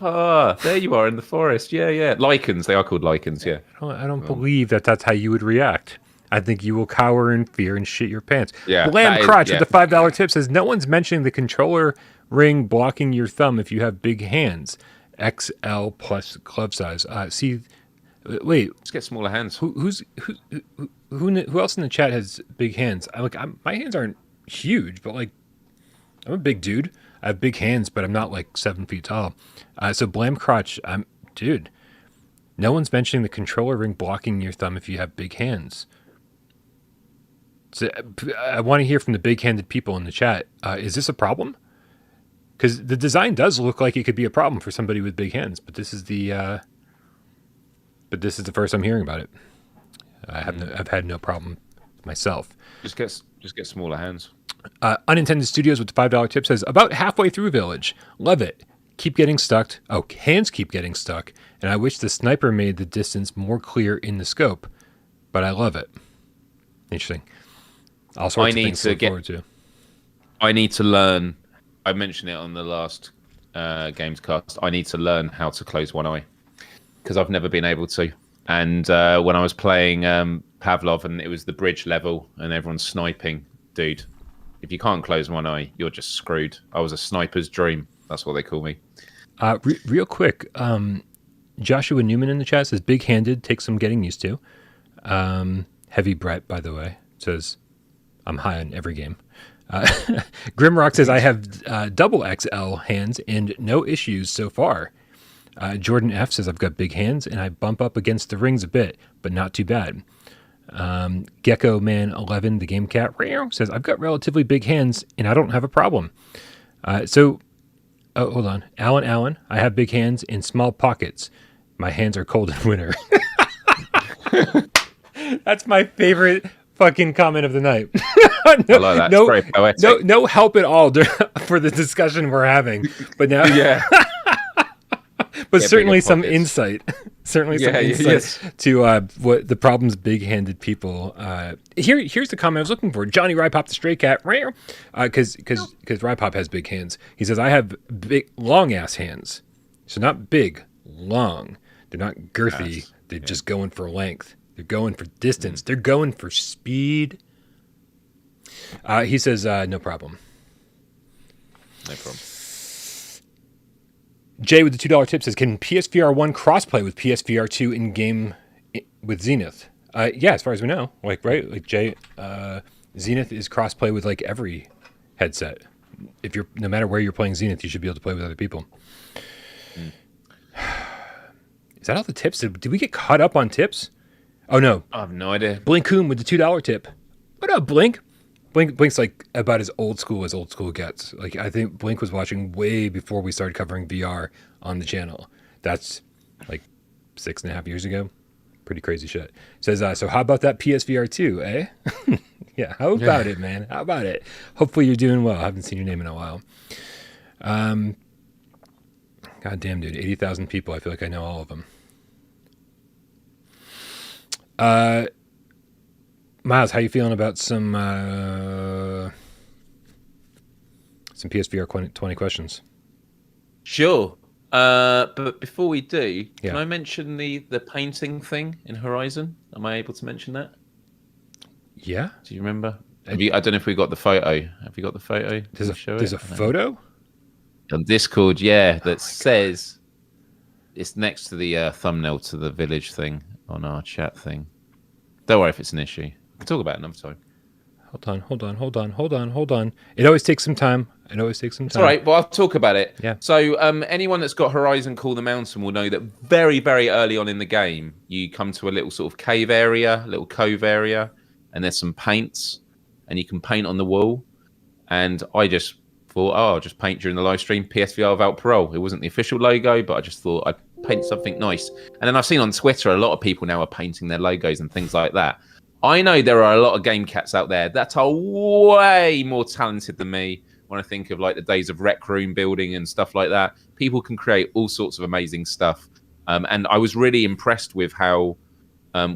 Ah, there you are in the forest. Yeah. Lichens, they are called lichens, yeah. I don't believe that's how you would react. I think you will cower in fear and shit your pants. Yeah. Blam Crotch with the $5 tip says, no one's mentioning the controller ring blocking your thumb if you have big hands. XL plus glove size. Wait. Let's get smaller hands. Who else in the chat has big hands? My hands aren't huge, but like, I'm a big dude. I have big hands, but I'm not like 7 feet tall. So Blam Crotch, dude. No one's mentioning the controller ring blocking your thumb if you have big hands. So I want to hear from the big-handed people in the chat. Is this a problem? Because the design does look like it could be a problem for somebody with big hands, but this is the first I'm hearing about it. I've had no problem myself. Just get smaller hands. Unintended Studios with the $5 tip says, about halfway through Village. Love it. Keep getting stuck. Oh, hands keep getting stuck. And I wish the sniper made the distance more clear in the scope, but I love it. Interesting. All sorts of things to look forward to. I need to learn. I mentioned it on the last GAMESCAST. I need to learn how to close one eye because I've never been able to. And when I was playing Pavlov and it was the bridge level and everyone's sniping, dude, if you can't close one eye, you're just screwed. I was a sniper's dream. That's what they call me. Real quick, Joshua Newman in the chat says, big-handed, takes some getting used to. Heavy Brett, by the way, says, I'm high on every game. Grimrock says, I have double XL hands and no issues so far. Jordan F says, I've got big hands and I bump up against the rings a bit, but not too bad. Gecko Man 11, the game cat, says, I've got relatively big hands and I don't have a problem. Hold on. Allen, I have big hands in small pockets. My hands are cold in winter. That's my favorite fucking comment of the night. I like that. It's very poetic. No help at all for the discussion we're having. But now, yeah. But certainly some insight. Certainly some insight to what the problems big-handed people. Here's the comment I was looking for. Johnny Rypop the Stray Cat, because Rypop has big hands. He says, I have big, long-ass hands. So not big, long. They're not girthy. Yes. They're just going for length. They're going for distance. They're going for speed. He says, no problem. No problem. Jay with the $2 tip says, can PSVR1 crossplay with PSVR2 in game with Zenith? Yeah, as far as we know. Like Jay, Zenith is crossplay with like every headset. No matter where you're playing Zenith, you should be able to play with other people. Is that all the tips? Did we get caught up on tips? Oh, no. I have no idea. Blink Coon with the $2 tip. What up, Blink? Blink's like about as old school gets. Like I think Blink was watching way before we started covering VR on the channel. That's like 6.5 years ago. Pretty crazy shit. Says, so how about that PSVR2, eh? Yeah, how about it, man? How about it? Hopefully you're doing well. I haven't seen your name in a while. God damn, dude. 80,000 people. I feel like I know all of them. Myles, how you feeling about some PSVR 20 questions? Sure. But before we do, can I mention the painting thing in Horizon? Am I able to mention that? Yeah. Do you remember? I don't know if we got the photo. Have you got the photo? There's a photo? On Discord, that says it's next to the thumbnail to the village thing on our chat thing. Don't worry if it's an issue. We can talk about it another time. Hold on. It always takes some time. It's all right. Well, I'll talk about it. Yeah. So anyone that's got Horizon Call the Mountain will know that very, very early on in the game, you come to a little sort of cave area, little cove area, and there's some paints, and you can paint on the wall. And I just thought, I'll just paint during the live stream PSVR without parole. It wasn't the official logo, but I just thought I'd paint something nice. And then I've seen on Twitter a lot of people now are painting their logos and things like that. I know there are a lot of game cats out there that are way more talented than me. When I think of like the days of Rec Room building and stuff like that, people can create all sorts of amazing stuff. And I was really impressed with how,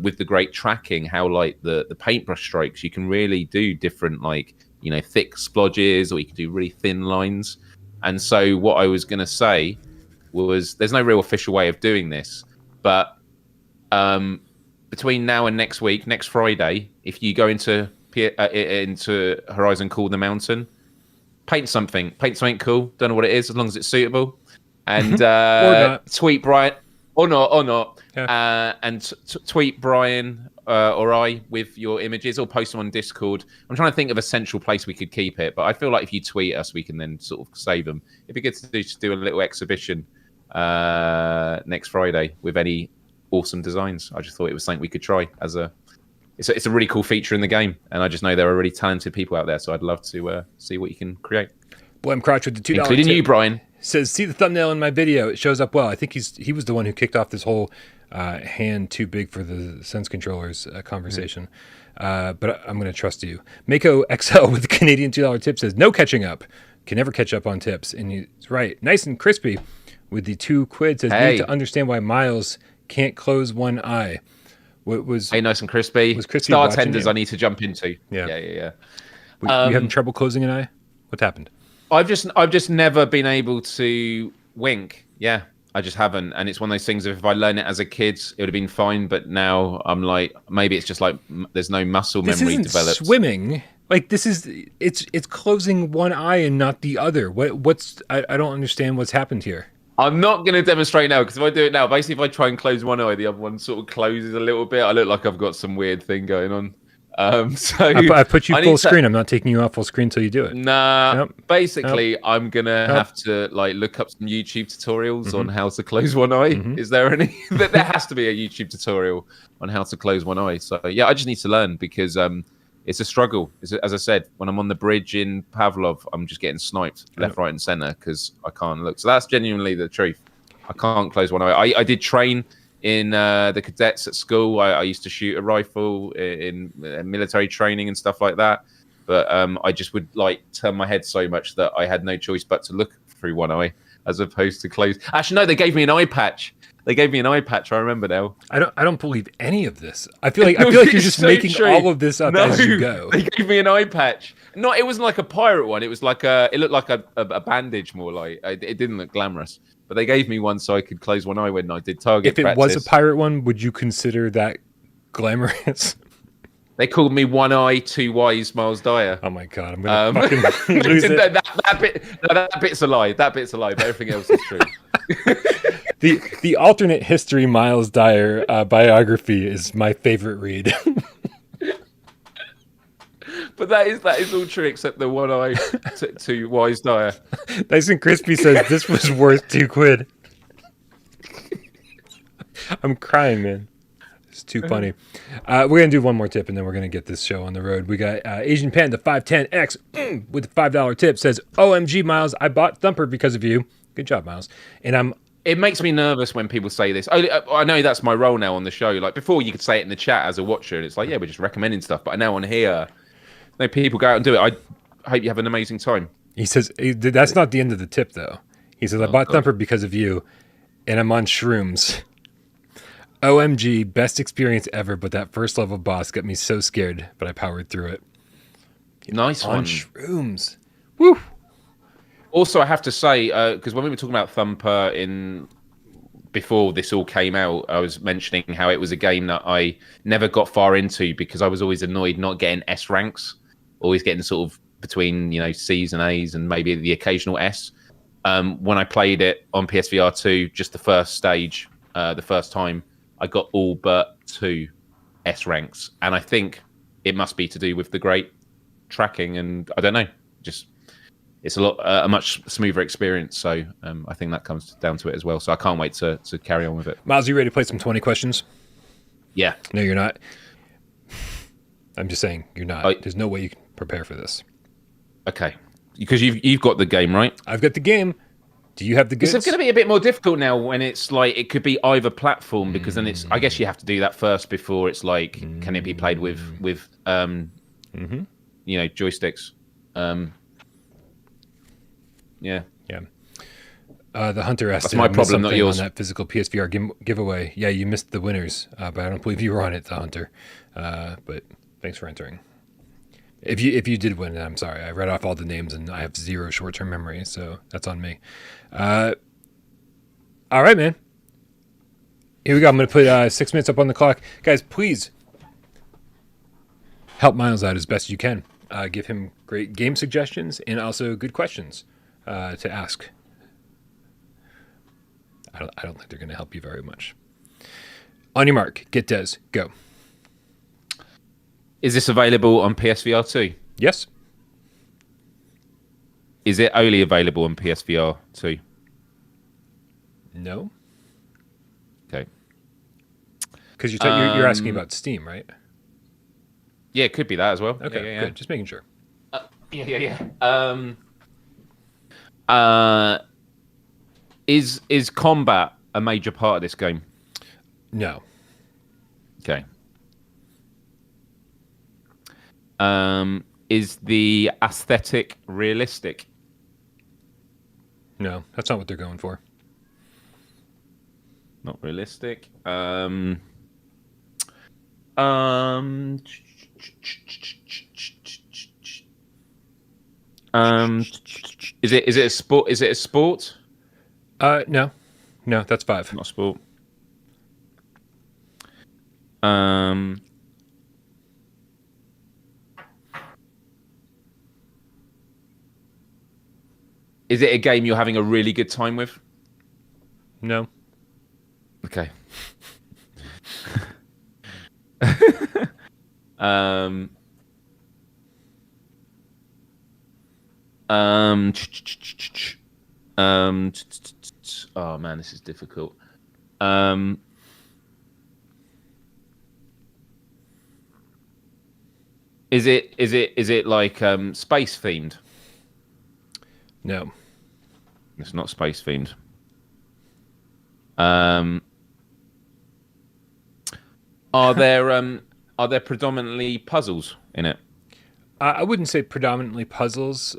with the great tracking, how like the paintbrush strokes, you can really do different like, thick splodges, or you can do really thin lines. And so what I was going to say was there's no real official way of doing this, but between now and next week, next Friday, if you go into Horizon Call the Mountain, paint something cool. Don't know what it is, as long as it's suitable. And tweet Bryan, or not. Yeah. And tweet Bryan or I with your images, or post them on Discord. I'm trying to think of a central place we could keep it, but I feel like if you tweet us, we can then sort of save them. It'd be good to do a little exhibition next Friday with any awesome designs. I just thought it was something we could try as it's a really cool feature in the game, and I just know there are really talented people out there, so I'd love to see what you can create. Blame Crotch with the $2 including you, Bryan. Says, see the thumbnail in my video, it shows up well. I think he was the one who kicked off this whole hand too big for the Sense controllers conversation. But I'm going to trust you. Mako XL with the Canadian $2 tip says, no catching up. Can never catch up on tips. And he's right. Nice and crispy with the $2 says, need to understand why Myles can't close one eye. What was nice and crispy? Was crispy Star Tenders I need to jump into. Yeah. You having trouble closing an eye? What happened? I've just never been able to wink. Yeah, I just haven't. And it's one of those things, if I learned it as a kid, it would have been fine. But now I'm like, maybe it's just like there's no muscle memory developed. Swimming. Like it's closing one eye and not the other. I don't understand what's happened here. I'm not going to demonstrate now, because if I do it now, basically if I try and close one eye, the other one sort of closes a little bit. I look like I've got some weird thing going on. So I put you full screen. I'm not taking you off full screen until you do it. Nah, basically I'm going to have to like look up some YouTube tutorials on how to close one eye. Is there any? There has to be a YouTube tutorial on how to close one eye. So yeah, I just need to learn, because it's a struggle. As I said, when I'm on the bridge in Pavlov, I'm just getting sniped left, right, and center because I can't look. So that's genuinely the truth. I can't close one eye. I did train in the cadets at school. I used to shoot a rifle in military training and stuff like that. But I just would like turn my head so much that I had no choice but to look through one eye as opposed to close. Actually, no, they gave me an eye patch. I remember now. I don't believe any of this. I feel like you're just so making all of this up as you go. They gave me an eye patch. No, it wasn't like a pirate one. It was like it looked like a bandage more. Like it didn't look glamorous. But they gave me one so I could close one eye when I did target practice. If it was a pirate one, would you consider that glamorous? They called me One Eye, Two Wise Myles Dyer. Oh my god, I'm gonna fucking lose it. That bit's a lie. That bit's a lie. But everything else is true. The alternate history Myles Dyer biography is my favorite read. But that is all true except the One Eye, Two Wise Dyer. Nice and Crispy says this was worth $2. I'm crying, man. It's too funny. We're going to do one more tip, and then we're going to get this show on the road. We got Asian Panda 510X with a $5 tip. Says, OMG, Myles, I bought Thumper because of you. Good job, Myles. And It makes me nervous when people say this. I know that's my role now on the show. Like before, you could say it in the chat as a watcher, and it's like, yeah, we're just recommending stuff. But now on here, people go out and do it. I hope you have an amazing time. He says, that's not the end of the tip, though. He says, I bought Thumper because of you, and I'm on shrooms. OMG, best experience ever, but that first level boss got me so scared, but I powered through it. Nice on one. Shrooms. Woo! Also, I have to say, because when we were talking about Thumper before this all came out, I was mentioning how it was a game that I never got far into because I was always annoyed not getting S ranks, always getting sort of between C's and A's and maybe the occasional S. When I played it on PSVR2, just the first stage, the first time, I got all but 2 S ranks, and I think it must be to do with the great tracking, and I don't know, just it's a much smoother experience. So I think that comes down to it as well. So I can't wait to carry on with it. Myles, you ready to play some 20 questions? Yeah. No, you're not. I'm just saying you're not. There's no way you can prepare for this. Okay, because you've got the game, right? I've got the game. Do you have the goods? It's going to be a bit more difficult now when it's like it could be either platform because then it's. I guess you have to do that first before it's like can it be played with joysticks? Yeah. The Hunter asked. That's my problem, not yours. On that physical PSVR giveaway. Yeah, you missed the winners, but I don't believe you were on it, the Hunter. But thanks for entering. If you did win, I'm sorry. I read off all the names and I have 0 short-term memory, so that's on me. All right, man. Here we go. I'm going to put 6 minutes up on the clock. Guys, please help Myles out as best you can. Give him great game suggestions and also good questions to ask. I don't think they're going to help you very much. On your mark, get Des, go. Is this available on PSVR 2? Yes. Is it only available on PSVR 2? No. Okay. Because you're asking about Steam, right? Yeah, it could be that as well. Okay, good. Just making sure. Is combat a major part of this game? No. Okay. Is the aesthetic realistic? No, that's not what they're going for. Not realistic. Is it a sport? Is it a sport? No, that's 5. Not a sport. Is it a game you're having a really good time with? No. Okay. Oh man, this is difficult. Is it like space themed? No. It's not space themed. Are there predominantly puzzles in it? I wouldn't say predominantly puzzles.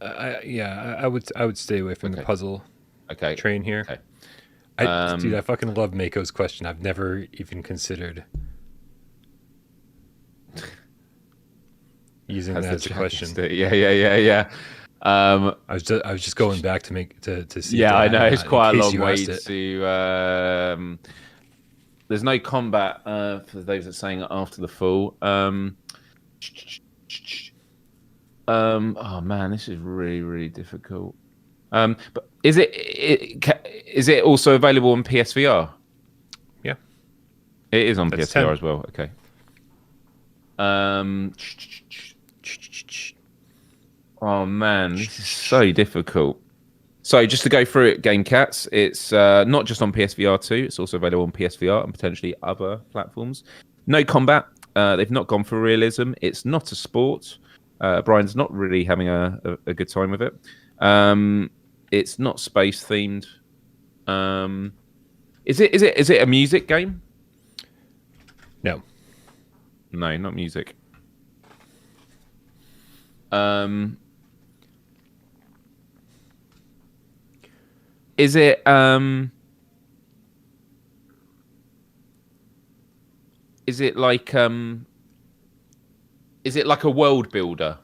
I would stay away from the puzzle train here. Okay. Dude, I fucking love Mako's question. I've never even considered using that as a question. Yeah. I was just going back to see. Yeah, I know it's quite a long way to. There's no combat for those that are saying after the fall. Oh man, this is really, really difficult. But is it also available on PSVR? Yeah, it is on That's PSVR 10. as well. Okay. Oh man, this is so difficult. So just to go through it, GameCats, it's not just on PSVR2, it's also available on PSVR and potentially other platforms. No combat. They've not gone for realism. It's not a sport. Bryan's not really having a good time with it. It's not space themed. Is it a music game? No. No, not music. Is it like is it like a world builder?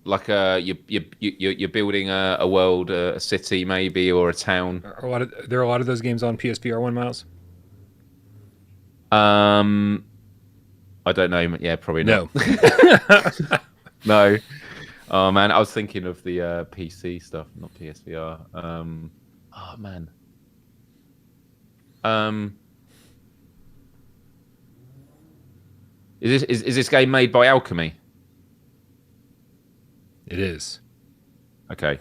Like you're building a world, a city maybe, or a town. There are a lot of those games on PSVR1, Myles. I don't know. Yeah, probably not. No. No. Oh man, I was thinking of the PC stuff, not PSVR. Oh man. Is this game made by Alchemy? It is. Okay.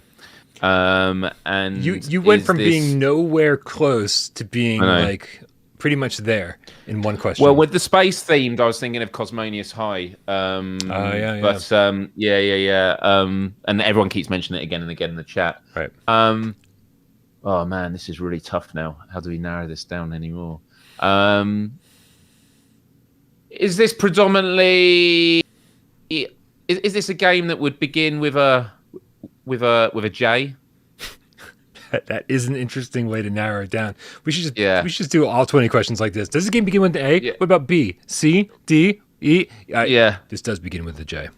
And you went from being nowhere close to being like pretty much there in one question. Well, with the space themed, I was thinking of Cosmonius High. Yeah. But yeah. And everyone keeps mentioning it again and again in the chat. Right. Oh man, this is really tough now. How do we narrow this down anymore? Is this predominantly? Is this a game that would begin with a J? That is an interesting way to narrow it down. We should just do all 20 questions like this. Does this game begin with an A? Yeah. What about B, C, D, E? Yeah, this does begin with a J.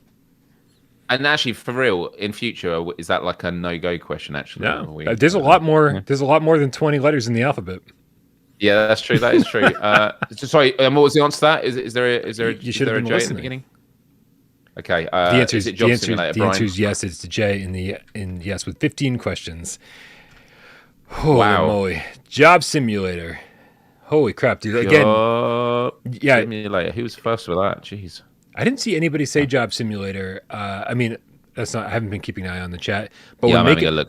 And actually, for real, in future, is that like a no-go question? Actually, no. There's a lot more. Yeah. There's a lot more than 20 letters in the alphabet. Yeah, that's true. That is true. Sorry, what was the answer to that? Is there a J in the beginning? Okay. The answer is yes. It's the J in yes with 15 questions. Holy moly. Job Simulator. Holy crap, dude. Again. Yeah. Simulator. Who was first with that? Jeez. I didn't see anybody say Job Simulator. I mean, that's not. I haven't been keeping an eye on the chat. But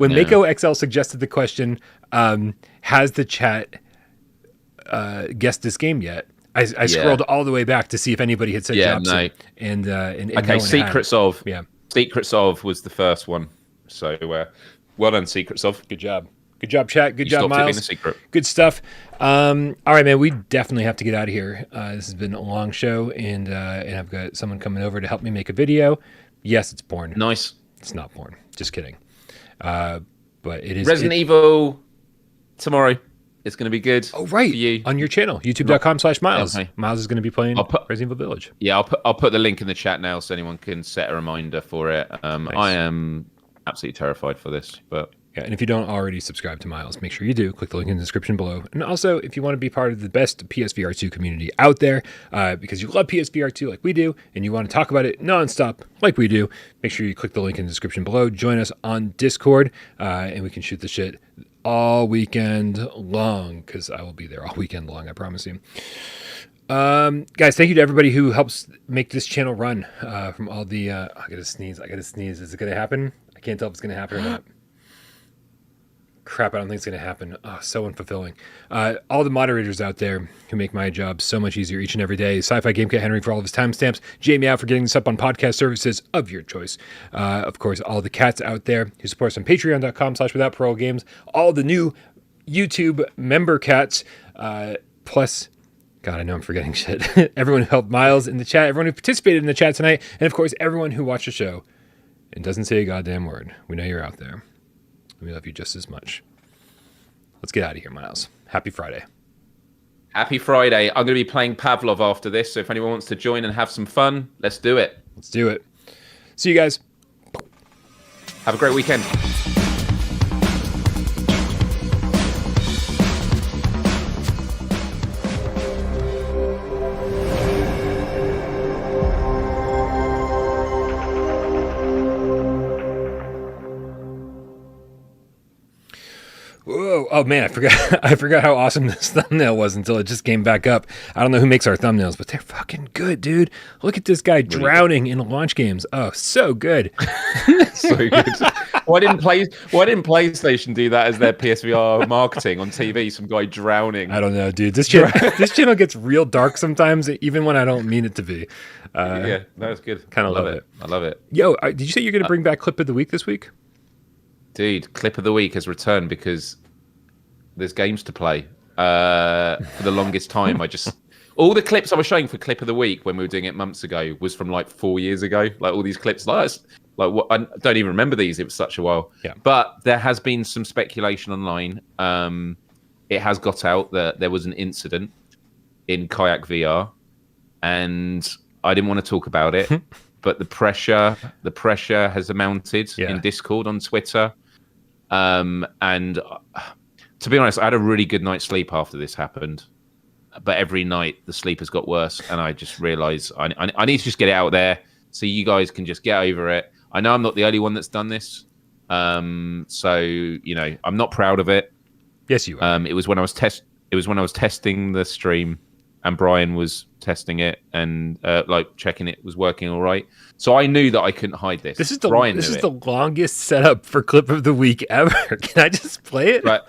when Mako XL suggested the question, has the chat guessed this game yet? I scrolled all the way back to see if anybody had said Job Sim. And okay, no Secrets of. Yeah. Secrets of was the first one. So well done, Secrets of. Good job. Good job, chat. Good job, Myles. It being a secret. Good stuff. All right, man. We definitely have to get out of here. This has been a long show, and I've got someone coming over to help me make a video. Yes, it's porn. Nice. It's not porn. Just kidding. But it is. Resident Evil tomorrow. It's going to be good. Oh, right. For you. On your channel, youtube.com/Myles. Okay. Myles is going to be playing Resident Evil Village. Yeah, I'll put the link in the chat now so anyone can set a reminder for it. Nice. I am absolutely terrified for this, but. Yeah, and if you don't already subscribe to Myles, make sure you do. Click the link in the description below. And also, if you want to be part of the best PSVR2 community out there, because you love PSVR2 like we do, and you want to talk about it nonstop like we do, make sure you click the link in the description below. Join us on Discord, and we can shoot the shit all weekend long, because I will be there all weekend long, I promise you. Guys, thank you to everybody who helps make this channel run, from all the... I gotta sneeze. Is it going to happen? I can't tell if it's going to happen or not. Crap, I don't think it's going to happen. Oh, so unfulfilling. All the moderators out there who make my job so much easier each and every day. Sci-Fi GameCat Henry for all of his timestamps. Jamie out for getting this up on podcast services of your choice. Of course, all the cats out there who support us on patreon.com/withoutparolegames. All the new YouTube member cats. Plus, God, I know I'm forgetting shit. Everyone who helped Myles in the chat. Everyone who participated in the chat tonight. And of course, everyone who watched the show and doesn't say a goddamn word. We know you're out there. We love you just as much. Let's get out of here, Myles. Happy Friday. Happy Friday. I'm going to be playing Pavlov after this, so if anyone wants to join and have some fun, let's do it. Let's do it. See you guys. Have a great weekend. Whoa! Oh man, I forgot. I forgot how awesome this thumbnail was until it just came back up. I don't know who makes our thumbnails, but they're fucking good, dude. Look at this guy drowning in launch games. Oh, so good. So good. Why didn't PlayStation do that as their PSVR marketing on TV? Some guy drowning. I don't know, dude. This channel gets real dark sometimes, even when I don't mean it to be. Yeah, that's good. Kind of love it. I love it. Yo, did you say you're going to bring back clip of the week this week? Dude, clip of the week has returned because there's games to play. For the longest time, all the clips I was showing for clip of the week when we were doing it months ago was from like 4 years ago. Like all these clips, like what, I don't even remember these. It was such a while. Yeah. But there has been some speculation online. It has got out that there was an incident in Kayak VR, and I didn't want to talk about it. But the pressure has mounted in Discord, on Twitter. And to be honest, I had a really good night's sleep after this happened. But every night the sleep has got worse, and I just realised I need to just get it out there so you guys can just get over it. I know I'm not the only one that's done this, so you know I'm not proud of it. Yes, you are. It was when I was testing the stream, and Bryan was testing it and like checking it was working all right. So I knew that I couldn't hide this. This is the longest setup for clip of the week ever. Can I just play it? Right.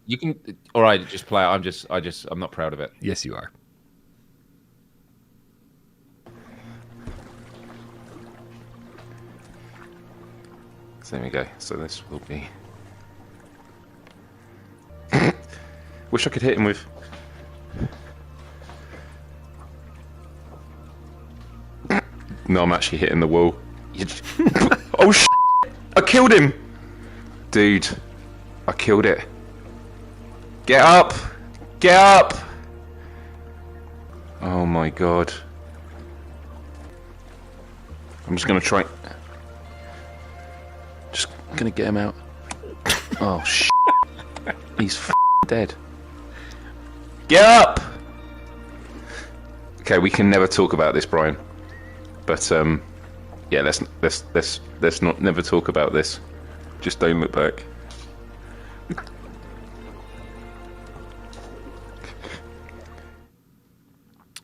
You can. All right, just play it. I'm not proud of it. Yes, you are. So there we go. So this will be. Wish I could hit him with. No, I'm actually hitting the wall. Oh shit! I killed him, dude. I killed it. Get up! Get up! Oh my god. I'm just gonna try. Just gonna get him out. Oh shit. He's dead. Get up! Okay, we can never talk about this, Bryan. But yeah, let's not never talk about this. Just don't look back.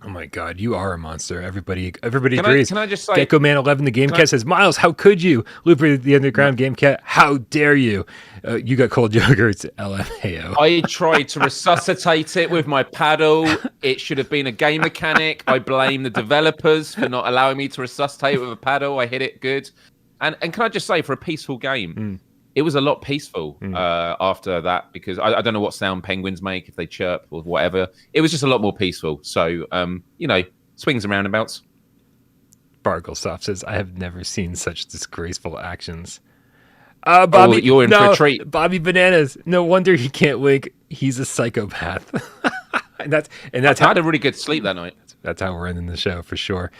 Oh my god, you are a monster. Everybody agrees. Can I just say, Gecko Man 11, the GameCast says, Myles, how could you? Looper the Underground GameCat, how dare you? You got cold yogurts, LMAO. I tried to resuscitate it with my paddle. It should have been a game mechanic. I blame the developers for not allowing me to resuscitate it with a paddle. I hit it good. And can I just say, for a peaceful game, it was a lot peaceful after that, because I don't know what sound penguins make if they chirp or whatever. It was just a lot more peaceful. So, you know, swings and roundabouts. Barglesoft says, I have never seen such disgraceful actions. Bobby, you're in for a treat. Bobby Bananas. No wonder he can't wink. He's a psychopath. and that's I had a really good sleep that night. That's how we're ending the show for sure.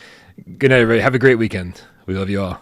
Good night, everybody. Have a great weekend. We love you all.